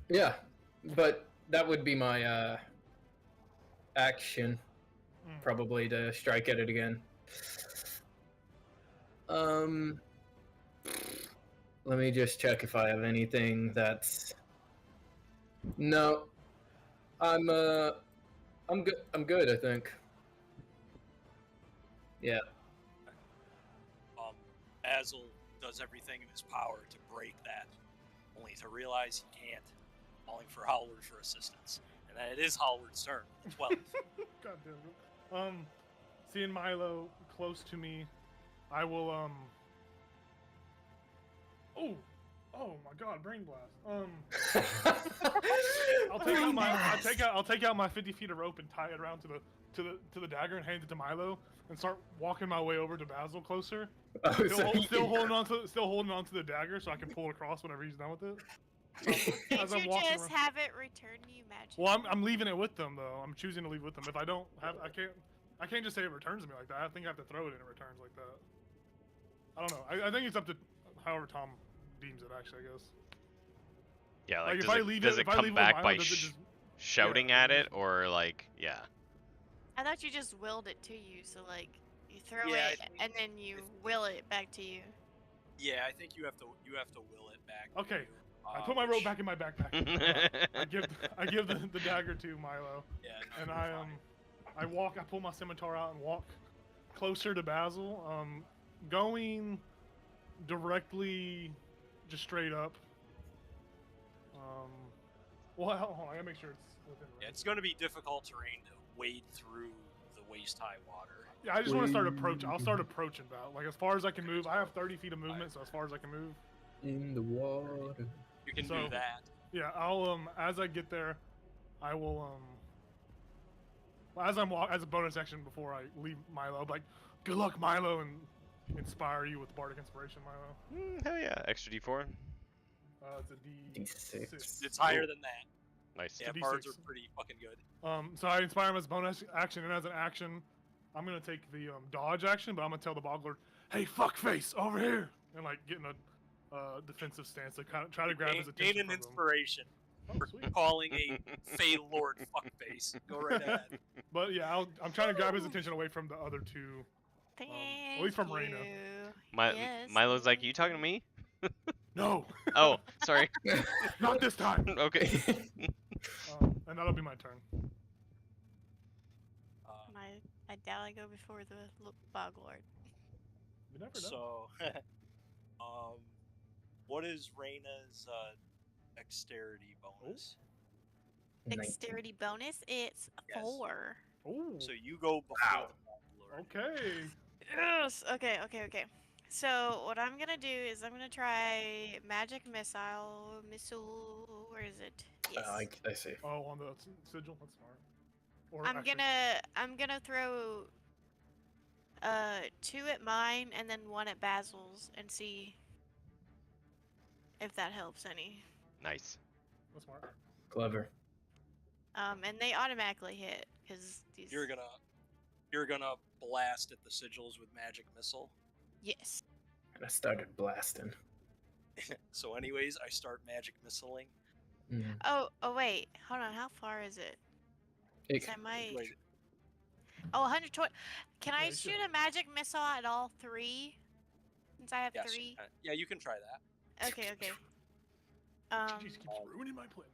Yeah, but that would be my action, probably to strike at it again. Let me just check if I have anything that's. No, I'm good. I'm good, I think. Yeah. Basil does everything in his power to break that, only to realize he can't, calling for Howard for assistance. And that it is Howard's turn. 12. God damn it. Seeing Milo close to me, I will Oh my God, brain blast. I'll take out my 50 feet of rope and tie it around to the dagger and hand it to Milo and start walking my way over to Basil closer. Oh, Still holding on to the dagger so I can pull across whenever he's done with it. Can't you just have it return to you magically? Well, I'm leaving it with them though. I'm choosing to leave with them. If I don't have, I can't just say it returns to me like that. I think I have to throw it and it returns like that. I don't know. I think it's up to however Tom deems it. Actually, I guess. Yeah, like, If does it I come leave it back with by Milo, does it just shouting at it, or like, yeah? I thought you just willed it to you, so like you throw Yeah, I it think- and then you will it back to you. Yeah, I think you have to will it back. to Okay. you, I put my rope which- back in my backpack. I give the dagger to Milo, Yeah, no, and you're fine. I pull my scimitar out and walk closer to Basil, going directly, just straight up. Well, hold on, I gotta make sure it's within range. Yeah, it's going to be difficult terrain to wade through the waist-high water. Yeah, I just want to start approaching. I'll start approaching about like as far as I can move. I have 30 feet of movement, so as far as I can move. In the water. You can So- do that. Yeah, I'll as I get there, I will as a bonus action before I leave Milo, like good luck Milo and inspire you with bardic inspiration, Milo. Hell yeah, extra D4. It's a D6. It's higher than that. Nice. Yeah, a bards D6. are pretty fucking good. So I inspire him as bonus action, and as an action, I'm gonna take the dodge action, but I'm gonna tell the Boglord, "Hey, fuckface, over here!" and like get in a defensive stance to kind of try to grab his Gain attention an from him. inspiration Oh, for sweet. calling a Fey Lord fuckface. Go right ahead. But yeah, I'm trying to grab his attention away from the other two. Thank at least from Reina. you. Yes, Milo's like, thank you talking to me? No, Oh, sorry. not this time. Okay. And that'll be my turn. I doubt I go before the Boglord. You never know. So, what is Reyna's dexterity bonus? Dexterity bonus, it's Yes. 4. Ooh. So you go before Wow. the Lord. Okay. Yes. Okay. So what I'm gonna do is I'm gonna try magic missile. Where is it? Yes. I see. Oh, on the sigil. That's smart. Or I'm actually- gonna throw 2 at mine and then 1 at Basil's and see if that helps any. Nice. That's smart. Clever. And they automatically hit because these. You're gonna blast at the sigils with magic missile. Yes. And I started blasting. So, anyways, I start magic missiling. Mm. Oh wait, hold on. How far is it? 'Cause I might. Wait, Oh, 120. Can I you should. shoot a magic missile at all 3? Since I have yes, 3. yeah, you can try that. Okay. She just keeps ruining my plan.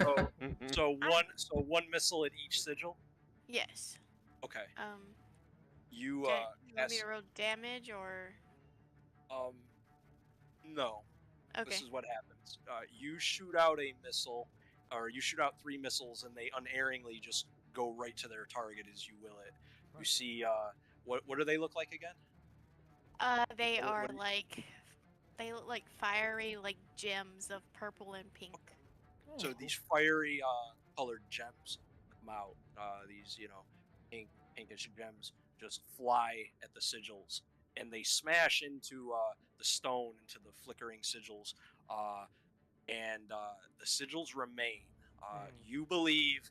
No. So one missile at each sigil. Yes. Okay. You You want me yes. to roll damage or? No. Okay. This is what happens. You shoot out a missile, or you shoot out 3 missiles, and they unerringly just go right to their target as you will it. You Nice. see, what do they look like again? They What- are what do you- like, they look like fiery like gems of purple and pink. Oh, So cool. these fiery colored gems come out. These pinkish gems just fly at the sigils, and they smash into the stone, into the flickering sigils, and the sigils remain. You believe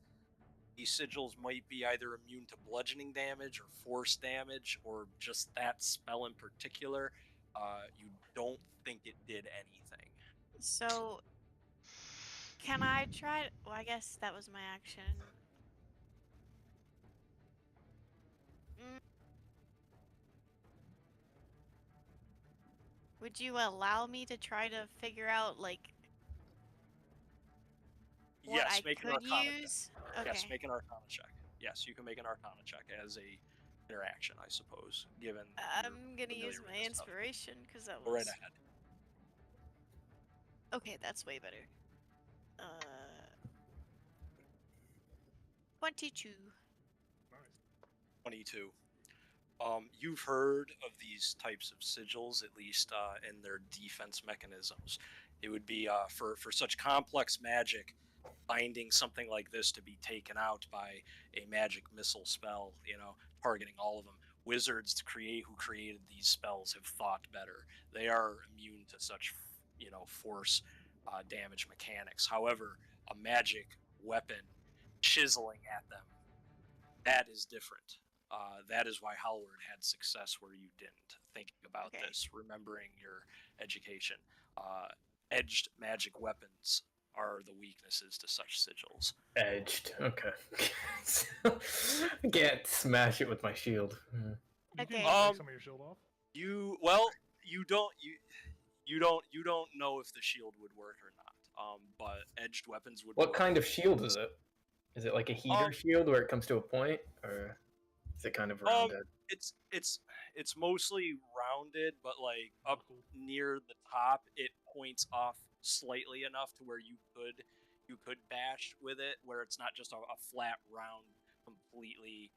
these sigils might be either immune to bludgeoning damage or force damage, or just that spell in particular. You don't think it did anything. So, can I try? Well, I guess that was my action. Would you allow me to try to figure out like what Yes, I make an could Arcana check. use? Okay. Yes, make an Arcana check. Yes, you can make an Arcana check as a interaction, I suppose. Given I'm you're gonna use familiar with my this stuff. inspiration because that Go right was ahead. okay. That's way better. 22. Nice. 22. You've heard of these types of sigils, at least in their defense mechanisms. It would be for such complex magic, finding something like this to be taken out by a magic missile spell, targeting all of them. Wizards who created these spells have thought better. They are immune to such, force damage mechanics. However, a magic weapon chiseling at them, that is different. That is why Howard had success where you didn't. Thinking about Okay. this, remembering your education, edged magic weapons are the weaknesses to such sigils. Edged. Okay. I can't smash it with my shield. You Okay. can take some of your shield off. You don't know if the shield would work or not. But edged weapons would What work. kind of shield is it? Is it like a heater shield where it comes to a point, or is it kind of rounded? It's mostly rounded, but like up Cool. near the top, it points off slightly enough to where you could bash with it, where it's not just a flat round, completely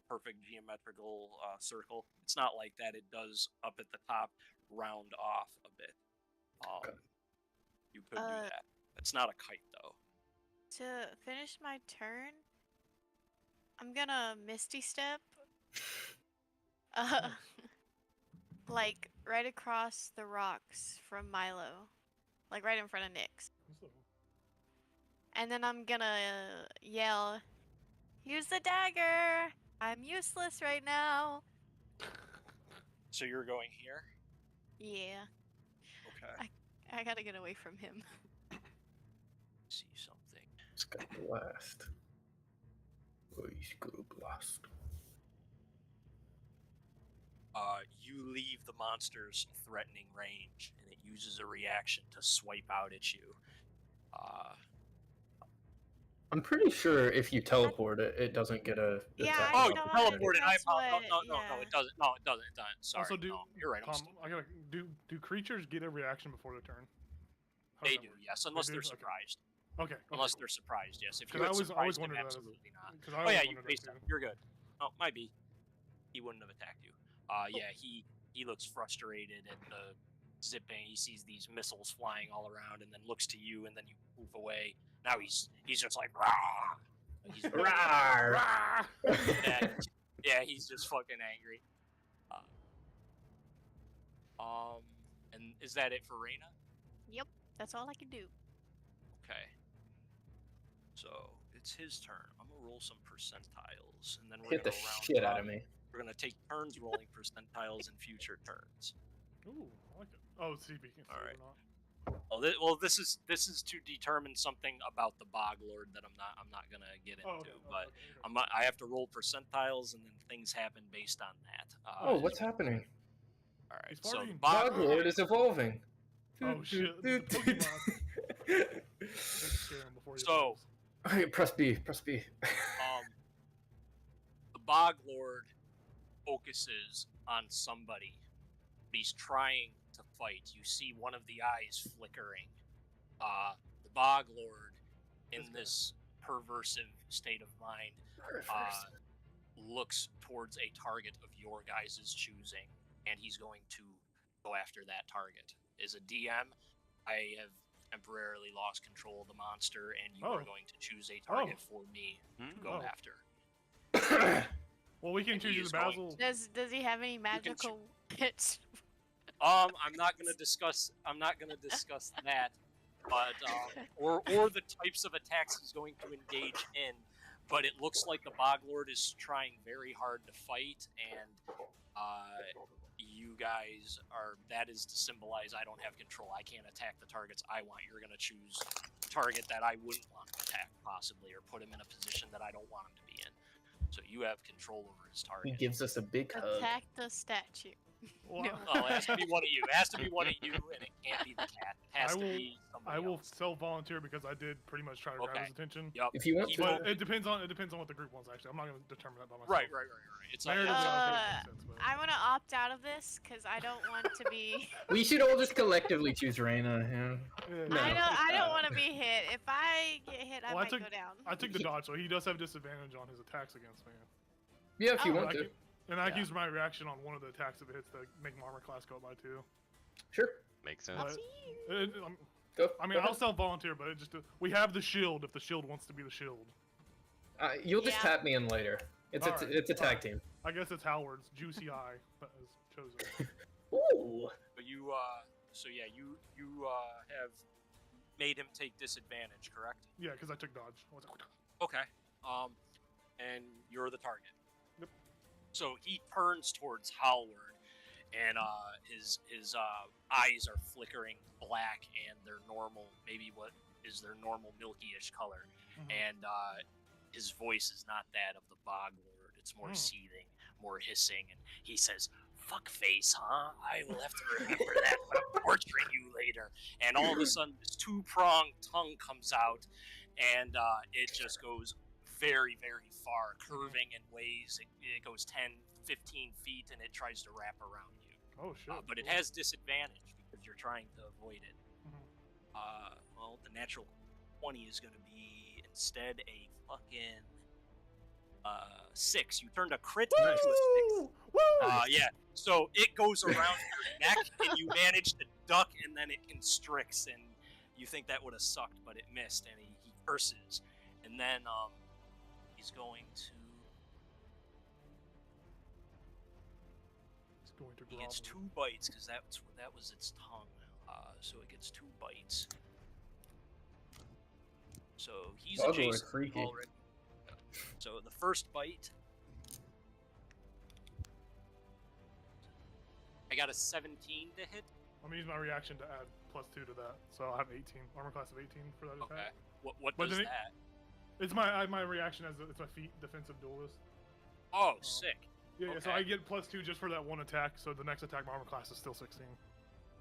perfect geometrical circle. It's not like that. It does up at the top round off a bit. Okay. You could do that. It's not a kite though. To finish my turn, I'm gonna Misty Step. Like right across the rocks from Milo, like right in front of Nyx. And then I'm gonna yell, "Use the dagger! I'm useless right now." So you're going here? Yeah, Okay. I gotta get away from him. See something. It's got blast. Oh, he's gonna blast. You leave the monster's threatening range, and it uses a reaction to swipe out at you. I'm pretty sure if you teleport it, it doesn't get a. Yeah, attack I You thought teleported. that's No, what- it doesn't. No, it doesn't. It doesn't. Sorry. Also, no, you're right. I'm Tom, stupid. I gotta do creatures get a reaction before their turn? How does They that do, work? yes, unless do? they're Okay. surprised. Okay. Unless cool. they're surprised, yes. If 'Cause you I had always surprised wondered him, that as- absolutely not. 'Cause I Oh always yeah, you wondered that faced too. him. You're good. Oh, might be. He wouldn't have attacked you. Yeah, he looks frustrated at the zipping. He sees these missiles flying all around, and then looks to you, and then you move away. Now he's just like rah. He's Rawr! yeah, he's just fucking angry. And is that it for Reyna? Yep, that's all I can do. Okay. So it's his turn. I'm gonna roll some percentiles, and then we're Hit the gonna round shit up. out of me. We're gonna take turns rolling percentiles in future turns. Ooh, I like it. Oh, CB. All right. Not. This is to determine something about the Bog Lord that I'm not gonna get into, Okay. but okay. I have to roll percentiles, and then things happen based on that. Oh, what's happening? All right. He's So the farting. Bog Bog Lord is evolving. Oh shit! The Pokemon. Let's scare him before he So- evolves. Okay, press B. Press B. The Bog Lord focuses on somebody. He's trying to fight. You see one of the eyes flickering. The Bog Lord, in this perversive state of mind, looks towards a target of your guys' choosing, and he's going to go after that target. As a DM, I have temporarily lost control of the monster, and you are going to choose a target for me to go after. Well, we can And he choose is the going Basil. Does he have any magical hits? I'm not gonna discuss that, but or the types of attacks he's going to engage in. But it looks like the Bog Lord is trying very hard to fight, and you guys are. That is to symbolize I don't have control. I can't attack the targets I want. You're gonna choose a target that I wouldn't want to attack, possibly, or put him in a position that I don't want him to be in. So you have control over his He target. gives us a big hug. Attack the statue. Well, No. Oh, it has to be one of you. It has to be one of you, and it can't be the cat. It has to be somebody I will else. self-volunteer because I did pretty much try to grab Okay. his attention. Yep. If you want He to. will- But it depends on what the group wants. Actually, I'm not going to determine that by myself. Right. It's Narratively, like, I don't think it makes sense, but- I want to opt out of this because I don't want to be. We should all just collectively choose Reyna. Yeah. Yeah, No. I don't want to be hit. If I get hit, I Well, I might took- go down. I took the dodge, so he does have disadvantage on his attacks against me. Yeah, if you Oh. want to. And I Yeah. can use my reaction on one of the attacks if it hits to make my armor class go up by 2. Sure. Makes sense. Up But- to you. Go. I mean, go I'll ahead. self-volunteer, but it just we have the shield if the shield wants to be the shield. You'll just Yeah. tap me in later. It's Alright, it's a tag alright. team. I guess it's Howard's juicy eye that is chosen. Ooh. but you, so yeah, you have made him take disadvantage, correct? Yeah, because I took dodge. I was like, Okay. And you're the target. Yep. So he turns towards Howard, and his eyes are flickering black, and they're normal, maybe what is their normal milky-ish color, Mhm. and his voice is not that of the Bog Lord. It's more seething, more hissing, and he says, "Fuck face, huh? I will have to remember that when I'm torturing you later." And all of a sudden, this two-pronged tongue comes out, and it just goes very, very far, curving in ways. It goes 10, 15 feet, and it tries to wrap around you. oh shit. But it has disadvantage because you're trying to avoid it. Mhm. Well, the natural 20 is going to be instead a fucking 6. You turned a crit into a 6. Woo! Woo! Yeah. So it goes around your neck, and you manage to duck, and then it constricts, and you think that would have sucked, but it missed, and he curses, and then he's going to. It's going to He gets grovel. 2 bites because that was its tongue. So it gets 2 bites. So he's Bog Lord's adjacent freaky. already. So the first bite, I got a 17 to hit. I'm gonna use my reaction to add +2 to that, so I'll have 18 armor class of 18 for that attack. Okay. What But does then that? It's my reaction as it's my feat defensive duelist. Oh, sick. Yeah, so Okay. I get +2 just for that one attack. So the next attack, my armor class is still 16.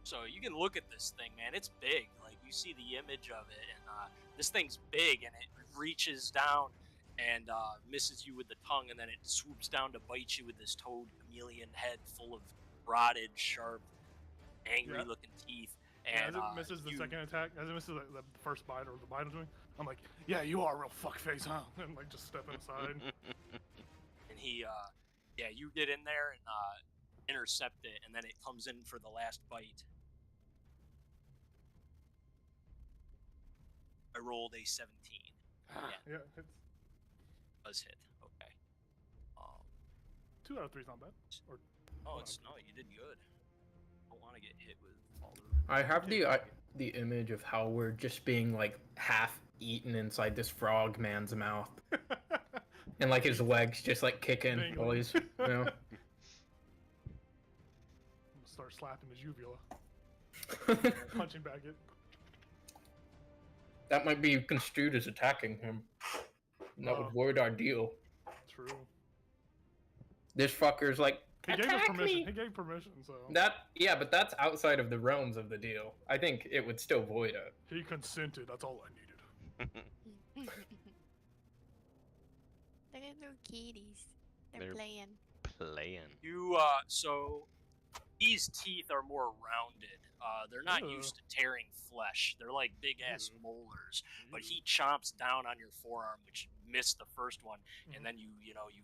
So you can look at this thing, man. It's big. Like you see the image of it, and this thing's big, and it reaches down and misses you with the tongue, and then it swoops down to bite you with this toad chameleon head full of rotted, sharp, angry-looking teeth. Yeah, And as it misses the you- second attack, as it misses the first bite or the bite of me, I'm like, yeah, you are a real fuckface, huh? And like just stepping aside. and he, yeah, you get in there and intercept it, and then it comes in for the last bite. I rolled a 17. Yeah, it's Does hit. Okay. 2 out of 3 is not bad. Or Oh, it's no, you did good. Don't want to get hit with all the. I have the image of Howard just being like half eaten inside this frog man's mouth, and like his legs just like kicking Dangling. while he's, you know. I'm gonna start slapping his uvula, punching back it. That might be construed as attacking him. And that would void our deal. True. This fucker's like, He gave us attack permission. me. He gave permission, so Yeah, but that's outside of the realms of the deal. I think it would still void it. he consented. That's all I needed. Look at their kitties. They're They're- playing. Playing. You so these teeth are more rounded. They're not Ugh. used to tearing flesh. They're like big ass molars. But he chomps down on your forearm, which missed the first one, and then you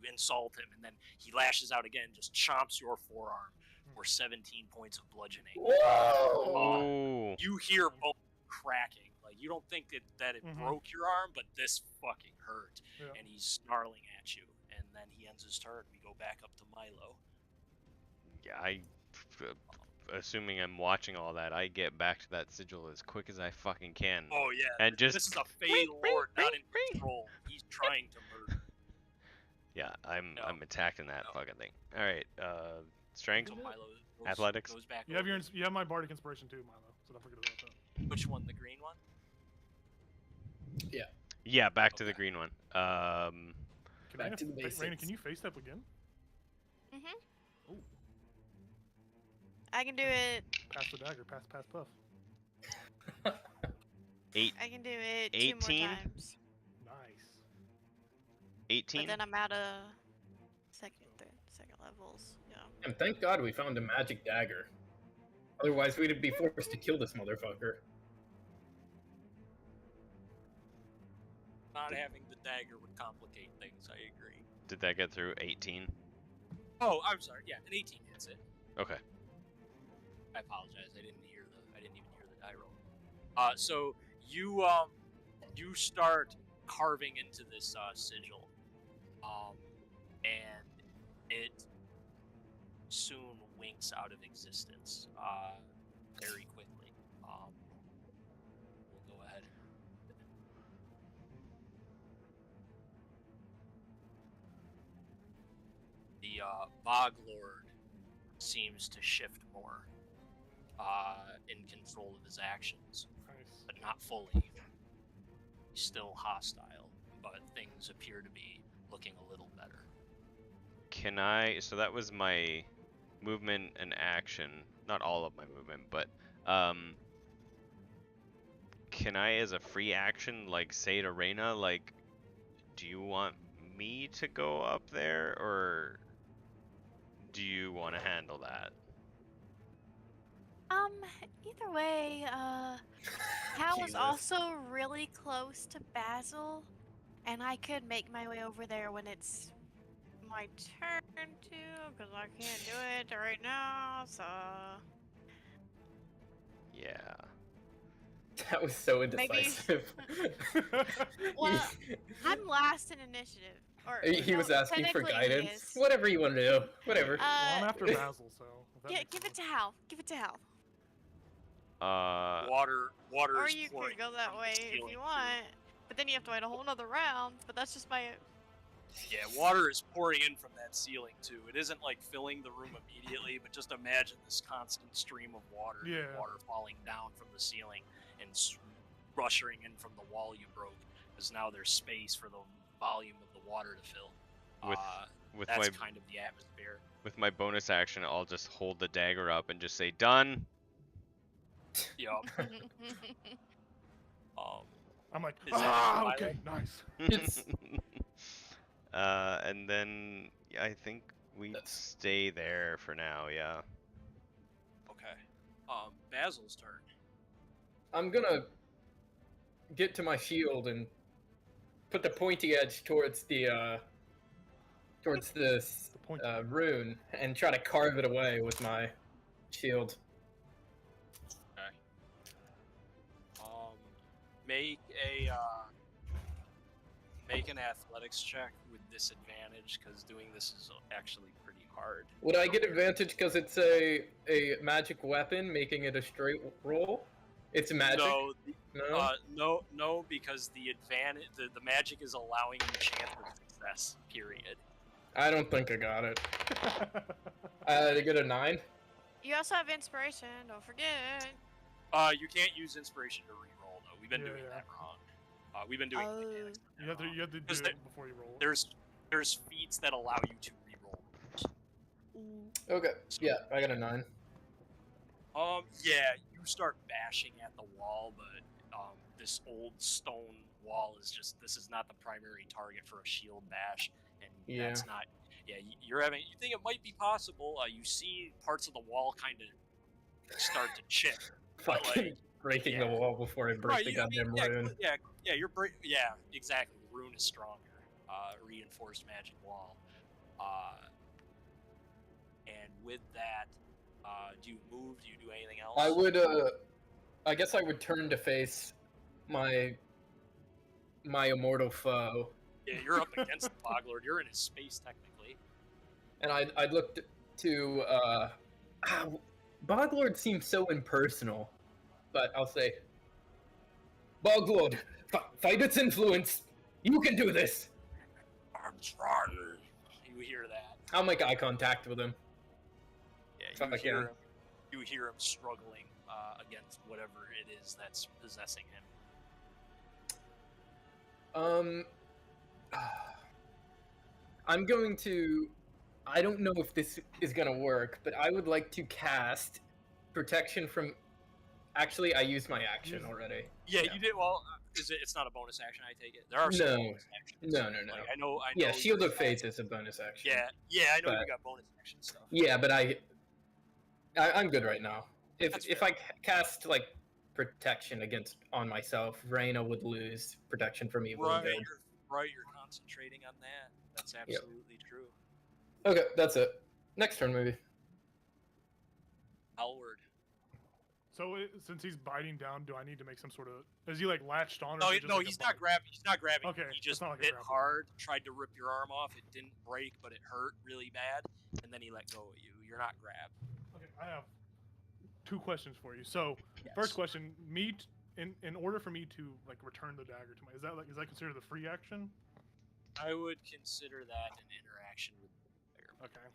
insult him, and then he lashes out again, just chomps your forearm for 17 points of bludgeoning. Whoa! Oh. You hear both cracking. Like you don't think that it Mhm. broke your arm, but this fucking hurt. Yeah. And he's snarling at you, and then he ends his turn. We go back up to Milo. Yeah, assuming I'm watching all that, I get back to that sigil as quick as I fucking can. Oh yeah, And just this is a Fey Lord, not in control. He's trying to murder. yeah, I'm No. attacking that No. fucking thing. All right, strength, So Milo goes, Athletics? goes back. You have over. you have my bardic inspiration too, Milo. So don't forget about that. Which one? The green one? yeah, back to the Okay. green one. Can Back to the Raina, basics. can you face step again? Mhm. Ooh. I can do it. Pass the dagger. Pass, puff. I can do it 2 more 18? times. Nice. But 18? then I'm out of second levels. Yeah. And thank God we found a magic dagger. Otherwise, we'd be forced to kill this motherfucker. Not having the dagger would complicate things. I agree. Did that get through 18? Oh, I'm sorry. Yeah, an 18 hits it. Okay. I apologize. I didn't even hear the die roll. So you start carving into this sigil, and it soon winks out of existence, very quickly. We'll go ahead. The Bog Lord seems to shift more in control of his actions, Nice. but not fully. He's still hostile, but things appear to be looking a little better. Can I? So that was my movement and action. Not all of my movement, but can I, as a free action, like say to Reyna, like, do you want me to go up there, or do you want to handle that? Either way, Hal is Jesus. also really close to Basil, and I could make my way over there when it's my turn to, because I can't do it right now, so... Yeah. That was so Maybe- indecisive. Well, I'm last in initiative. Or, he no, was asking for technically he guidance. is. Whatever you want to do. Whatever. Well, I'm after Basil, so. if that Yeah, makes give it sense. to Hal. Give it to Hal. Water Or is you pouring could go that from the way if ceiling, you too. want. But then you have to wait a whole nother round. But that's just my... Yeah, water is pouring in from that ceiling too. It isn't like filling the room immediately, but just imagine this constant stream of water, Yeah. water falling down from the ceiling and rushing in from the wall you broke, because now there's space for the volume of the water to fill. With That's my kind of the atmosphere. with my bonus action, I'll just hold the dagger up and just say done. Yup. I'm like, Is that it, okay, nice. It's And then I think we That's- stay there for now. Yeah. Okay. Basil's turn. I'm gonna get to my shield and put the pointy edge towards this The point. rune and try to carve it away with my shield. Make an athletics check with disadvantage, because doing this is actually pretty hard. Would I get advantage because it's a magic weapon, making it a straight roll? It's magic. No, No? no, because the advantage, the magic is allowing you chance of success. Period. I don't think I got it. I get a 9. You also have inspiration, don't forget. You can't use inspiration to re-roll though. We've been doing Yeah. that wrong. We've been doing Oh. mechanics. You have to do Because it before you roll. There's feats that allow you to re-roll. Okay. Yeah, I got a 9. Yeah, you start bashing at the wall, but this old stone wall this is not the primary target for a shield bash, and Yeah. that's not. Yeah, you think it might be possible. You see parts of the wall kind of start to chip. But, Fucking breaking the yeah. wall before I break the goddamn rune. yeah, yeah, exactly. The rune is stronger. Reinforced magic wall. And with that, do you move? Do you do anything else? I would, I guess I would turn to face my immortal foe, Yeah, you're up against the Boglord. You're in his space technically. and I'd look to Boglord seems so impersonal, but I'll say, Boglord, fight its influence. You can do this. I'm trying. You hear that? I'll make eye contact with him. Yeah, Fuck yeah. You hear him struggling against whatever it is that's possessing him. I'm I'm going to I don't know if this is gonna work, but I would like to cast protection from. Actually, I used my action Use- already. Yeah, Yeah. you did. Well, it's not a bonus action. I take it. There are some No. bonus actions. No. Like I know. Yeah, Shield your of Faith stats- is a bonus action. Yeah, I know you but- got bonus action stuff. Yeah, but I'm good right now. That's If fair. I cast like protection against on myself, Reyna would lose protection from evil and good. You're concentrating on that. That's absolutely true. Okay, that's it. Next turn, maybe. Howard. So since he's biting down, do I need to make some sort of? Is he like latched on? Or No, is it just no, like a he's not bite? grabbing. He's not grabbing. Okay, He it's just not like a bit grapple. hard, tried to rip your arm off. It didn't break, but it hurt really bad, and then he let go of you. You're not grabbed. Okay, I have 2 questions for you. So Yes. first question, in order for me to like return the dagger to my, is that considered a free action? I would consider that an interaction with the player. Okay.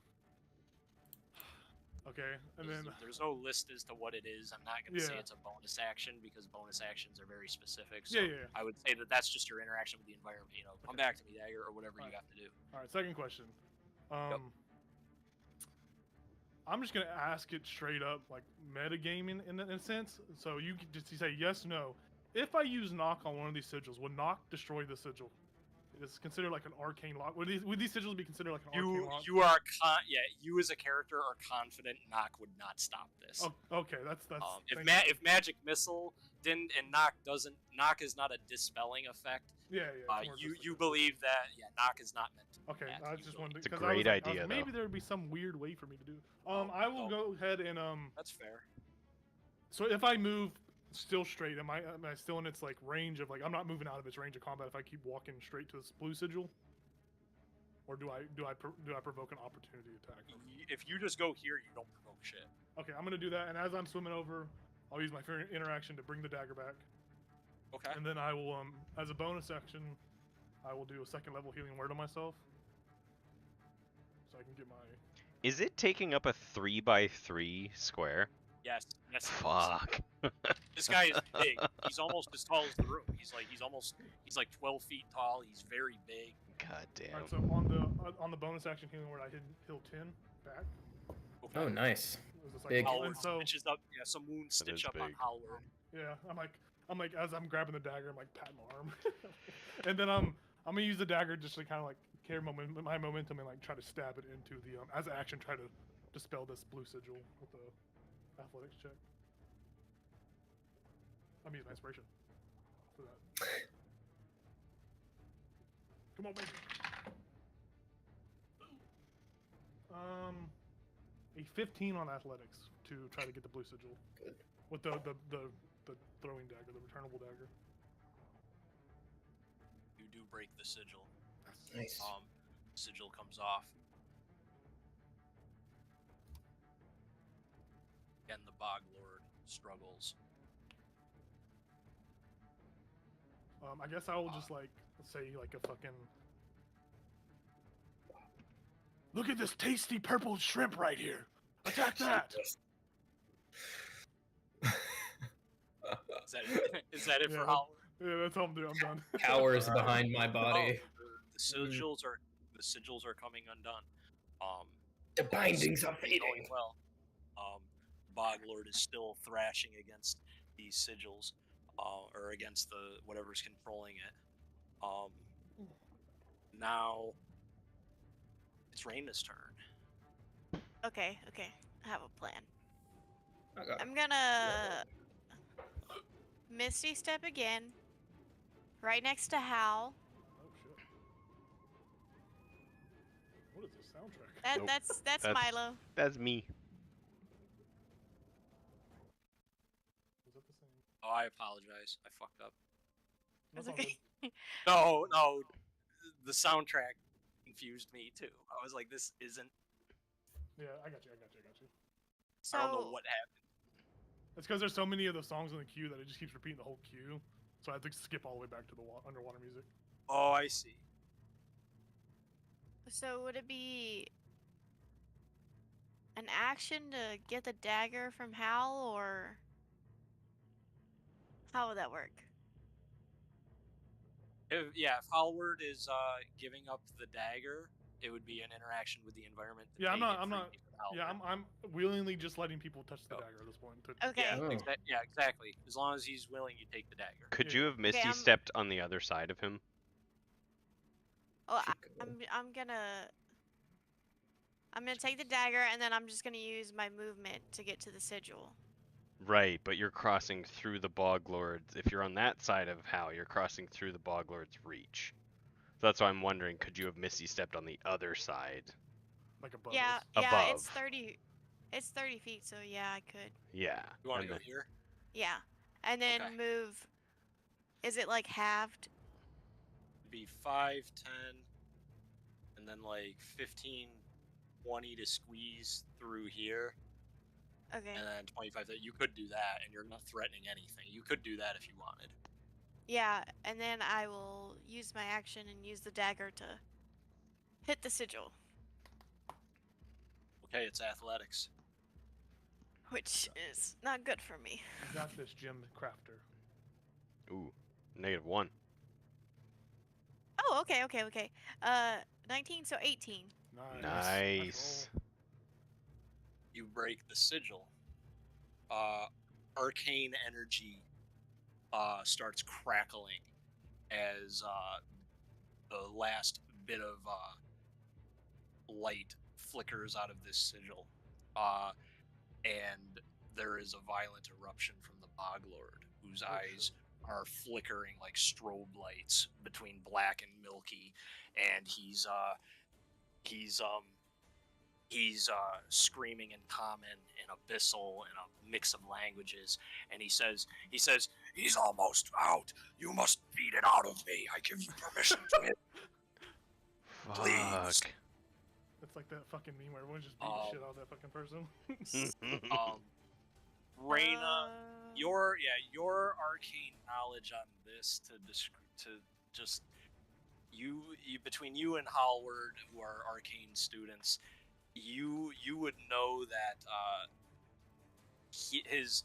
Okay, and then There's no list as to what it is. I'm not going to say Yeah. it's a bonus action because bonus actions are very specific. So yeah. I would say that that's just your interaction with the environment. You know, come Okay. back to me, dagger, or whatever you Alright. have to do. All right, second question. I'm just gonna ask it straight up, like metagaming in a sense. So you say yes, no. If I use knock on one of these sigils, would knock destroy the sigil? It is considered like an arcane lock. Would these sigils be considered like an arcane lock? You as a character are confident knock would not stop this. Oh, okay, that's If magic missile didn't and knock is not a dispelling effect. yeah. it's more just You like believe that I is not meant to. Okay, that I just easily. wanted It's a because great I was idea, maybe though. there would be some weird way for me to do. Oh, I will no. go ahead and That's fair. So if I move still straight, am I still in its like range of like I'm not moving out of its range of combat if I keep walking straight to this blue sigil? Or do I provoke an opportunity attack? If you just go here, you don't provoke shit. Okay, I'm gonna do that, and as I'm swimming over, I'll use my interaction to bring the dagger back, Okay. and then I will as a bonus action, I will do a 2nd level healing word on myself, so I can get my. Is it taking up a 3x3 square? Yes. It is. Fuck. This guy is big. He's almost as tall as the room. He's like 12 feet tall. He's very big. God damn. Alright, so on the bonus action healing word, I heal 10 back. Okay. Oh, nice. It was just Big. like, Howard and so stitches up. Yeah, some wounds That is stitch up on big. Howard. yeah, I'm like as I'm grabbing the dagger, I'm like patting my arm, and then I'm gonna use the dagger just to kind of like carry my momentum and like try to stab it into the as an action try to dispel this blue sigil with the athletics check. I'm using my inspiration for that. Come on, baby. A 15 on athletics to try to get the blue sigil. Good. With the throwing dagger, the returnable dagger. You do break the sigil. Nice. Sigil comes off. And the Bog Lord struggles. I guess I will just like say like a fucking. Look at this tasty purple shrimp right here. Attack that! Is that it Yeah, for Howard? Yeah, that's all I'm doing. I'm done. Cowers behind my body. The sigils are coming undone. The bindings are Going fading. well. Boglord is still thrashing against these sigils, or against the whatever's controlling it. Now it's Raina's turn. Okay. I have a plan. Okay. I'm gonna Misty Step again, right next to Hal. Oh shit! What is this soundtrack? Nope. That's That's- Milo. That's me. Is that the same? Oh, I apologize. I fucked up. That's all okay. good. No, the soundtrack confused me too. I was like, this isn't. Yeah, I got you. So I don't know what happened. It's because there's so many of the songs in the queue that it just keeps repeating the whole queue, so I have to skip all the way back to the underwater music. Oh, I see. So would it be an action to get the dagger from Hal, or how would that work? If Howard is giving up the dagger, It would be an interaction with the environment. To Yeah, I'm take not. it I'm free not. to the Yeah, halberd. I'm willingly just letting people touch the Oh. dagger at this point. Okay. Yeah, Oh. yeah, exactly. As long as he's willing, you take the dagger. Could Yeah, you yeah. have Misty I'm- stepped on the other side of him? Well, Should go. I'm gonna take the dagger, and then I'm just gonna use my movement to get to the sigil. Right, but you're crossing through the Bog Lord's. If you're on that side of Hal, you're crossing through the Bog Lord's reach. So that's why I'm wondering, could you have Misty stepped on the other side? Like above Yeah, us. yeah, it's Above. 30. It's 30 feet, so yeah, I could. Yeah. You want to and go then- here? Yeah, and then Okay. move. Is it like halved? It'd be 5, 10, and then like 15, 20 to squeeze through here, Okay. and then 25. You could do that, and you're not threatening anything. You could do that if you wanted. Yeah, and then I will use my action and use the dagger to hit the sigil, Okay, it's athletics. which is not good for me. You got this, Jim Crafter. Ooh, -1. Oh, okay. 19, so 18. Nice. You break the sigil. Arcane energy starts crackling as the last bit of light flickers out of this sigil. And there is a violent eruption from the Bog Lord, whose eyes are flickering like strobe lights between black and milky, and he's screaming in common and abyssal and a mix of languages, and he says he's almost out. You must beat it out of me. I give you permission to hit. Please. Fuck. It's like that fucking meme where everyone just beat the shit out of that fucking person. Reyna, your arcane knowledge on this to just you between you and Hallward, who are arcane students, you would know that his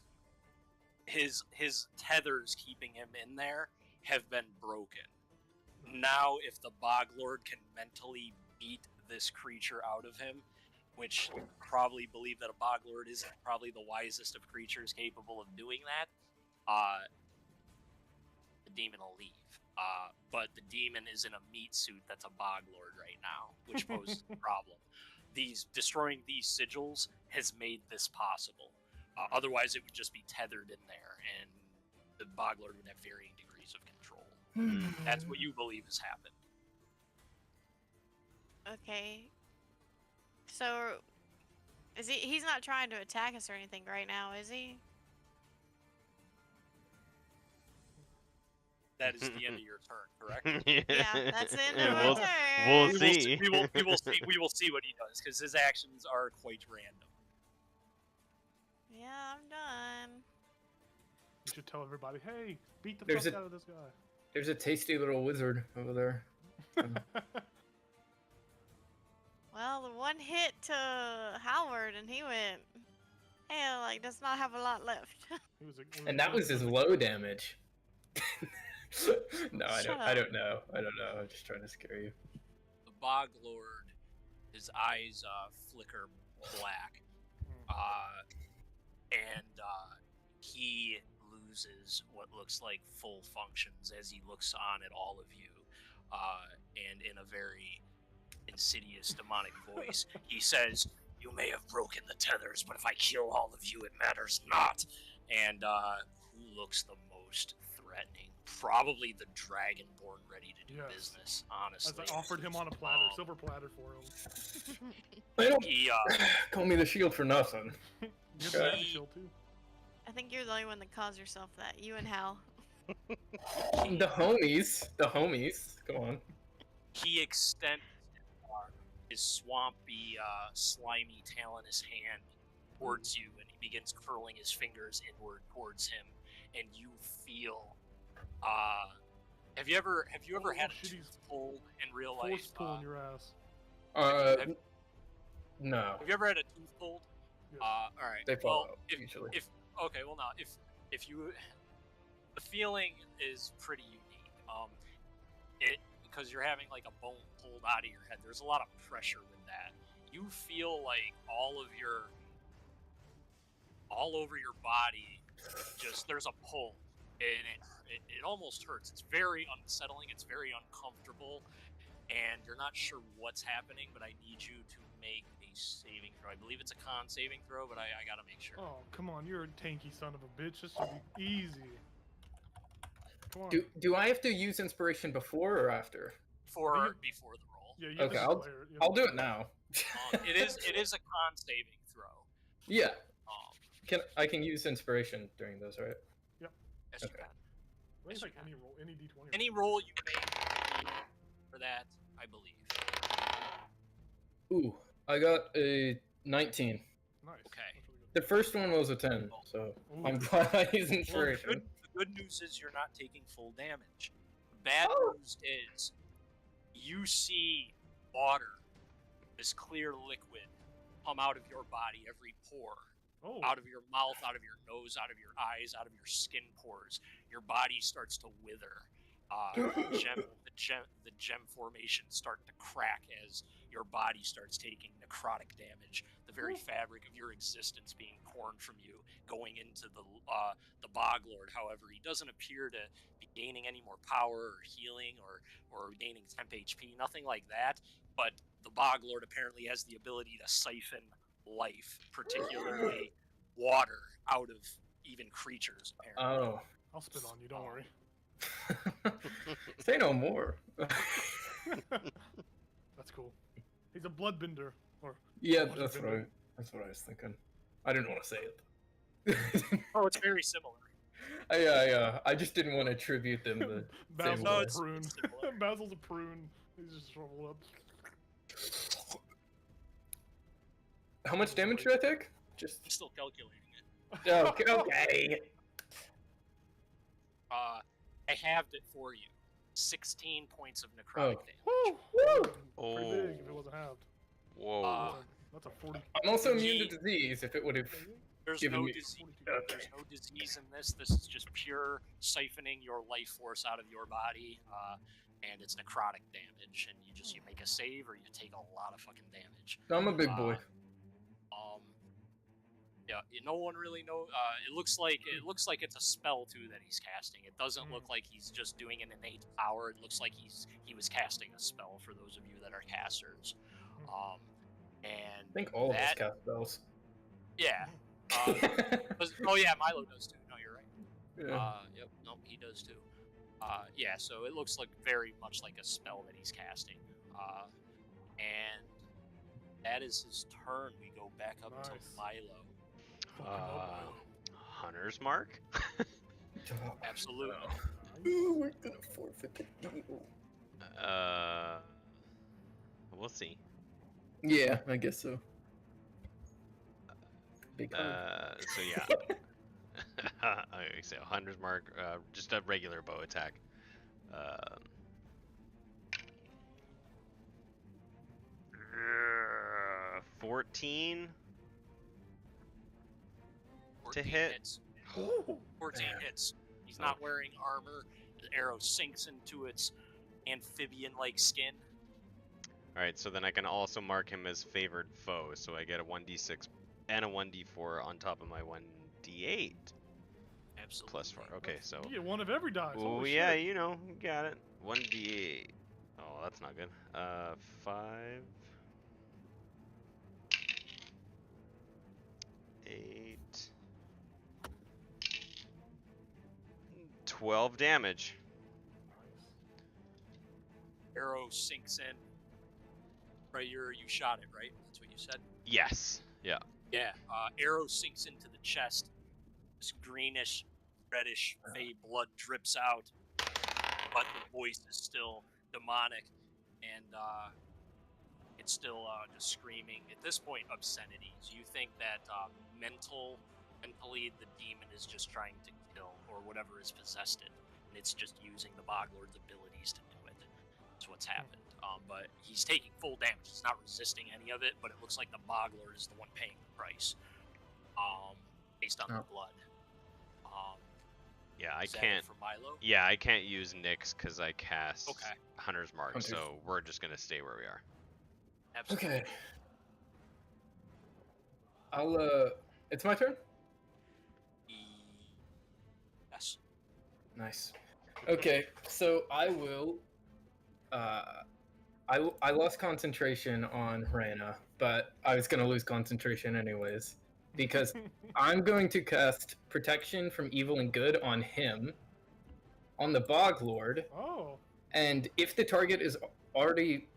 tethers keeping him in there have been broken. Now, if the Bog Lord can mentally beat this creature out of him, which you probably believe that a Bog Lord is probably the wisest of creatures capable of doing that, the demon will leave. But the demon is in a meat suit that's a Bog Lord right now, which poses a problem. Destroying these sigils has made this possible. Otherwise, it would just be tethered in there, and the Bog Lord would have varying degrees of control. That's what you believe has happened. Okay. So, is he's not trying to attack us or anything right now, is he? That is the end of your turn, correct? Yeah, that's the end of my We'll- turn. we'll We see. will see what he does, because his actions are quite random. Yeah, I'm done. You should tell everybody, hey, beat the There's fuck a- out of this guy. There's a tasty little wizard over there. Well, the one hit to Howard, and he went, hey, like, does not have a lot left. He was And that was his low damage. No, I Shut don't know. I'm just trying to scare you. The Bog Lord, his eyes flicker black, and he loses what looks like full functions as he looks on at all of you, and in a very insidious demonic voice, he says, "You may have broken the tethers, but if I kill all of you, it matters not." And who looks the most threatening? Probably the Dragonborn ready to do Yes. business, As honestly. I offered him on a platter, silver platter for him. I don't He, call me the shield for nothing. You have Okay. the shield too. I think you're the only one that calls yourself that. You and Hal. The homies. Come on. he extends his swampy, slimy, talonous hand towards you, and he begins curling his fingers inward towards him, and you feel. Have you ever Oh, had a shit, he's tooth pulled in real life? Force pulling your ass. have- No. Have you ever had a tooth pulled? Yes. All right. They fall well, out, if, usually. okay, well now if you, the feeling is pretty unique. because you're having like a bone pulled out of your head. There's a lot of pressure with that. You feel like all over your body, just there's a pull, and it almost hurts. It's very unsettling. It's very uncomfortable, and you're not sure what's happening. But I need you to make a saving throw. I believe it's a con saving throw, but I gotta make sure. Oh, come on, you're a tanky son of a bitch. This should be easy. Come on. Do I have to use inspiration before or after? Before the roll. Yeah, you have Okay, to I'll declare it. You have I'll to do it declare now. It is a con saving throw. Yeah, Um, I can use inspiration during those, right? yes, Okay. you can. I think it's like any roll, any d20. Any roll you make for that, I believe. Ooh, I got a 19. Nice. Okay. That's really good. The first one was a 10, so Ooh. I'm glad I used Well, inspiration. the good news is you're not taking full damage. The bad Oh. news is you see water, this clear liquid, come out of your body, every pore, Oh. out of your mouth, out of your nose, out of your eyes, out of your skin pores. Your body starts to wither. The gem formations start to crack as your body starts taking necrotic damage. The very fabric of your existence being torn from you, going into the Bog Lord. However, he doesn't appear to be gaining any more power or healing or gaining temp HP, nothing like that. But the Bog Lord apparently has the ability to siphon life, particularly water, out of even creatures. Apparently. Oh. I'll spit on you. Don't worry. Say no more. That's cool. He's a bloodbender. Or Yeah, water that's bender. right. That's what I was thinking. I didn't want to say it. Oh, it's very similar. I just didn't want to attribute them the Basil's same No, way. a it's prune. similar. Basil's a prune. He's just shriveled up. How much damage did I take? Just I'm still calculating it. okay. I halved it for you. 16 points of necrotic Oh. damage. Woo! Woo! Pretty big if it wasn't halved. Whoa. That's a 40. I'm also immune to disease. If it would have There's given no me. disease. 42. Okay. There's no disease in this. This is just pure siphoning your life force out of your body, and it's necrotic damage. And you make a save or you take a lot of fucking damage. I'm a big boy. Yeah, no one really knows. It looks like it's a spell too that he's casting. It doesn't look like he's just doing an innate power. It looks like he was casting a spell. For those of you that are casters, and I think all of us cast spells. yeah. Oh yeah, Milo does too. No, you're right. Yeah. Yep. Nope, he does too. Yeah. So it looks like very much like a spell that he's casting. And that is his turn. We go back up to Nice. Milo. Hunter's mark? Absolutely. Ooh, we're gonna forfeit the deal. We'll see. Yeah, I guess so. Big hug. So yeah. Okay, so Hunter's mark, just a regular bow attack. 14 to hit. Hits. Ooh. 14 Man. hits. He's not wearing armor. The arrow sinks into its amphibian-like skin. All right, so then I can also mark him as favored foe, so I get a 1d6 and a 1d4 on top of my 1d8 Absolutely. plus 4. Okay, so You get one of every dice. oh Holy yeah, shit. you know, you got it. 1d8. Oh, that's not good. 5, 8, 12 damage. Arrow sinks in. Right, you shot it, right? That's what you said? Yes. Yeah. Yeah. Arrow sinks into the chest. This greenish, reddish, fey blood drips out. But the voice is still demonic. And it's still just screaming, at this point, obscenities. You think that mentally the demon is just trying to kill, or whatever has possessed it. And it's just using the Bog Lord's abilities to do it. That's what's happened. But he's taking full damage. He's not resisting any of it, but it looks like the Bog Lord is the one paying the price. Based on the blood. Yeah, I Is that it can't. for Milo? Yeah, I can't use Nyx because I cast Okay. Hunter's Mark, Hunter's- so we're just gonna stay where we are. Absolutely. Okay. It's my turn? Yes. Nice. Okay, so I will I lost concentration on Rana, but I was gonna lose concentration anyways. Because I'm going to cast Protection from Evil and Good on him, on the Bog Lord, Oh. and if the target is already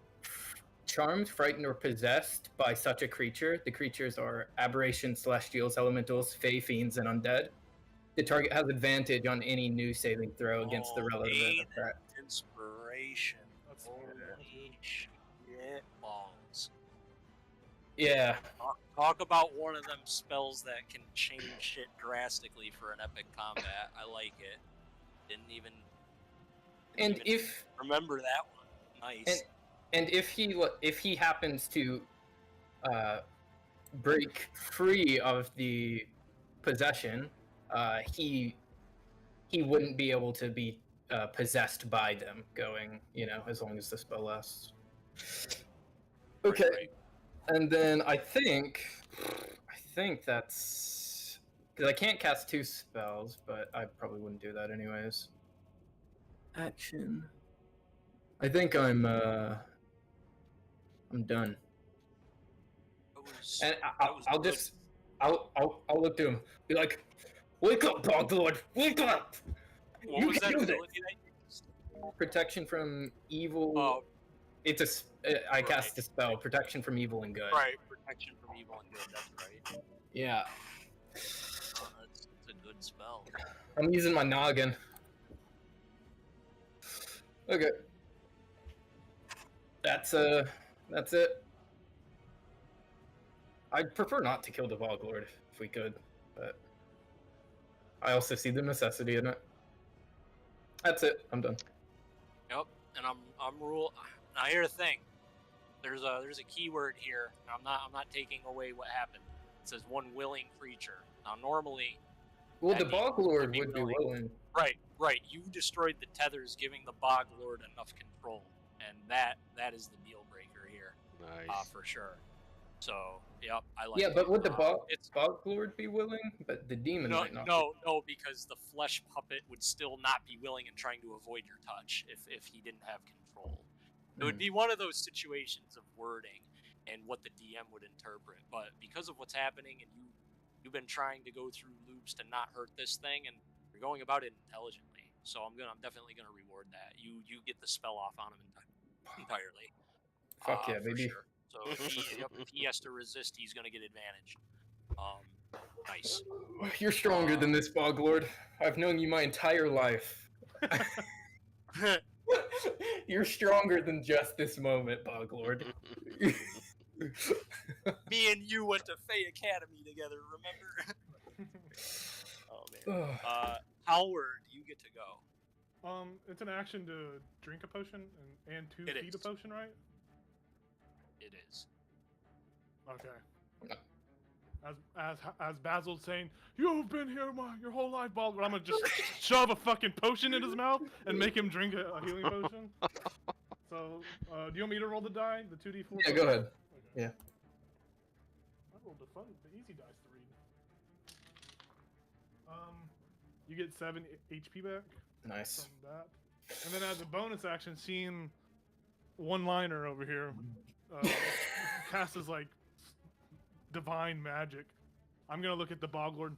charmed, frightened, or possessed by such a creature, the creatures are aberrations, celestials, elementals, fey, fiends, and undead. The target has advantage on any new saving throw against the relative Aid effect. Inspiration. That's Holy good. shit balls. Yeah, Talk about one of them spells that can change shit drastically for an epic combat. I like it. Didn't even and even if remember that one. Nice. and if he happens to break free of the possession, he wouldn't be able to be possessed by them. Going, as long as the spell lasts. Okay, Right. and then I think that's because I can't cast two spells, but I probably wouldn't do that anyways. Action. I think I'm done. And I'll good. just I'll look to him, be like, "Wake up, Bog Lord! Wake up! What You was can that do this!" ability that you used? Protection from evil. Oh, It's I right. cast a spell. Protection from evil and good. Right. Protection from evil and good. That's right. Yeah. Oh, that's a good spell. I'm using my noggin. Okay. That's it. I'd prefer not to kill the Bog Lord if we could, but I also see the necessity in it. That's it. I'm done. Yep. And I'm rule. Now here's the thing. There's a keyword here. I'm not taking away what happened. It says one willing creature. Now normally, Well, that the Bog means Lord be would be willing. Right. You destroyed the tethers, giving the Bog Lord enough control, and that is the deal breaker here, Nice. for sure. So, yep, I like. Yeah, but it. would the Bog It's Lord be willing? But the demon no, might not. no, because the flesh puppet would still not be willing and trying to avoid your touch if he didn't have control. It would be one of those situations of wording and what the DM would interpret. But because of what's happening, and you've been trying to go through loops to not hurt this thing, and you're going about it intelligently. So I'm definitely gonna reward that. You get the spell off on him entirely. Fuck yeah, for baby. sure. So if he has to resist, he's gonna get advantage. Nice. You're stronger than this, Bog Lord. I've known you my entire life. You're stronger than just this moment, Bog Lord. Me and you went to Fey Academy together, remember? Oh man. Howard, you get to go. It's an action to drink a potion and to It feed is. a potion, right? It is. Okay. As Basil's saying, "You've been here your whole life, Bald," but I'm gonna just shove a fucking potion in his mouth and make him drink a healing potion. So, do you want me to roll the die, the 2d4? Yeah, go ahead. Okay. Yeah. I rolled the easy dice to read. You get 7 HP back Nice. from that, and then as a bonus action, seeing one-liner over here, cast as like divine magic. I'm gonna look at the Bog Lord.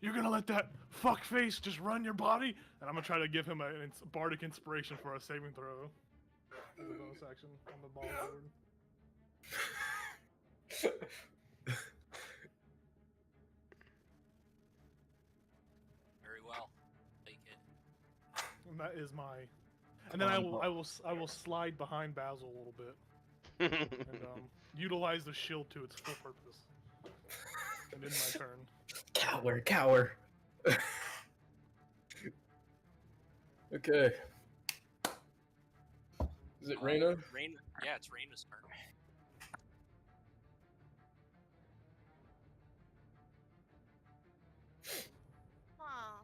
You're gonna let that fuck face just run your body, and I'm gonna try to give him a bardic inspiration for a saving throw. As a bonus action on the Bog Lord. Very well. Take it. And that is my. And then I will slide behind Basil a little bit and utilize the shield to its full purpose. And in my turn. Cower. Okay. Is it Reyna? Yeah, it's Raina's turn. Huh.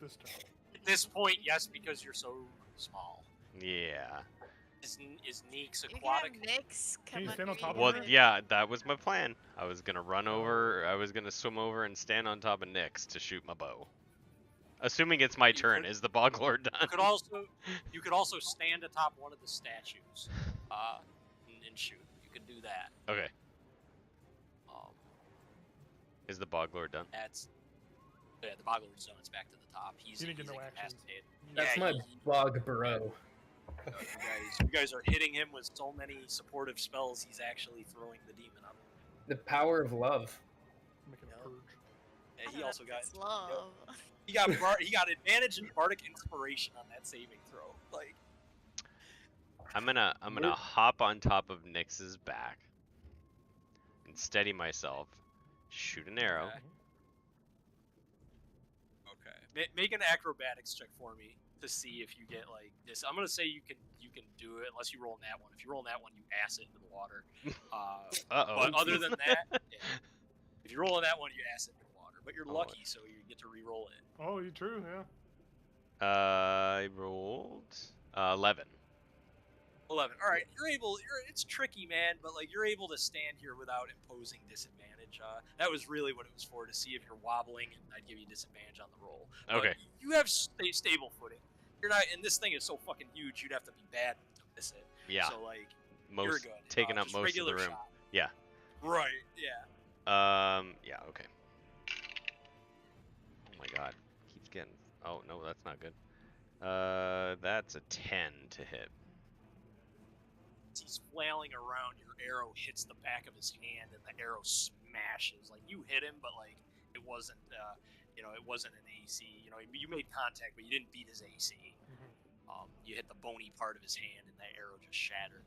this turn. At this point, yes, because you're so small. Yeah. Is Neeks You can aquatic? have Nyx Can you come stand on under top of you Well, her? and- yeah, that was my plan. I was gonna run Oh. over. I was gonna swim over and stand on top of Nyx to shoot my bow. Assuming it's my You turn. could- Is the Boglord done? You could also stand atop one of the statues, and shoot. You could do that. Okay. Um, Is the Boglord done? that's yeah. The Boggler's zone. It's back to the top. He's He didn't get he's no actions. incapacitated. That's Yeah, my bog bro. you guys are hitting him with so many supportive spells. He's actually throwing the demon up. The power of love. Making Yep. a purge. And Oh, he also got that's love. he got advantage in bardic inspiration on that saving throw. Like I'm gonna We're- hop on top of Nyx's back and steady myself. Shoot an arrow. okay. Make an acrobatics check for me to see if you get like this. I'm gonna say you can do it unless you roll in that one. If you roll in that one, you ass it into the water. Uh-oh. But other than that, yeah. If you roll in that one, you ass it into the water. But you're Oh, lucky, so you get to re-roll it. Oh, you true, yeah. I rolled 11. 11. All right, it's tricky, man, but like you're able to stand here without imposing disadvantage. That was really what it was for, to see if you're wobbling, and I'd give you disadvantage on the roll. But Okay. you have stable footing. You're not, and this thing is so fucking huge. You'd have to be bad to miss it. Yeah. So like, you're Most good. taking up Just most of the regular room. shot. Yeah. Right. Yeah. Yeah, okay. Oh my god. Keeps getting. Oh, no, that's not good. That's a 10 to hit. As he's flailing around, your arrow hits the back of his hand, and the arrow smashes. Like you hit him, but like it wasn't, it wasn't an AC. You made contact, but you didn't beat his AC. You hit the bony part of his hand, and that arrow just shattered.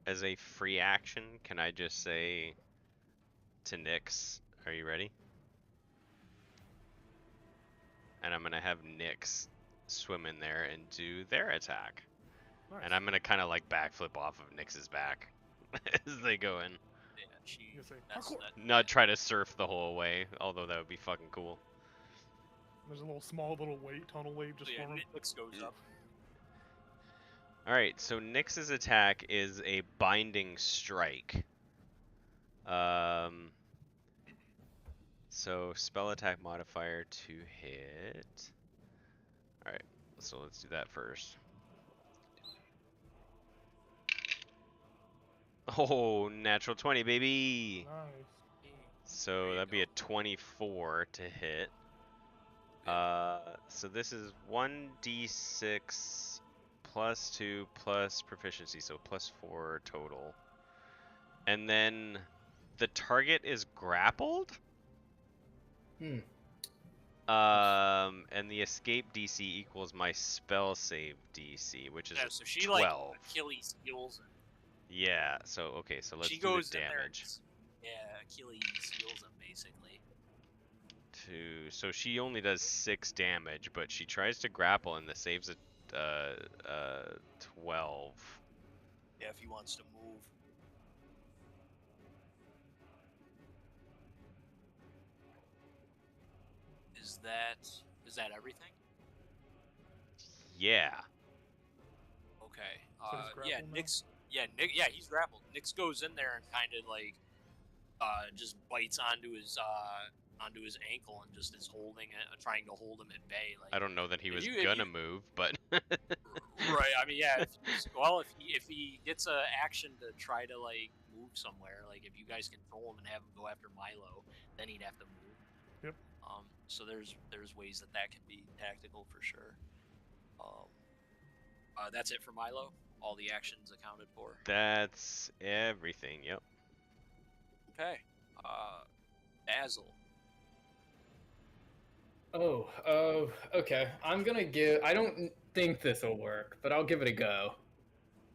As a free action, can I just say to Nyx, are you ready? And I'm gonna have Nyx swim in there and do their attack. Nice. And I'm gonna kind of like backflip off of Nyx's back as they go in. Yeah, You say, that's "Parkour." that. Not try to surf the whole way, although that would be fucking cool. There's a little wave, tunnel wave just So yeah, forming. Nyx goes up. Alright, so Nyx's attack is a binding strike. So spell attack modifier to hit. Alright, so let's do that first. Oh, natural 20, baby! Nice. So There you that'd be a go. 24 to hit. So this is 1d6 plus 2 plus proficiency, so plus 4 total. And then the target is grappled? Hmm. And the escape DC equals my spell save DC, which is Yeah, so she 12. like Achilles heals, and Yeah, so okay, so let's she do goes the in there. damage. Yeah, Achilles heals him basically. So she only does 6 damage, but she tries to grapple and the save's a 12. Yeah, if he wants to move. Is that everything? Yeah. Okay. So he's Yeah, grappled now? Nick. Yeah, he's grappled. Nyx goes in there and kind of like, just bites onto his ankle and just is holding it, trying to hold him at bay. Like, I don't know that he was if gonna you- move, but right. I mean, yeah. If he gets a action to try to like move somewhere, like if you guys control him and have him go after Milo, then he'd have to move. Yep. So there's ways that can be tactical for sure. That's it for Milo. All the actions accounted for. that's everything. Yep. Okay. Dazzle. Okay. I'm gonna give. I don't think this will work, but I'll give it a go.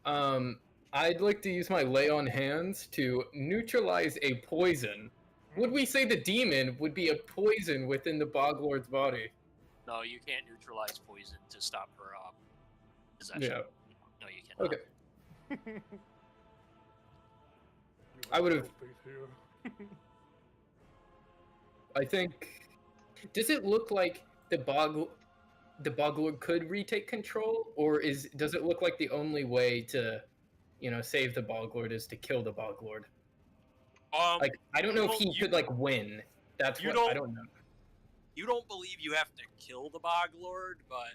I'd like to use my lay on hands to neutralize a poison. Would we say the demon would be a poison within the Boglord's body? No, you can't neutralize poison to stop her possession. Yeah. No, you cannot. Okay. You I would've- no faith here. I think. Does it look like the Boglord could retake control, or does it look like the only way to, save the Boglord is to kill the Boglord? Like, I don't know if he could like win. That's you what don't- I don't know. You don't believe you have to kill the Bog Lord, but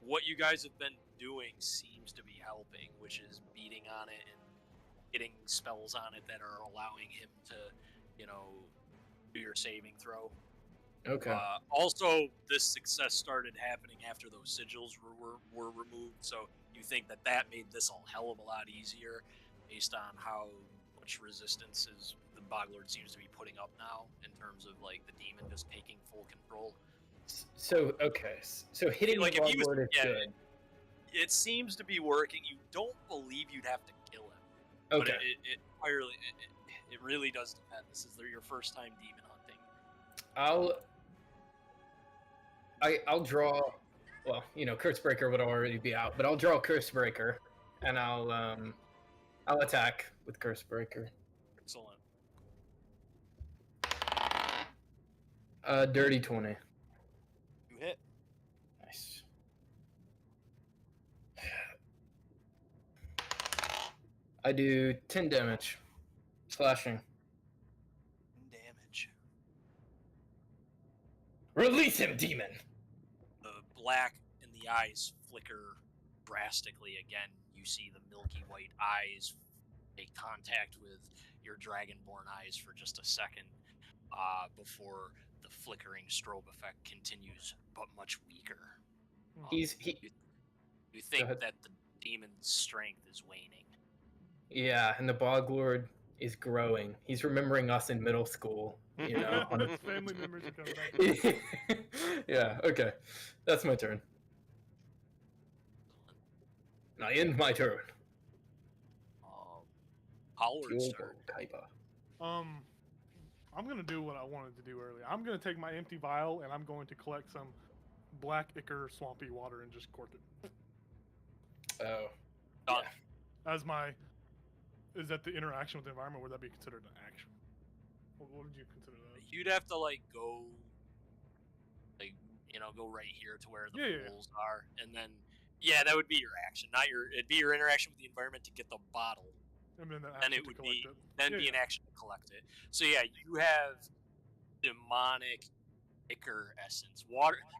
what you guys have been doing seems to be helping, which is beating on it and getting spells on it that are allowing him to, do your saving throw. Okay. Also, this success started happening after those sigils were removed, so you think that made this a hell of a lot easier, based on how much resistance the Boglord seems to be putting up now, in terms of like the demon just taking full control. So okay, so hitting Like, the if he was- Boglord is yeah, good. It seems to be working. You don't believe you'd have to kill him, Okay. but it really does depend. This is your first time demon hunting. I'll draw. Well, Curse Breaker would already be out, but I'll draw Curse Breaker, and I'll attack with Curse Breaker. Excellent. Dirty 20. You hit. Nice. I do 10 damage, slashing. Damage. Release him, demon. The black in the eyes flicker drastically again. You see the milky white eyes make contact with your dragonborn eyes for just a second, before the flickering strobe effect continues, but much weaker. You think that the demon's strength is waning. Yeah, and the Boglord is growing. He's remembering us in middle school. His family members are coming back. Yeah. Okay, that's my turn. I end my turn. Howard's turn. I'm gonna do what I wanted to do earlier. I'm gonna take my empty vial and I'm going to collect some black ichor swampy water and just cork it. Oh. Done. Yeah. Is that the interaction with the environment? Would that be considered an action? What would you consider that? You'd have to go, go right here to where the pools are, and then that would be your action. It'd be your interaction with the environment to get the bottle. And then it would be an action to collect it. So yeah, you have demonic ichor essence,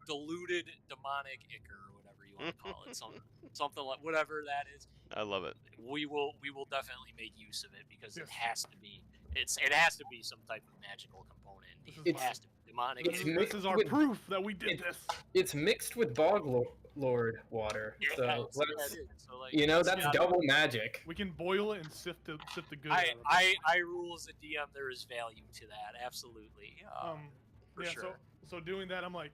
diluted demonic ichor, or whatever you want to call it, something like whatever that is. I love it. We will definitely make use of it, because it has to be. It has to be some type of magical component. It has to be demonic. This is our proof that we did this. It's mixed with Boglord water, so that's yeah, double magic. We can boil it and sift the good. I rule as a DM. There is value to that, absolutely. For sure. So doing that, I'm like,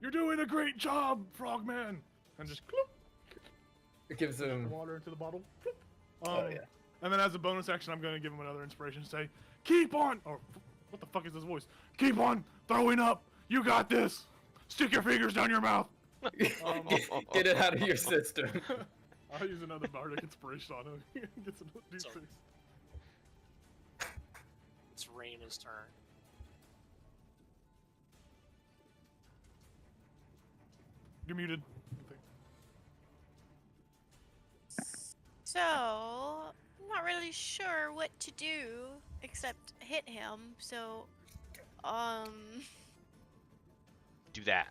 you're doing a great job, Frogman, and just cloop, It gives him water into the bottle. Oh yeah. And then as a bonus action, I'm going to give him another inspiration. Say, keep on. Or what the fuck is this voice? Keep on throwing up. You got this. Stick your fingers down your mouth. Get it out of your system. I'll use another bardic inspiration on him. Gets another D6. It's Raina's turn. You're muted. So, I'm not really sure what to do except hit him. So, Do that.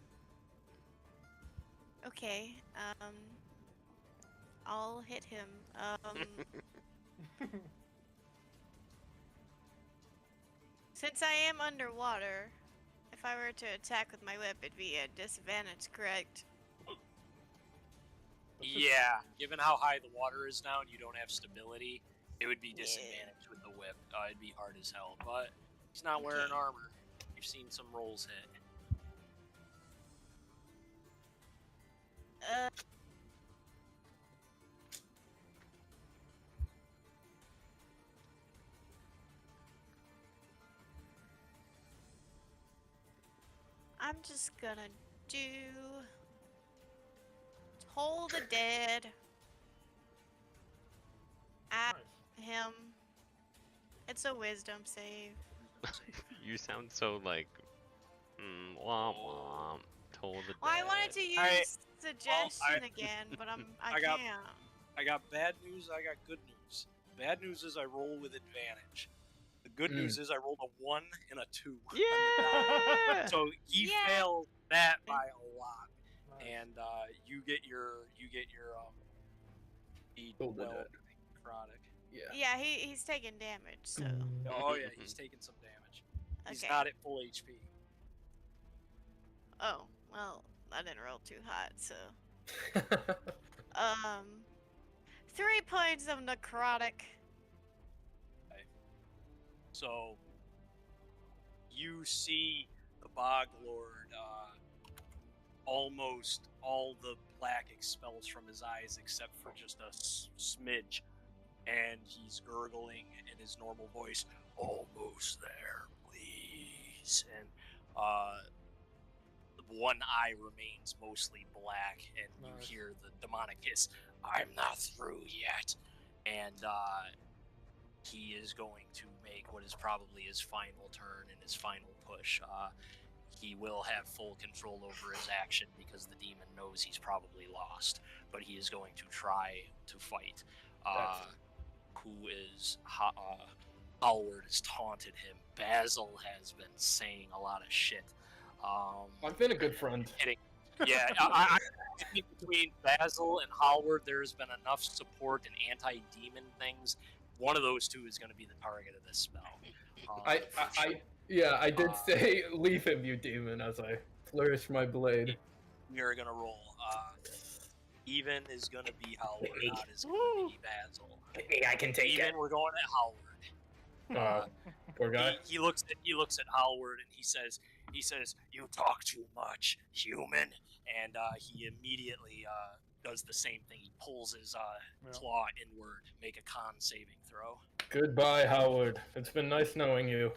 okay. I'll hit him. Since I am underwater, if I were to attack with my whip, it'd be a disadvantage, correct? Yeah, given how high the water is now and you don't have stability, it would be disadvantaged with the whip. It'd be hard as hell, but he's not wearing armor. You've seen some rolls hit. I'm just gonna do Toll the Dead at him. It's a wisdom save. Save. You sound so like, womp womp. Toll the Well, I wanted dead. to use Alright, suggestion again, but I I got- can't. I got bad news. I got good news. Bad news is I roll with advantage. The good news is I rolled a 1 and a 2 on the die. Yeah. So he Yeah. failed that by a lot, Nice. and you get your Toll the well dead. necrotic. Yeah. Yeah, he's taking damage, so. Oh yeah, he's taking some damage. He's Okay. not at full HP. Oh, well, I didn't roll too hot, so. 3 points of necrotic. So you see the Bog Lord, almost all the black expels from his eyes except for just a smidge, and he's gurgling in his normal voice, "Almost there, please." And one eye remains mostly black, and you Nice. hear the demonic hiss, "I'm not through yet." And he is going to make what is probably his final turn and his final push. He will have full control over his action because the demon knows he's probably lost, but he is going to try to fight. Who is Howard has taunted him. Basil has been saying a lot of shit. I've been a good friend. Yeah, I think between Basil and Howard, there's been enough support and anti-demon things. One of those two is going to be the target of this spell. I did say leave him, you demon, as I flourish my blade. We are going to roll. Even is going to be Howard, odd is going to be Basil. I can take Even, we're going at Howard. Poor guy. He looks at Howard and he says, "You talk too much, human." And he immediately does the same thing. He pulls his claw inward. Make a con saving throw. Goodbye, Howard. It's been nice knowing you.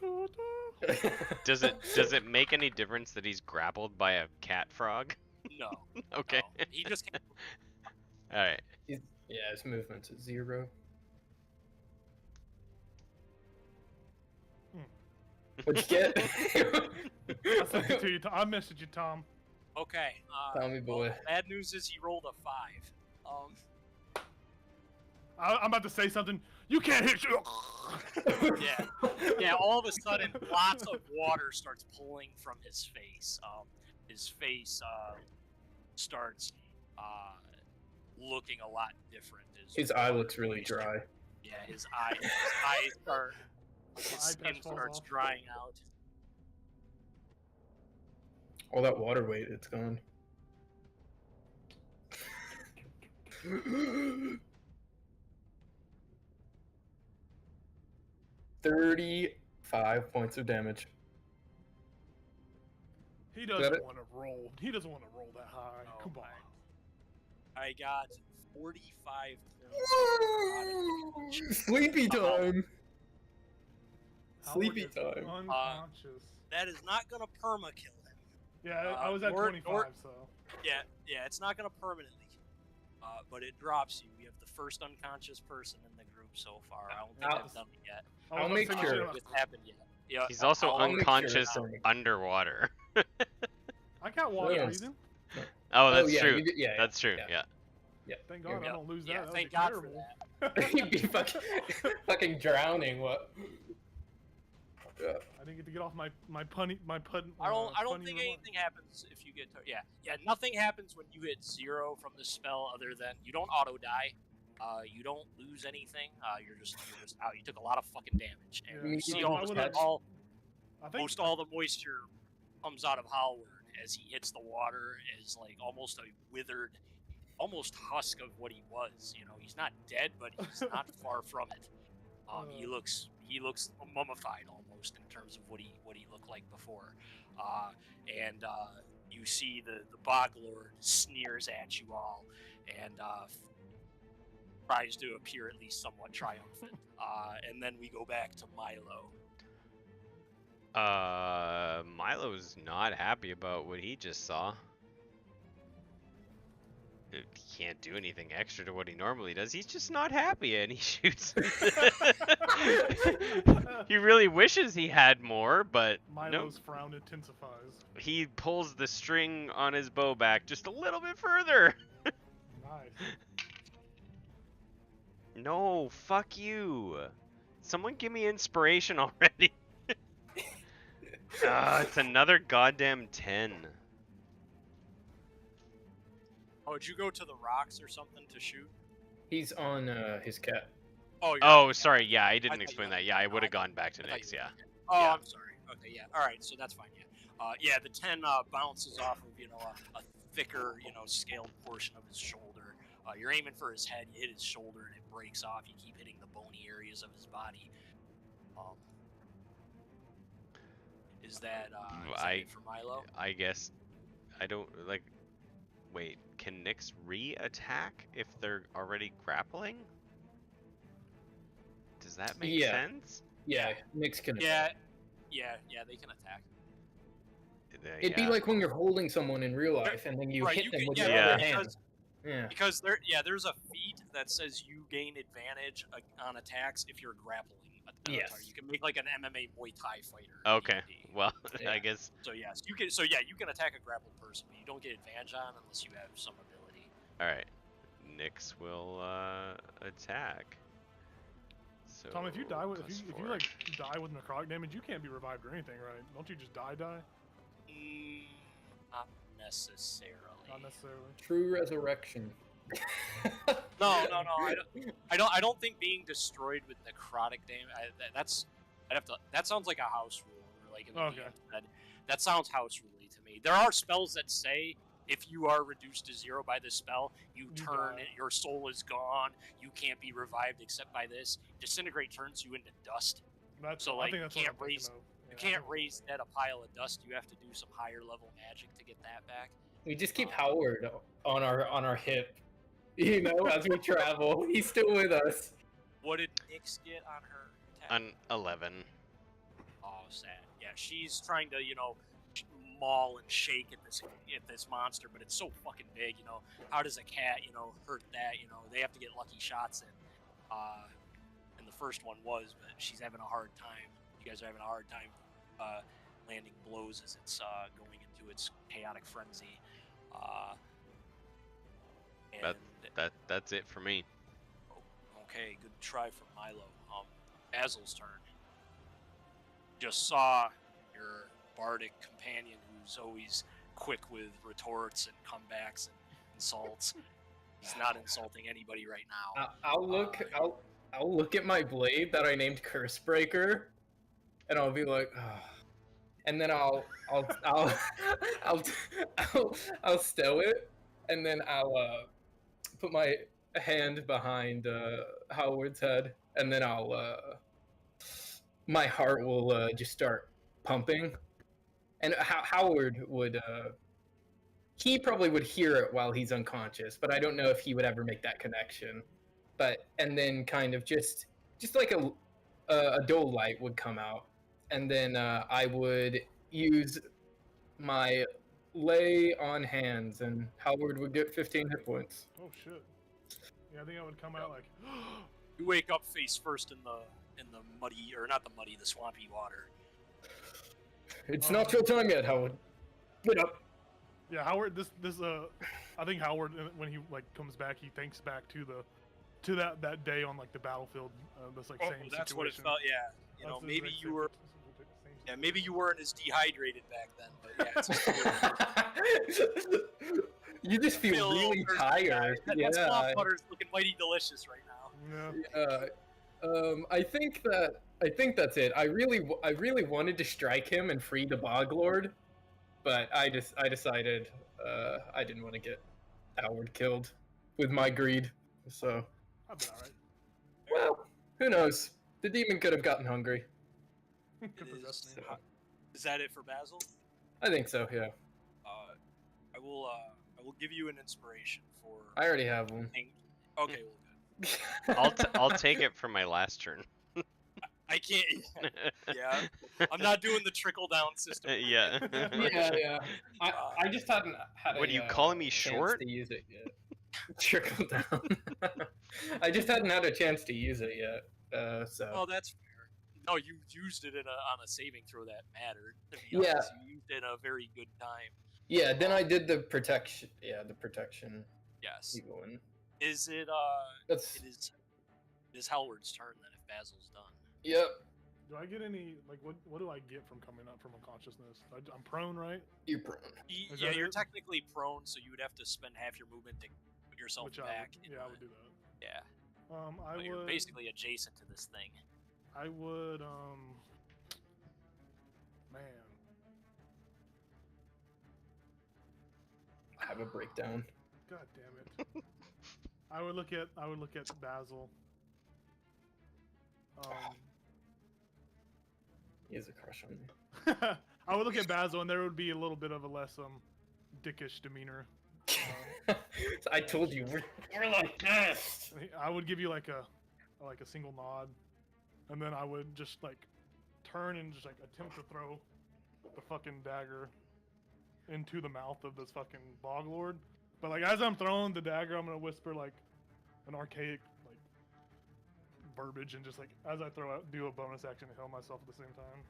Does it make any difference that he's grappled by a cat frog? No. Okay. No. He just can't. All right. Yeah, his movement's at 0. What'd you get? I sent it to you. I messaged you, Tom. Okay. Tommy boy. Bad news is he rolled a 5. I'm about to say something. You can't hit you. Yeah. All of a sudden, lots of water starts pulling from his face. His face starts looking a lot different. His eye looks really dry. Yeah, his eyes start. His eye skin patch falls starts off. drying out. All that water weight, it's gone. $35 points of damage. He that doesn't it? want to roll. He doesn't want to roll that high. Oh, Come on. I got 45 points. Sleepy time. Howard Sleepy is time. Unconscious. That is not gonna perma kill him. Yeah, I was at Nor- 25, nor- so. Yeah, it's not gonna permanently. But it drops you. We have the first unconscious person in the group so far. I don't think I've done it yet. I I'll was make about to sure. say, It just happened yet. Yeah, He's also I'll make sure unconscious it's on. underwater. I got water Yes. breathing. Oh, that's yeah, true. you did- yeah, That's true. yeah. Yeah. Thank God I Yeah, don't lose that. yeah, That would thank be God terrible. for that. He'd be fucking drowning. What? Yeah. I didn't get to get off my pun. I don't think anything happens if you get. Yeah. Nothing happens when you hit 0 from the spell, other than you don't auto die. You don't lose anything. You're just out. You took a lot of fucking damage, and Yeah, you see so all I the would've- I think most all the moisture comes out of Howard as he hits the water as like almost a withered, almost husk of what he was. You know, he's not dead, but he's not far from it. He looks mummified almost in terms of what he looked like before. And you see the Bog Lord sneers at you all and tries to appear at least somewhat triumphant. And then we go back to Milo. Milo's not happy about what he just saw. He can't do anything extra to what he normally does. He's just not happy, and he shoots. He really wishes he had more, but no. Milo's frown intensifies. He pulls the string on his bow back just a little bit further. Nice. No, fuck you. Someone give me inspiration already. It's another goddamn 10. Oh, did you go to the rocks or something to shoot? He's on his cat. Oh, you're Oh, yeah. sorry. Yeah, I thought didn't you explain meant- that. Yeah, I no, would have I thought- gone back to I thought Nyx. you Yeah. meant- Oh, Yeah. I'm sorry. Okay, yeah. All right, so that's fine. Yeah. Yeah, the 10 bounces off of a thicker scaled portion of his shoulder. You're aiming for his head. You hit his shoulder and it breaks off. You keep hitting the bony areas of his body. Is that it for Milo? I guess I don't like. Wait, can Nyx re-attack if they're already grappling? Does that make Yeah. sense? Yeah, Nyx can. Yeah, they can attack. It'd be Yeah. like when you're holding someone in real life and then you Right, hit you them can- with yeah, your yeah, other hand. Yeah. Because there's a feat that says you gain advantage on attacks if you're grappling. Yes. You can make like an MMA Muay Thai fighter. Okay. D&D. Well, Yeah. I guess. So yes, you can. So yeah, you can attack a grappled person, but you don't get advantage on unless you have some ability. All right. Nyx will attack. So Tom, if you die with if you +4. like die with necrotic damage, you can't be revived or anything, right? Don't you just die? Not necessarily. Not necessarily. True resurrection. No. I don't think being destroyed with necrotic damage. That sounds like a house rule. Or like in the Okay. DM. That sounds house ruley to me. There are spells that say if you are reduced to 0 by this spell, you turn die. your soul is gone. You can't be revived except by this. Disintegrate turns you into dust. That's, So, I like, think that's you what can't I'm thinking raise- of. You Yeah, I can't think- raise dead a pile of dust. You have to do some higher level magic to get that back. We just keep Howard on our hip, as we travel. He's still with us. What did Nyx get on her attack? An 11. Oh, sad. Yeah, she's trying to, maul and shake at this monster, but it's so fucking big. How does a cat, hurt that? They have to get lucky shots in. And the first one was, but she's having a hard time. You guys are having a hard time landing blows as it's going into its chaotic frenzy. That's it for me. Okay, good try from Milo. Basil's turn. Just saw your bardic companion, who's always quick with retorts and comebacks and insults. He's not insulting anybody right now. I'll look at my blade that I named Cursebreaker, and I'll be like, oh. And then I'll stow it, and then I'll put my hand behind Howard's head, and then my heart will just start pumping, and Howard would he probably would hear it while he's unconscious, but I don't know if he would ever make that connection. And then kind of just like a dull light would come out, and then I would use my lay on hands, and Howard would get 15 hit points. Oh shit. Yeah, I think I would come out like. You wake up face first in the muddy, or not the muddy, the swampy water. It's not your time yet, Howard. Get up. Yeah, Howard. I think Howard, when he comes back, he thinks back to that day on the battlefield. That's same That's situation. what it felt. Yeah, That's the maybe exact you same- were. same Yeah, maybe you weren't as dehydrated back then, but yeah. It's You just feel really tired. That swamp butter is looking mighty delicious right now. Yeah. I think that's it. I really wanted to strike him and free the Bog Lord, but I decided I didn't want to get Howard killed with my greed. So, I've been alright. well, who knows? The demon could have gotten hungry. Could possess me. Is that it for Basil? I think so. Yeah, I will give you an inspiration for. I already have one. Okay, well, good. I'll take it for my last turn. I can't. Yeah, I'm not doing the trickle down system. Yeah. yeah. I just hadn't had. What are you calling me chance short? to use it yet. Trickle down. I just hadn't had a chance to use it yet. So Oh, that's fair. No, you used it on a saving throw that mattered. To be Yeah. honest, you used it in a very good time. yeah, then I did the protection. Yeah, the protection. Yes. Evil one. Is it? That's It is Hellward's turn then if Basil's done. yep. Do I get any like what do I get from coming up from unconsciousness? I'm prone, right? You're prone. Is Yeah, that you're it? technically prone, so you would have to spend half your movement to put yourself Which back. I would do that. Yeah, I but you're would basically adjacent to this thing. I would man. Have a breakdown. God damn it. I would look at Basil. He has a crush on me. I would look at Basil, and there would be a little bit of a less dickish demeanor. I told you we're like this. I would give you like a single nod, and then I would just like turn and just like attempt to throw the fucking dagger into the mouth of this fucking bog lord. But like as I'm throwing the dagger, I'm gonna whisper like an archaic like verbiage, and just like as I throw out, do a bonus action to heal myself at the same time.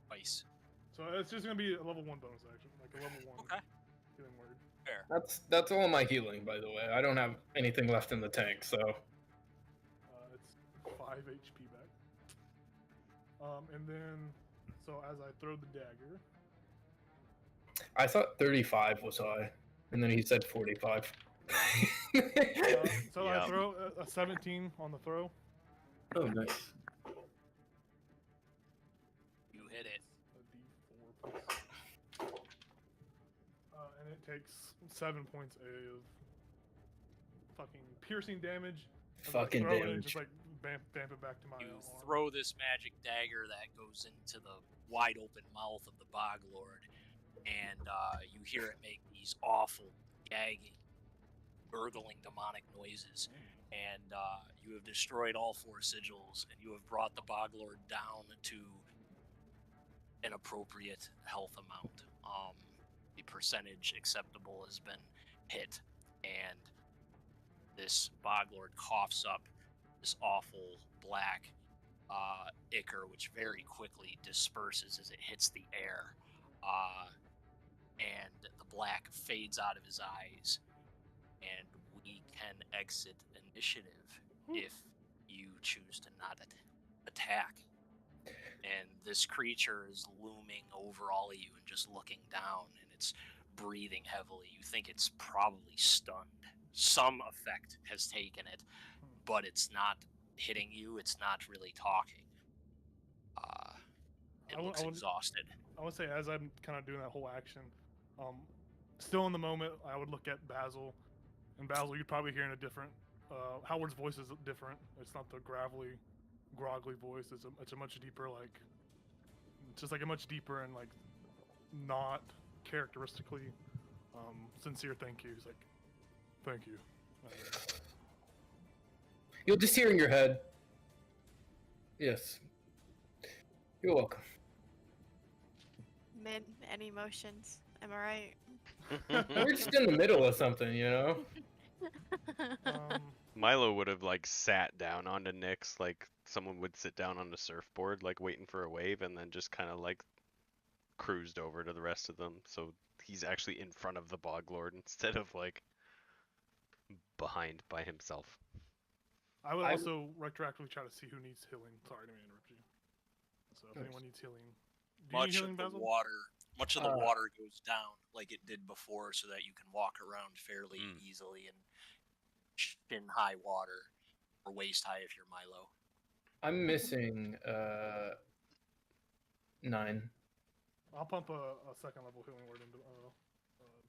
Twice. So it's just gonna be a level 1 bonus action, like a level 1 Okay. healing word. Fair. That's all my healing, by the way. I don't have anything left in the tank, so It's 5 HP back. And then so as I throw the dagger, I thought 35 was high, and then he said 45. so Yeah. I throw a 17 on the throw. Oh, nice. You hit it. A D4 plus. And it takes 7 points of fucking piercing damage. as I Fucking throw it and damage. just like vamp it back to my You arm. throw this magic dagger that goes into the wide open mouth of the Bog Lord, and you hear it make these awful, gagging, gurgling demonic noises. And you have destroyed all 4 sigils, and you have brought the Bog Lord down to an appropriate health amount. The percentage acceptable has been hit, and this Bog Lord coughs up this awful black ichor, which very quickly disperses as it hits the air, and the black fades out of his eyes, and we can exit initiative if you choose to not attack. And this creature is looming over all of you and just looking down, and it's breathing heavily. You think it's probably stunned. Some effect has taken it, but it's not hitting you. It's not really talking. It looks exhausted. I would say as I'm kind of doing that whole action, still in the moment, I would look at Basil, and Basil, you're probably hearing a different. Howard's voice is different. It's not the gravelly, groggly voice. It's a much deeper, like, it's just like a much deeper and like not characteristically sincere thank you. He's like, thank you. You'll just hear in your head. Yes. You're welcome. Mid any motions. Am I right? We're just in the middle of something, you know? Milo would have like sat down onto Nyx like someone would sit down on a surfboard, like waiting for a wave, and then just kind of like cruised over to the rest of them. So he's actually in front of the Bog Lord instead of like behind by himself. I would also retroactively try to see who needs healing. Sorry to interrupt you. So if anyone needs healing, do you need Much healing, of the Basil? water goes down like it did before, so that you can walk around fairly easily in shin high water, or waist high if you're Milo. I'm missing 9. I'll pump a second level healing word into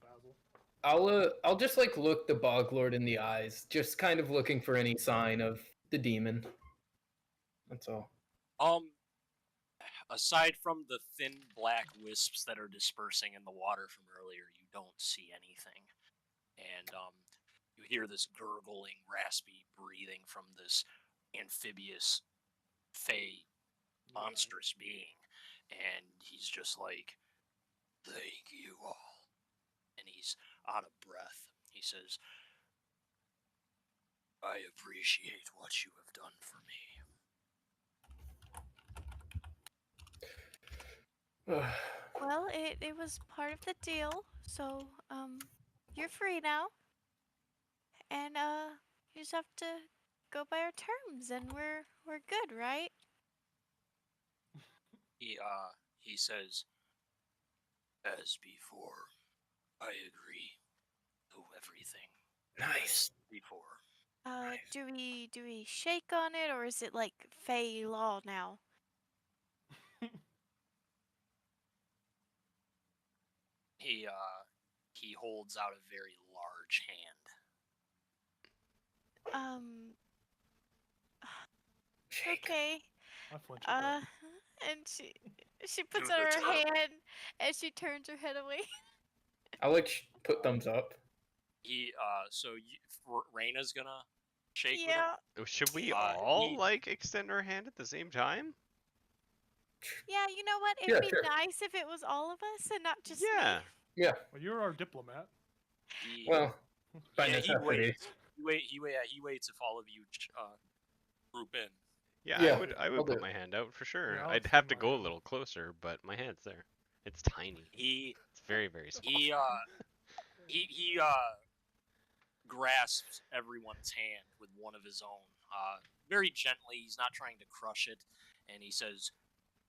Basil. I'll just like look the Bog Lord in the eyes, just kind of looking for any sign of the demon. That's all. Aside from the thin black wisps that are dispersing in the water from earlier, you don't see anything. And you hear this gurgling, raspy breathing from this amphibious, fey, monstrous being. And he's just like, thank you all. And he's out of breath. He says, I appreciate what you have done for me. Well, it was part of the deal, so you're free now, and you just have to go by our terms, and we're good, right? He says, as before, I agree to everything. Nice. Before. Do we shake on it, or is it like Fey law now? He holds out a very large hand. Um, Shake. okay. I flinch at that. And she puts Do out the her term. hand, and she turns her head away. I like put thumbs up. Raina's gonna shake with him? Yeah. Oh, should we Uh, all he- like extend our hand at the same time? Yeah, you know what? It'd Yeah, be sure. nice if it was all of us and not just Yeah. me. Yeah. Well, you're our diplomat. He, Well, by yeah, he necessity. waits. He waits if all of you group in. Yeah, Yeah, I I'll would do put it. my hand out for sure. Yeah, I'll I'd have extend to my go a hand. little closer, but my hand's there. It's tiny. He It's very, very small. he grasps everyone's hand with one of his own, very gently. He's not trying to crush it, and he says,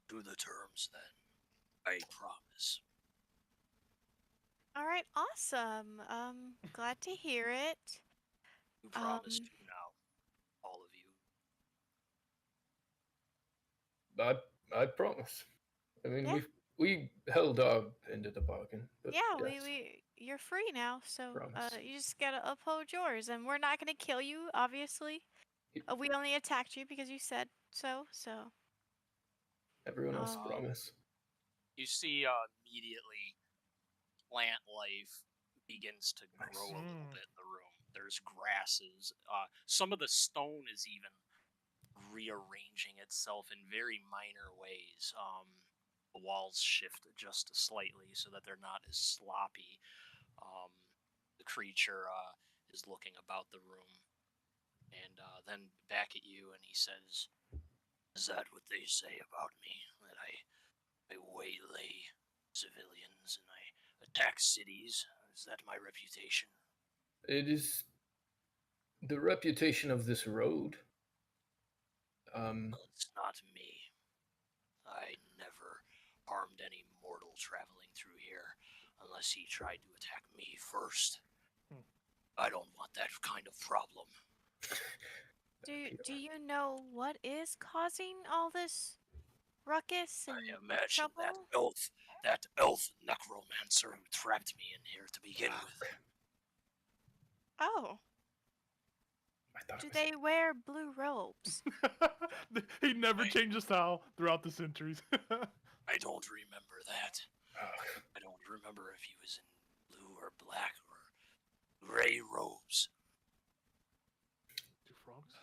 "Do the terms, then. I promise." All right, awesome. Glad to hear it. You promise to now, all of you. I promise. I mean, Yeah. we held our end of the bargain. But Yeah, yes, you're free now, so Promise. you just gotta uphold yours, and we're not gonna kill you, obviously. We only attacked you because you said so. So everyone else um, promise. You see, immediately, plant life begins to Nice. grow a little bit in the room. There's grasses. Some of the stone is even rearranging itself in very minor ways. The walls shift just slightly so that they're not as sloppy. The creature is looking about the room and then back at you, and he says, "Is that what they say about me? That I waylay civilians and I attack cities? Is that my reputation?" It is the reputation of this road. Well, it's not me. I never harmed any mortal traveling through here unless he tried to attack me first. Hmm. I don't want that kind of problem. do you know what is causing all this ruckus and I imagine trouble? that elf necromancer who trapped me in here to begin with. Oh, I thought do it was they wear blue robes? He never Wait. changed his style throughout the centuries. I don't remember that. oh, I don't remember if he was in blue or black or gray robes. Do frogs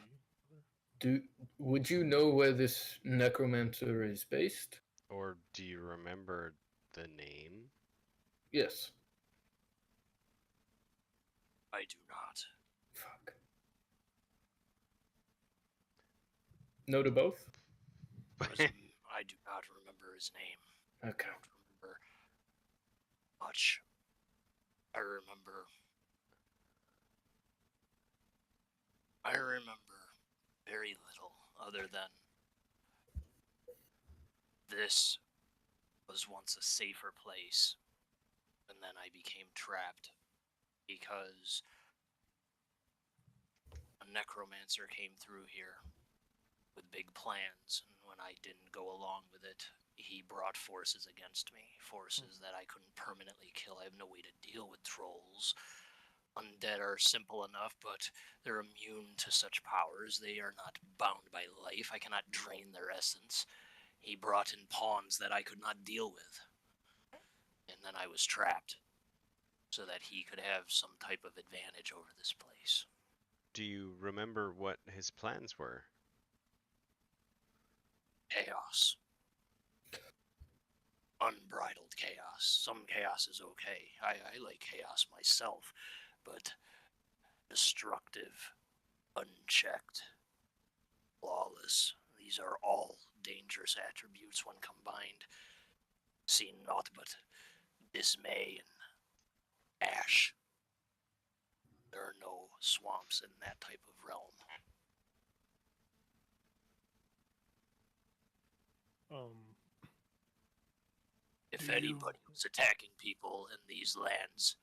see? would you know where this necromancer is based? Or do you remember the name? Yes. I do not. Fuck. No to both? I do not remember his name. Okay. I don't remember much. I remember very little other than this was once a safer place, and then I became trapped because a necromancer came through here with big plans, and when I didn't go along with it, he brought forces against me, forces that I couldn't permanently kill. I have no way to deal with trolls. Undead are simple enough, but they're immune to such powers. They are not bound by life. I cannot drain their essence. He brought in pawns that I could not deal with. And then I was trapped, so that he could have some type of advantage over this place. Do you remember what his plans were? Chaos. Unbridled chaos. Some chaos is okay. I like chaos myself, but destructive, unchecked, lawless, these are all dangerous attributes when combined. See naught but dismay and ash. There are no swamps in that type of realm. If Do anybody was attacking people in these lands,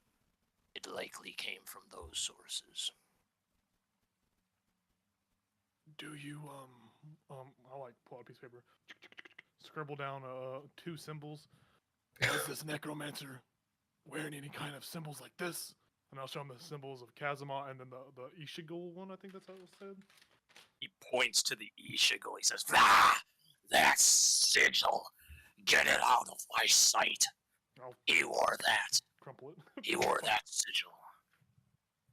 it likely came from those sources. Do you I like pull out a piece of paper, scribble down 2 symbols. Is this necromancer wearing any kind of symbols like this? And I'll show him the symbols of Kazuma and then the Ishigal one. I think that's how it was said. He points to the Ishigal. He says, "Ah, that sigil! Get it out of my sight! I'll He wore that. crumple it. He wore that sigil.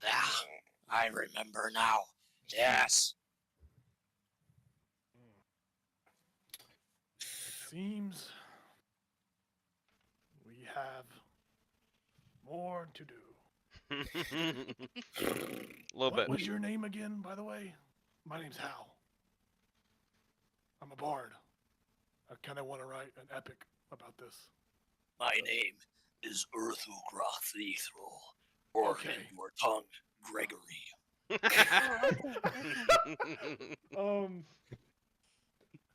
Ah, I remember now. Yes. Seems we have more to do. A little What bit. was your name again, by the way? My name's Hal. I'm a bard. I kind of want to write an epic about this. My name is Urthugroth Ethrol, or Okay. in your tongue, Gregory.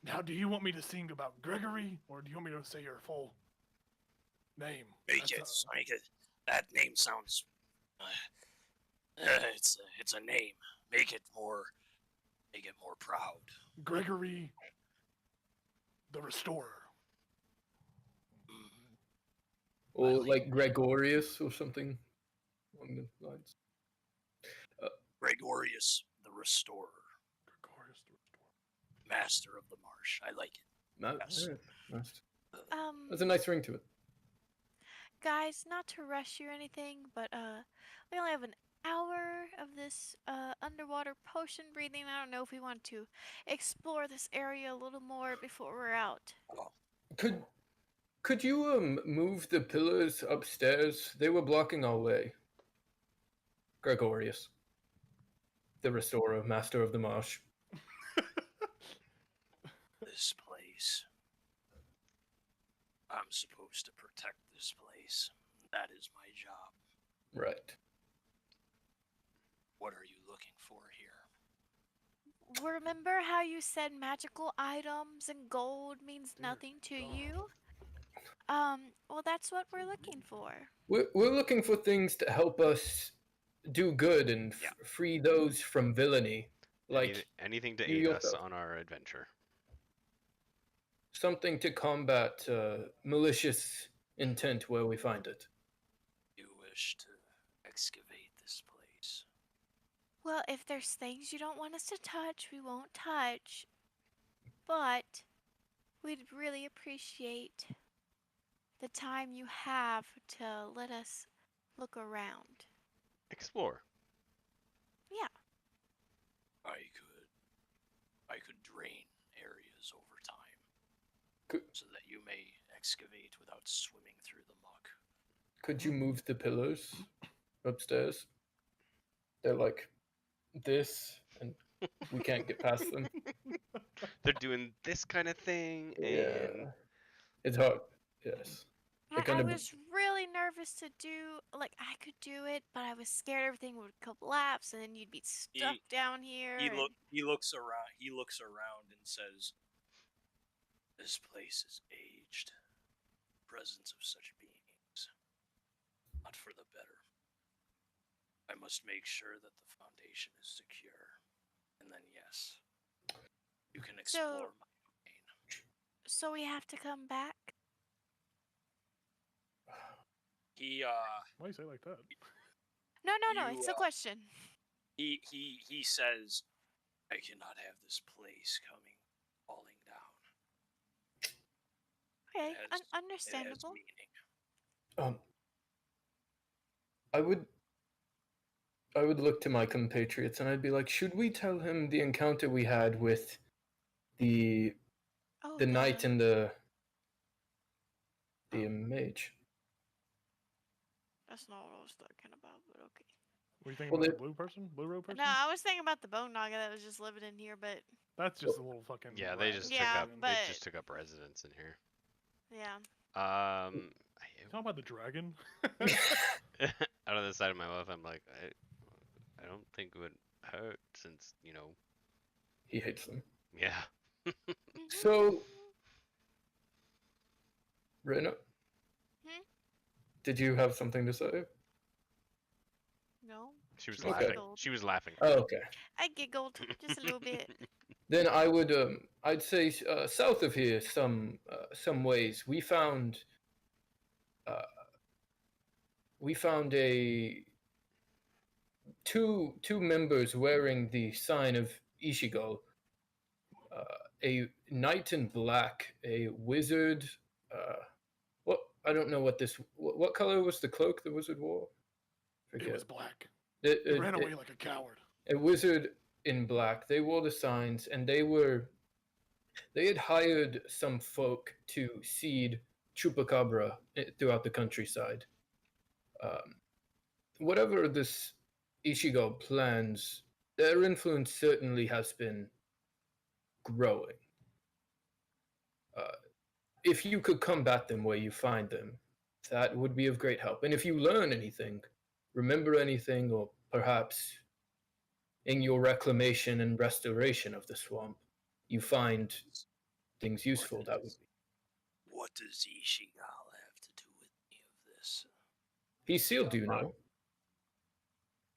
Now, do you want me to sing about Gregory, or do you want me to say your full name? Make it. That name sounds. It's a name. Make it more proud. Gregory the Restorer. Or Really? like Gregorius or something along the lines. Gregorius the Restorer, Gregorius the Restorer. Master of the Marsh. I like it. Yes. Nice. Um, There's a nice ring to it. guys, not to rush you or anything, but we only have an hour of this underwater potion breathing. I don't know if we want to explore this area a little more before we're out. Could you move the pillars upstairs? They were blocking our way. Gregorius, the Restorer, Master of the Marsh. This place. I'm supposed to protect this place. That is my job. Right. What are you looking for here? Remember how you said magical items and gold means nothing to you? Well, that's what we're looking for. We're looking for things to help us do good and Yeah. free those from villainy. Like anything to you aid us yourself. on our adventure. Something to combat malicious intent where we find it. You wish to excavate this place. Well, if there's things you don't want us to touch, we won't touch. But we'd really appreciate the time you have to let us look around. Explore. Yeah. I could drain areas over time Could, so that you may excavate without swimming through the muck. could you move the pillars upstairs? They're like this, and we can't get past them. They're doing this kind of thing, and Yeah. It's hard. Yes. They I kinda- was really nervous to do, like, I could do it, but I was scared everything would collapse and then you'd be stuck down here. He and- looks around. He looks around and says, "This place is aged. Presence of such beings, not for the better. I must make sure that the foundation is secure, and then yes, you can explore my domain." So we have to come back? He Why do you say it like that? No, You, it's a question. he says, "I cannot have this place falling down. Okay, It has understandable. meaning." I would look to my compatriots and I'd be like, should we tell him the encounter we had with the Oh, knight and the Be a mage. That's not what I was talking about, but okay. Were you thinking Well, about they- the blue person? Blue robe person? No, I was thinking about the bone naga that was just living in here, but That's just a little fucking. Yeah, they rat just that took Yeah, up. in. They but- just took up residence in here. yeah. Talking about the dragon. Out of the side of my mouth, I'm like, I don't think it would hurt since He hates them. yeah. So, Rena, Hmm? did you have something to say? No, She was Okay. laughing. Giggled. She was laughing. Oh, okay. I giggled just a little bit. Then I would, I'd say south of here, some ways we found a two members wearing the sign of Ishigo. A knight in black, a wizard. What I don't know what this. What color was the cloak the wizard wore? It was black. It, He ran away like a coward. a wizard in black. They wore the signs, and they had hired some folk to seed chupacabra throughout the countryside. Whatever this Ishigo plans, their influence certainly has been growing. If you could combat them where you find them, that would be of great help. And if you learn anything, remember anything, or perhaps in your reclamation and restoration of the swamp, you find things useful, that would be. What does Ishigal have to do with any of this? He sealed you, no?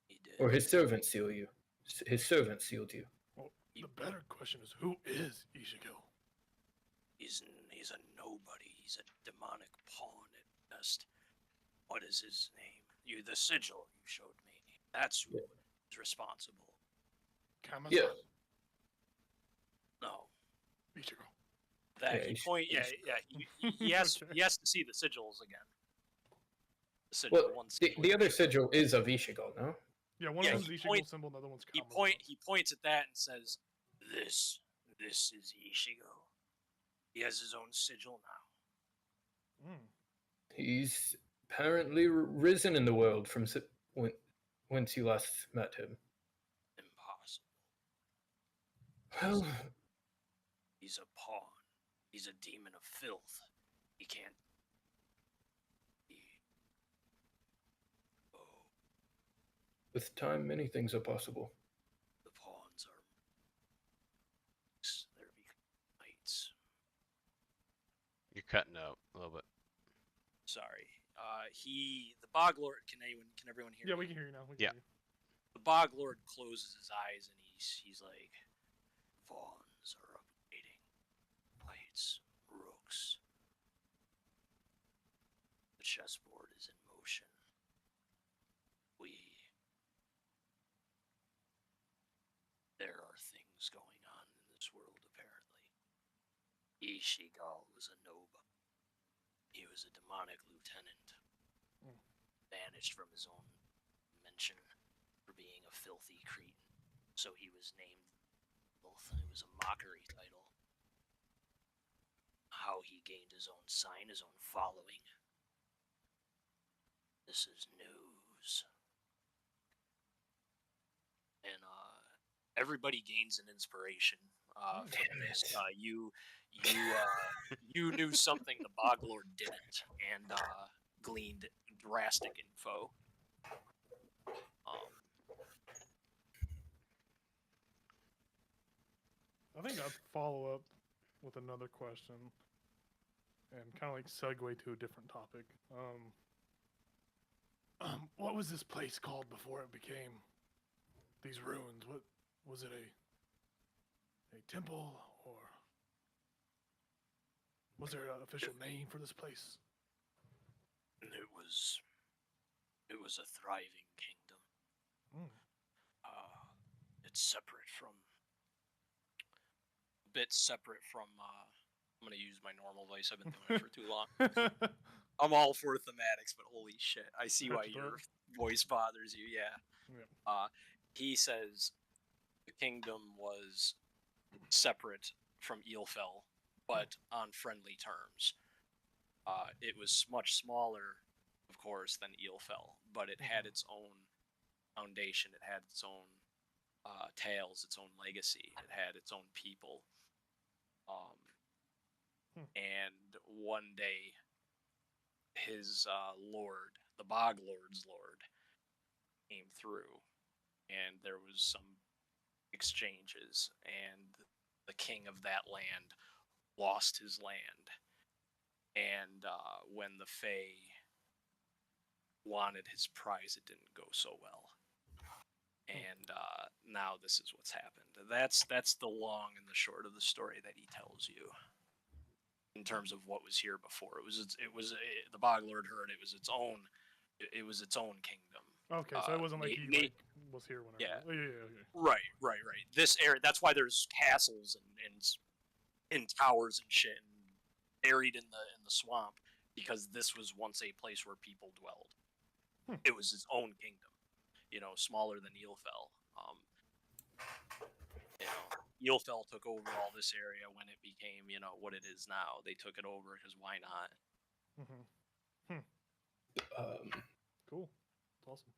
He did. Or his servant sealed you? His servant sealed you. Well, the better question is, who is Ishigo? He's a nobody. He's a demonic pawn at best. What is his name? The sigil you showed me. That's who is responsible. Kamasa? Yeah. No. Ichigo. That Yeah, he he's- point. Yeah, yeah. He has Okay. he has to see the sigils again. The sigil, Well, one the sigil. other sigil is of Ishigo, no? Yeah, one Yeah, of them's he Ichigo point- symbol, the other one's He Kamasa. points at that and says, "This is Ishigo. He has his own sigil now." He's apparently risen in the world from whence you last met him. Impossible. Well, He's a pawn. He's a demon of filth. He can't. Oh, with time, many things are possible. the pawns are. They're becoming knights. You're cutting out a little bit. Sorry. The Bog Lord. Can everyone hear? Yeah, me? we can hear you now. We can Yeah. hear you. The Bog Lord closes his eyes and he's like, fawns are upgrading. Knights, rooks. The chessboard is in motion. There are things going on in this world, apparently. Ishigal was a Noba. He was a demonic lieutenant. Banished from his own dimension for being a filthy cretin. So he was named Filth. It was a mockery title. How he gained his own sign, his own following. This is news. And everybody gains an inspiration from this. You knew something the Boglord didn't, and gleaned drastic info. I think I'd follow up with another question and kind of like segue to a different topic. What was this place called before it became these ruins? What was it? A temple, or was there an official name for this place? It was a thriving kingdom. It's separate from. A bit separate from. I'm gonna use my normal voice. I've been doing it for too long. I'm all for thematics, but holy shit, I see why your voice bothers you. Yeah. He says the kingdom was separate from Eelfell, but on friendly terms. It was much smaller, of course, than Eelfell, but it had its own foundation. It had its own tales, its own legacy. It had its own people. And one day, his lord, the Bog Lord's lord, came through, and there was some exchanges, and the king of that land lost his land. And when the Fae wanted his prize, it didn't go so well. And now this is what's happened. That's the long and the short of the story that he tells you. In terms of what was here before, the Bog Lord heard it was its own. It was its own kingdom. Okay, so it wasn't like he was here whenever. Yeah. Oh, yeah. Right. This area. That's why there's castles and towers and shit and buried in the swamp, because this was once a place where people dwelled. It was its own kingdom, smaller than Eelfell. Eelfell took over all this area when it became, what it is now. They took it over because why not? Cool. That's awesome.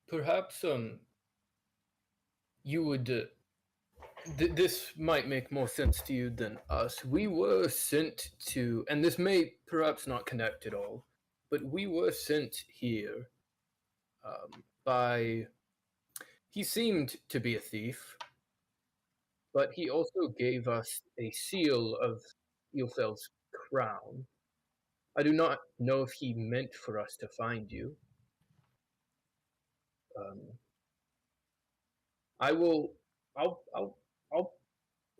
Perhaps you would. This might make more sense to you than us. We were sent to, and this may perhaps not connect at all, but we were sent here by. He seemed to be a thief, but he also gave us a seal of Eelfell's crown. I do not know if he meant for us to find you. I'll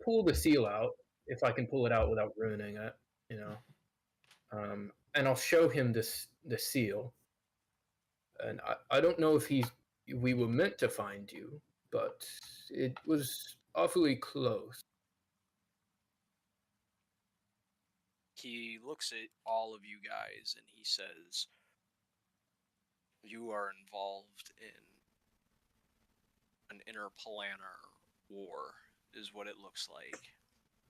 pull the seal out if I can pull it out without ruining it, and I'll show him the seal. And I don't know if we were meant to find you, but it was awfully close. He looks at all of you guys and he says, "You are involved in an interplanar war, is what it looks like.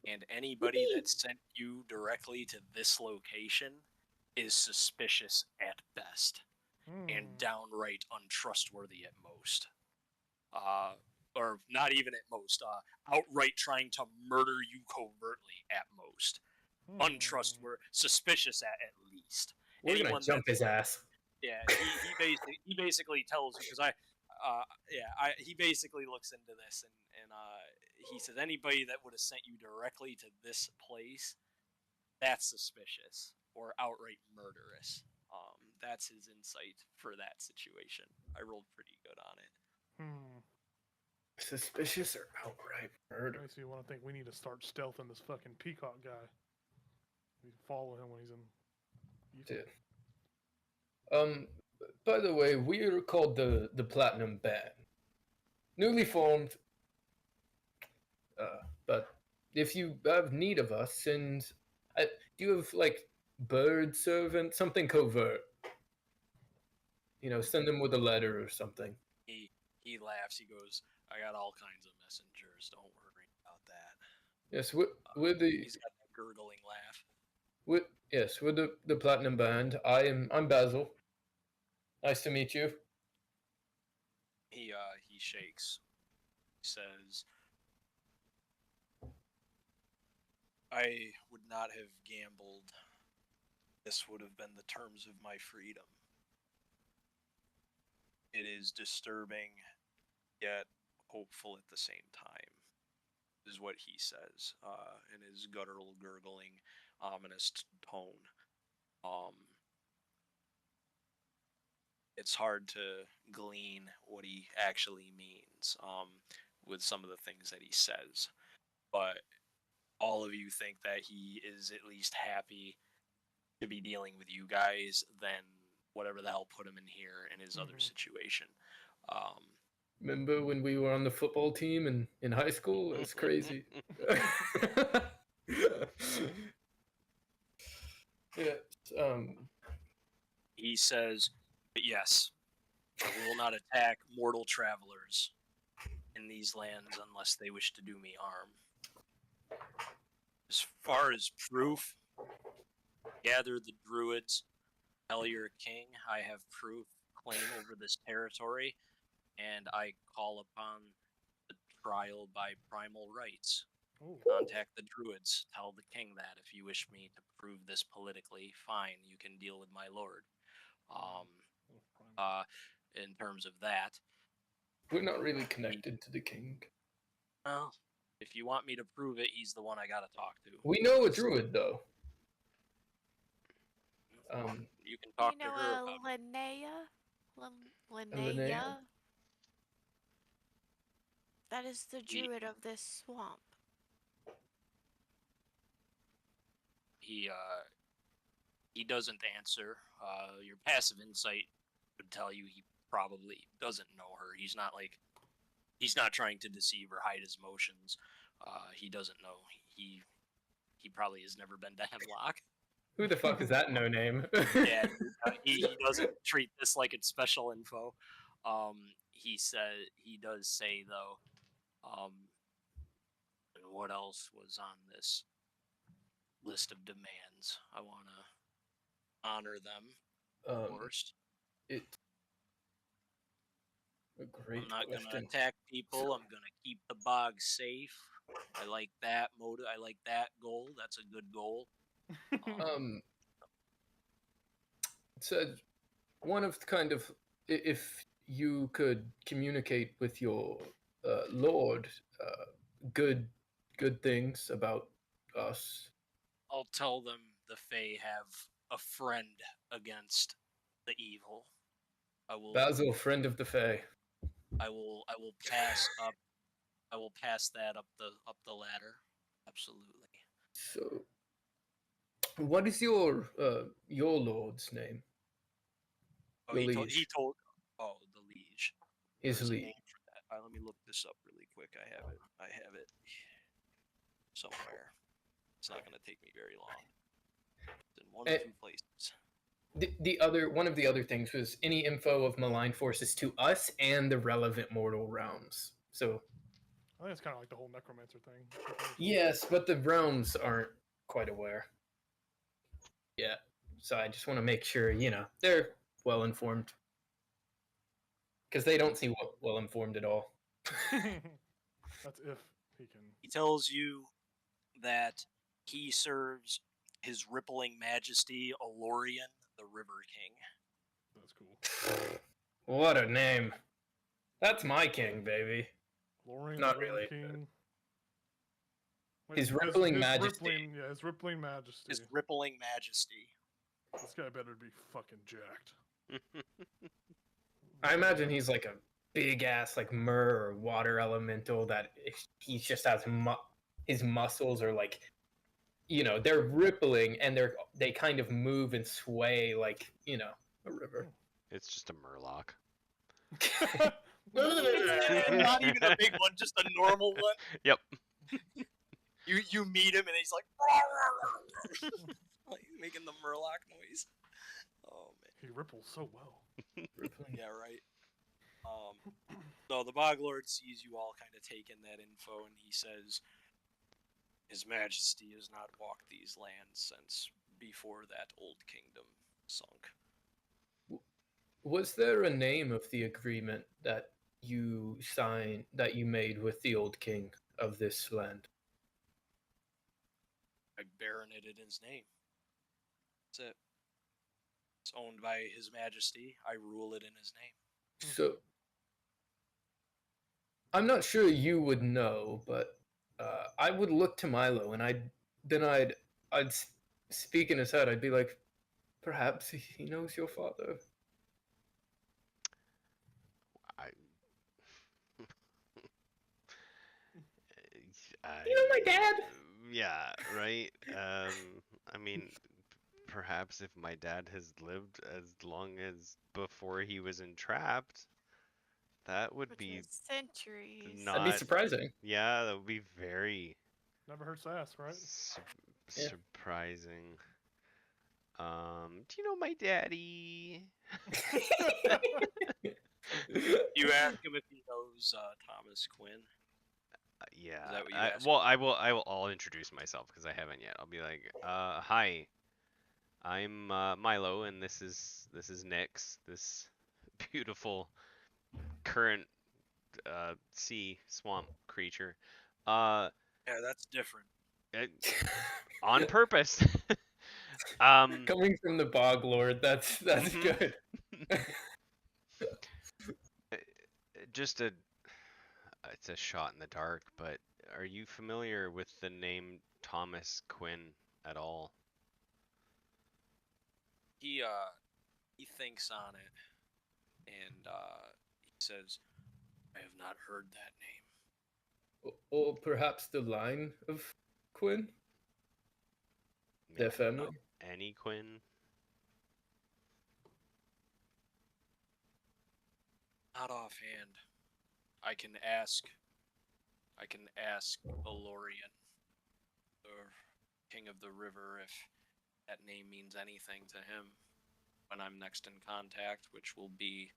And anybody that sent you directly to this location is suspicious at best and downright untrustworthy at most. Or not even at most, outright trying to murder you covertly at most. Untrustworthy, suspicious at least. We're gonna jump his ass. Yeah, he basically tells you, because he basically looks into this and he says anybody that would have sent you directly to this place, that's suspicious or outright murderous. That's his insight for that situation. I rolled pretty good on it. Suspicious or outright murder? Makes me want to think we need to start stealthing this fucking peacock guy. We follow him when he's in. Dude. By the way, we're called the Platinum Band. Newly formed. But if you have need of us, and do you have like bird servant, something covert? Send them with a letter or something. He laughs. He goes, "I got all kinds of messengers. Don't worry about that." Yes, we're the. He's got that gurgling laugh. We're the Platinum Band. I'm Basil. Nice to meet you. He shakes. He says, "I would not have gambled. This would have been the terms of my freedom. It is disturbing, yet hopeful at the same time," is what he says in his guttural, gurgling, ominous tone. It's hard to glean what he actually means with some of the things that he says, but all of you think that he is at least happy to be dealing with you guys than whatever the hell put him in here in his other situation. Remember when we were on the football team in high school? It was crazy. He says, "Yes, we will not attack mortal travelers in these lands unless they wish to do me harm. As far as proof, Gather the druids. Tell your king I have proof claim over this territory, and I call upon the trial by primal rights. Ooh. Contact the druids. Tell the king that if you wish me to prove this politically, fine, you can deal with my lord. In terms of that, We're not really connected to the king. well, if you want me to prove it, he's the one I gotta talk to. We know a druid, though. You can talk you know, to her about it. Linnea? Linnea? That is the druid of this swamp. He doesn't answer. Your passive insight would tell you he probably doesn't know her. He's not trying to deceive or hide his emotions. He doesn't know. He probably has never been to Hemlock. Who the fuck is that no name? Yeah, he doesn't treat this like it's special info. He does say though, and what else was on this list of demands? I want to honor them first. It's a great I'm not question. gonna attack people. I'm gonna keep the bog safe. I like that motive. I like that goal. That's a good goal. It said one of kind of if you could communicate with your lord, good things about us. I'll tell them the Fae have a friend against the evil. I will. Basil, friend of the Fae. I will pass up. I will pass that up the ladder. Absolutely. So, what is your lord's name? Oh, The he liege. told. Oh, the liege. His There's a liege. name for that. Let me look this up really quick. I have it somewhere. It's not going to take me very long. It's in one or two places. The other one of the other things was any info of malign forces to us and the relevant mortal realms. So I think it's kind of like the whole necromancer thing. yes, but the realms aren't quite aware. Yeah. So I just want to make sure, they're well informed. Because they don't seem well informed at all. That's if he can. He tells you that he serves His Rippling Majesty Alorian, the River King. That's cool. What a name. That's my king, baby. Lorraine, Not the River really. King. His Rippling his Majesty. His Rippling Majesty. His Rippling Majesty. This guy better be fucking jacked. I imagine he's like a big ass like mer or water elemental that he just has his muscles are like, they're rippling and they kind of move and sway like, a river. It's just a murloc. Not even a big one, just a normal one. Yep. You meet him and he's like, like making the murloc noise. Oh man. He ripples so well. Rippling. Yeah, right. So the Bog Lord sees you all kind of taking that info, and he says, His Majesty has not walked these lands since before that old kingdom sunk. Was there a name of the agreement that you made with the old king of this land? I baronet it in his name. That's it. It's owned by His Majesty. I rule it in his name. So I'm not sure you would know, but I would look to Milo, and I'd speak in his head. I'd be like, perhaps he knows your father. You know my dad? Yeah, right. I mean, perhaps if my dad has lived as long as before he was entrapped, that would Which be is centuries. not. That'd be surprising. Yeah, that would be very Never hurts to ask, right? Yeah. surprising. Do you know my daddy? You ask him if he knows Thomas Quinn. Yeah. Is that what you I, asked? well, I'll introduce myself because I haven't yet. I'll be like, hi. I'm Milo, and this is Nyx, this beautiful current sea swamp creature. Uh, Yeah, that's different. it, on purpose. um, Coming from the Bog Lord, that's Mhm. good. just it's a shot in the dark, but are you familiar with the name Thomas Quinn at all? He thinks on it, and he says, "I have not heard that name." Or perhaps the line of Quinn, their Maybe family. Annie Quinn? Not offhand. I can ask. I can ask Elorian, the king of the river, if that name means anything to him when I'm next in contact, which will be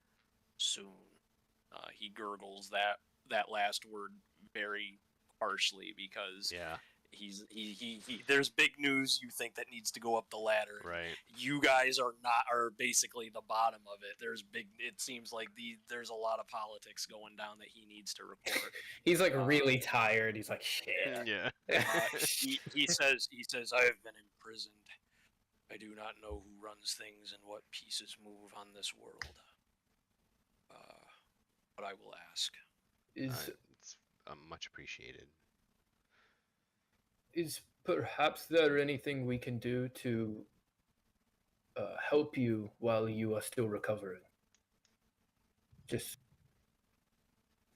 soon. He gurgles that last word very harshly because Yeah, there's big news you think that needs to go up the ladder, and right. you guys are basically the bottom of it. It seems like there's a lot of politics going down that he needs to report. He's like really tired. He's like, shit. Yeah. He says I have been imprisoned. I do not know who runs things and what pieces move on this world. But I will ask. Is It's much appreciated. is perhaps there anything we can do to help you while you are still recovering? Just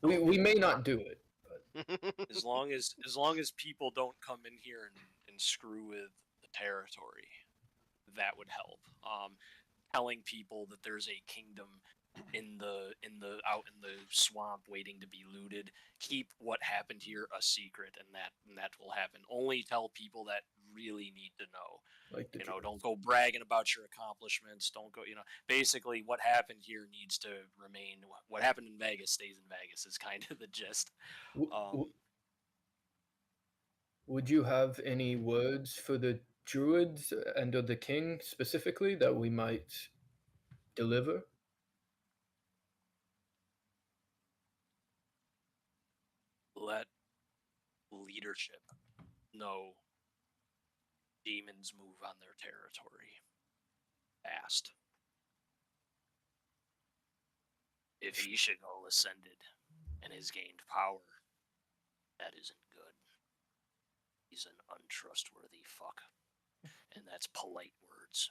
we may not do it, but As long as people don't come in here and screw with the territory, that would help. Telling people that there's a kingdom in the out in the swamp waiting to be looted. Keep what happened here a secret, and that will happen. Only tell people that really need to know. like the Don't go bragging about your accomplishments. Don't go, basically what happened here needs to remain. What happened in Vegas stays in Vegas is kind of the gist. W- Um, w- would you have any words for the druids and of the king specifically that we might deliver? let leadership know demons move on their territory fast. If Ishigal ascended and has gained power, that isn't good. He's an untrustworthy fuck, and that's polite words.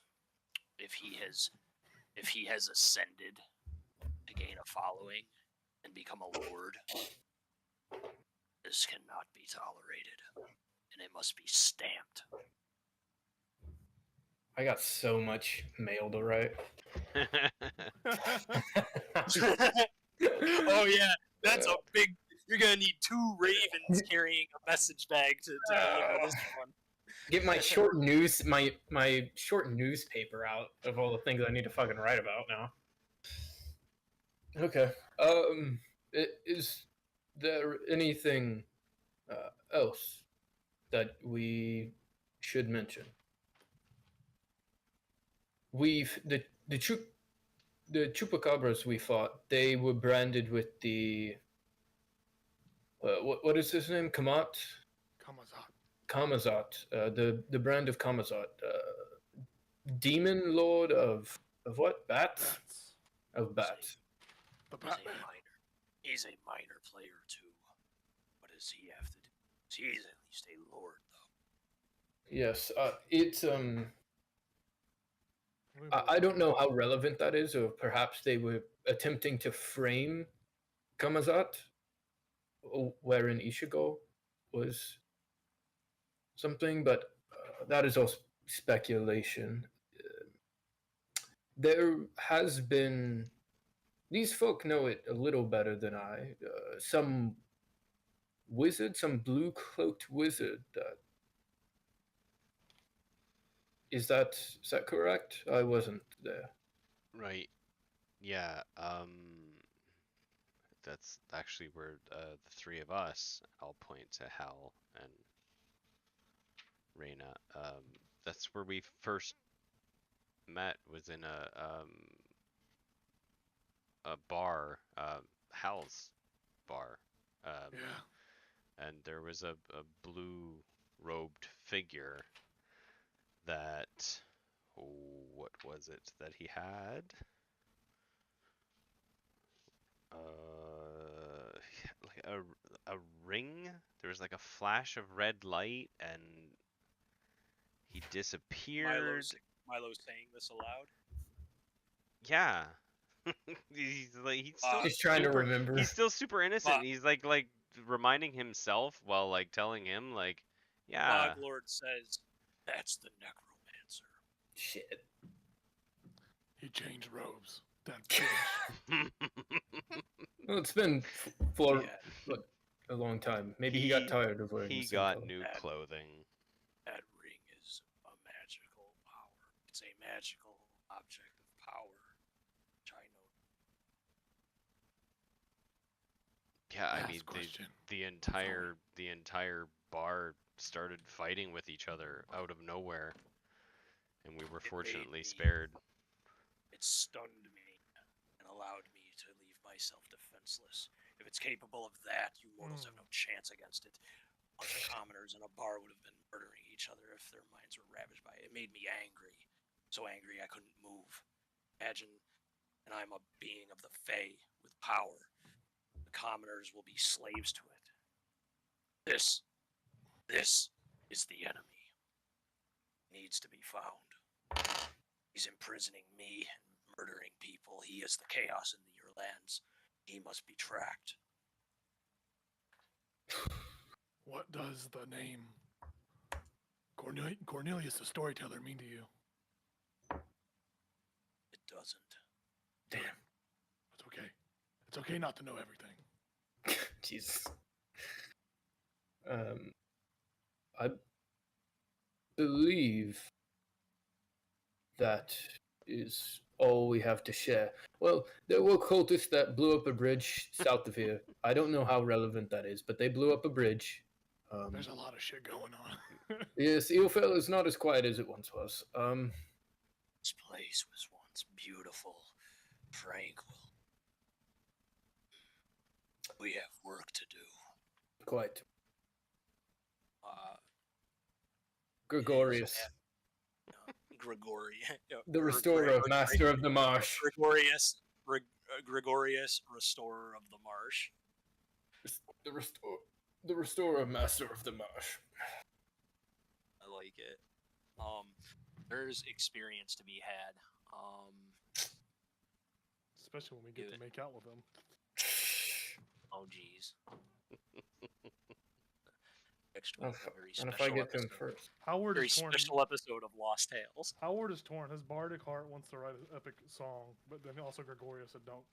If he has ascended to gain a following and become a lord, this cannot be tolerated, and it must be stamped. I got so much mail to write. Oh yeah, that's a big. You're gonna need 2 ravens carrying a message bag to deliver this one. Get my my short newspaper out of all the things I need to fucking write about now. Okay. Is there anything else that we should mention? We've the chupacabras we fought. They were branded with the what is his name? Kamazat. Kamazat. The brand of Kamazat. Demon Lord of what? Bats? Bats. Of bats. The He's a Batman. minor. He's a minor player too. What does he have to do? He's at least a lord, though. Yes. It's I don't know how relevant that is, or perhaps they were attempting to frame Kamazat, wherein Ishigo was something, but that is all speculation. There has been. These folk know it a little better than I. Some wizard, some blue cloaked wizard. Is that correct? I wasn't there. Right. Yeah. That's actually where the three of us, I'll point to Hal and Reyna. That's where we first met was in a bar, Hal's bar, Yeah. and there was a blue robed figure that, what was it that he had? Like a ring. There was like a flash of red light, and he disappeared. Milo's saying this aloud. Yeah. He's still He's trying to super. remember. He's still super innocent. But- He's like reminding himself while like telling him like, yeah. Boglord says, "That's the necromancer." Shit. He changed robes. That bitch. Well, it's been for Yeah. what, a long time. Maybe he got tired of wearing He the same got color. new clothing. That ring is a magical power. It's a magical object of power, which I know. Yeah, I Last mean question. the entire bar started fighting with each other out of nowhere, and we were It made fortunately me- spared. It stunned me and allowed me to leave myself defenseless. If it's capable of that, you mortals have no chance against it. A bunch of commoners in a bar would have been murdering each other if their minds were ravaged by it. It made me angry. So angry I couldn't move. Imagine, and I'm a being of the Fae with power. The commoners will be slaves to it. This is the enemy. Needs to be found. He's imprisoning me and murdering people. He is the chaos in your lands. He must be tracked. What does the name Cornelius the Storyteller mean to you? It doesn't. Damn. It's okay. It's okay not to know everything. Jesus. I believe that is all we have to share. Well, there were cultists that blew up a bridge south of here. I don't know how relevant that is, but they blew up a bridge. There's a lot of shit going on. Yes, Eelfell is not as quiet as it once was. This place was once beautiful, tranquil. We have work to do. Quite. Gregorius. Gregorius, The the restorer of Master of the Marsh. Gregorius, restorer of the marsh. The restorer of Master of the Marsh. I like it. There's experience to be had. Especially when we get to make out with them. Oh geez. Next And week, a very if I special get to him episode. first. Howard Very is torn. special episode of Lost Tales. Howard is torn. His bardic heart wants to write an epic song, but then also Gregorius said, "Don't,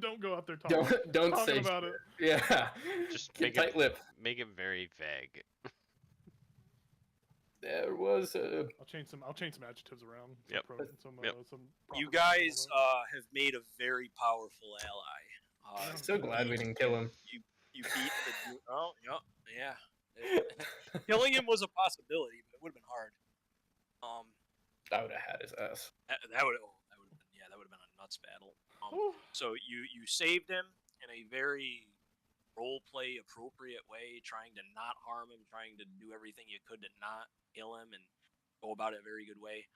don't go out there talking, Don't talking say about it." Yeah. Just Keep tight lip. make it very vague. There was a I'll change some adjectives around. Yep. Yep. Some You proper guys grammar. have made a very powerful ally. I'm so glad we didn't kill him. You beat the dude. Oh, yeah. Killing him was a possibility, but it would have been hard. I would have had his ass. That would have been a nuts battle. Whew. So you saved him in a very roleplay appropriate way, trying to not harm him, trying to do everything you could to not kill him, and go about it a very good way.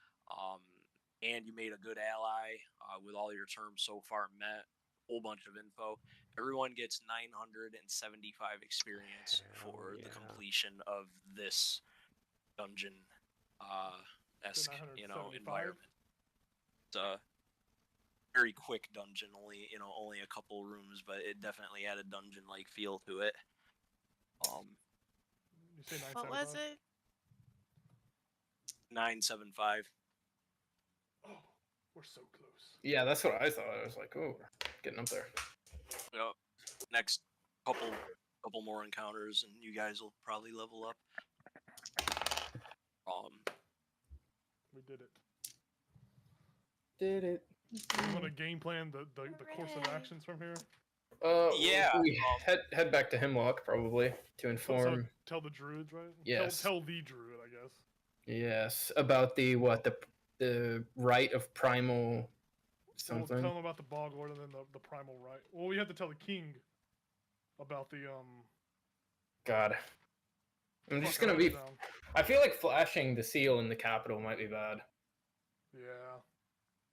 And you made a good ally with all your terms so far met. Whole bunch of info. Everyone gets 975 experience for the completion of this dungeon esque, 975? environment. It's a very quick dungeon, only a couple rooms, but it definitely had a dungeon like feel to it. You say What was it? 975. Oh, we're so close. Yeah, that's what I thought. I was like, oh, we're getting up there. Yep. Next couple more encounters, and you guys will probably level up. We did it. Did it. You want to game plan the course of Hooray. actions from here? Yeah, We head back to Hemlock probably to So inform. tell the druids, right? Yes. Tell the druid, I guess. Yes, about the the rite of primal We'll something. tell him about the Bog Lord and then the primal right. Well, we have to tell the king about the God. I'm just fuck, I gonna wrote it be. down. I feel like flashing the seal in the capital might be bad. Yeah.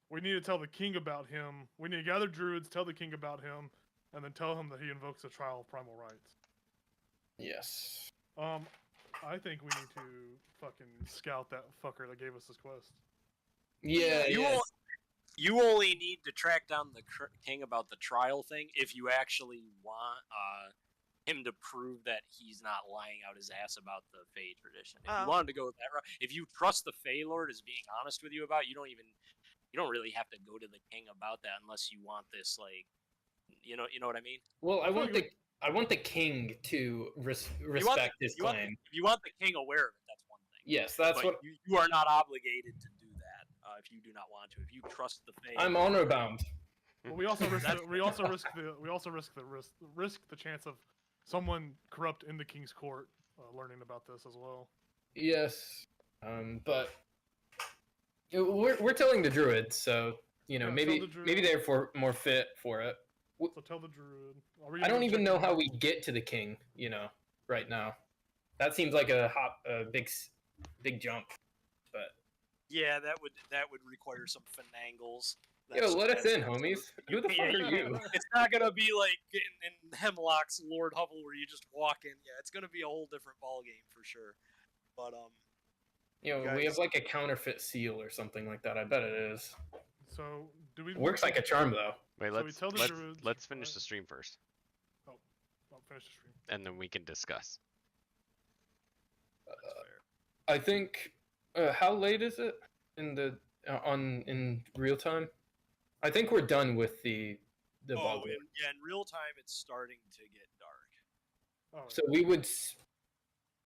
We need to tell the king about him. We need to gather druids, tell the king about him, and then tell him that he invokes the trial of primal rights. Yes. I think we need to fucking scout that fucker that gave us this quest. Yeah. You yeah. won't. You only need to track down the king about the trial thing if you actually want him to prove that he's not lying out his ass about the Fey tradition. If you wanted to go that route, if you trust the Fey Lord is being honest with you about, you don't really have to go to the king about that unless you want this, like, you know what I mean. Well, I want the king to respect his claim. If you want the king aware of it, that's one thing. Yes, that's but what you are not obligated to do that if you do not want to. If you trust the Fey, I'm honor bound. But we also risk the chance of someone corrupt in the king's court learning about this as well. Yes, but we're telling the druids, so Yeah, maybe tell the maybe druid. they're more fit for it. So tell the druid. I don't even know how we get to the king, right now. That seems like a big jump. But yeah, that would require some finagles. yo, let us in, homies. Who the fuck are you? It's not gonna be like in Hemlock's Lord Hovel where you just walk in. Yeah, it's gonna be a whole different ball game for sure. But we have like a counterfeit seal or something like that. I bet it is. So do we? It works like a charm though. Wait, So we tell the druids, let's finish right? the stream first, I'll finish the stream. and then we can discuss. that's fair. I think. How late is it in the in real time? I think we're done with the bog. In real time, it's starting to get dark. Oh, So we would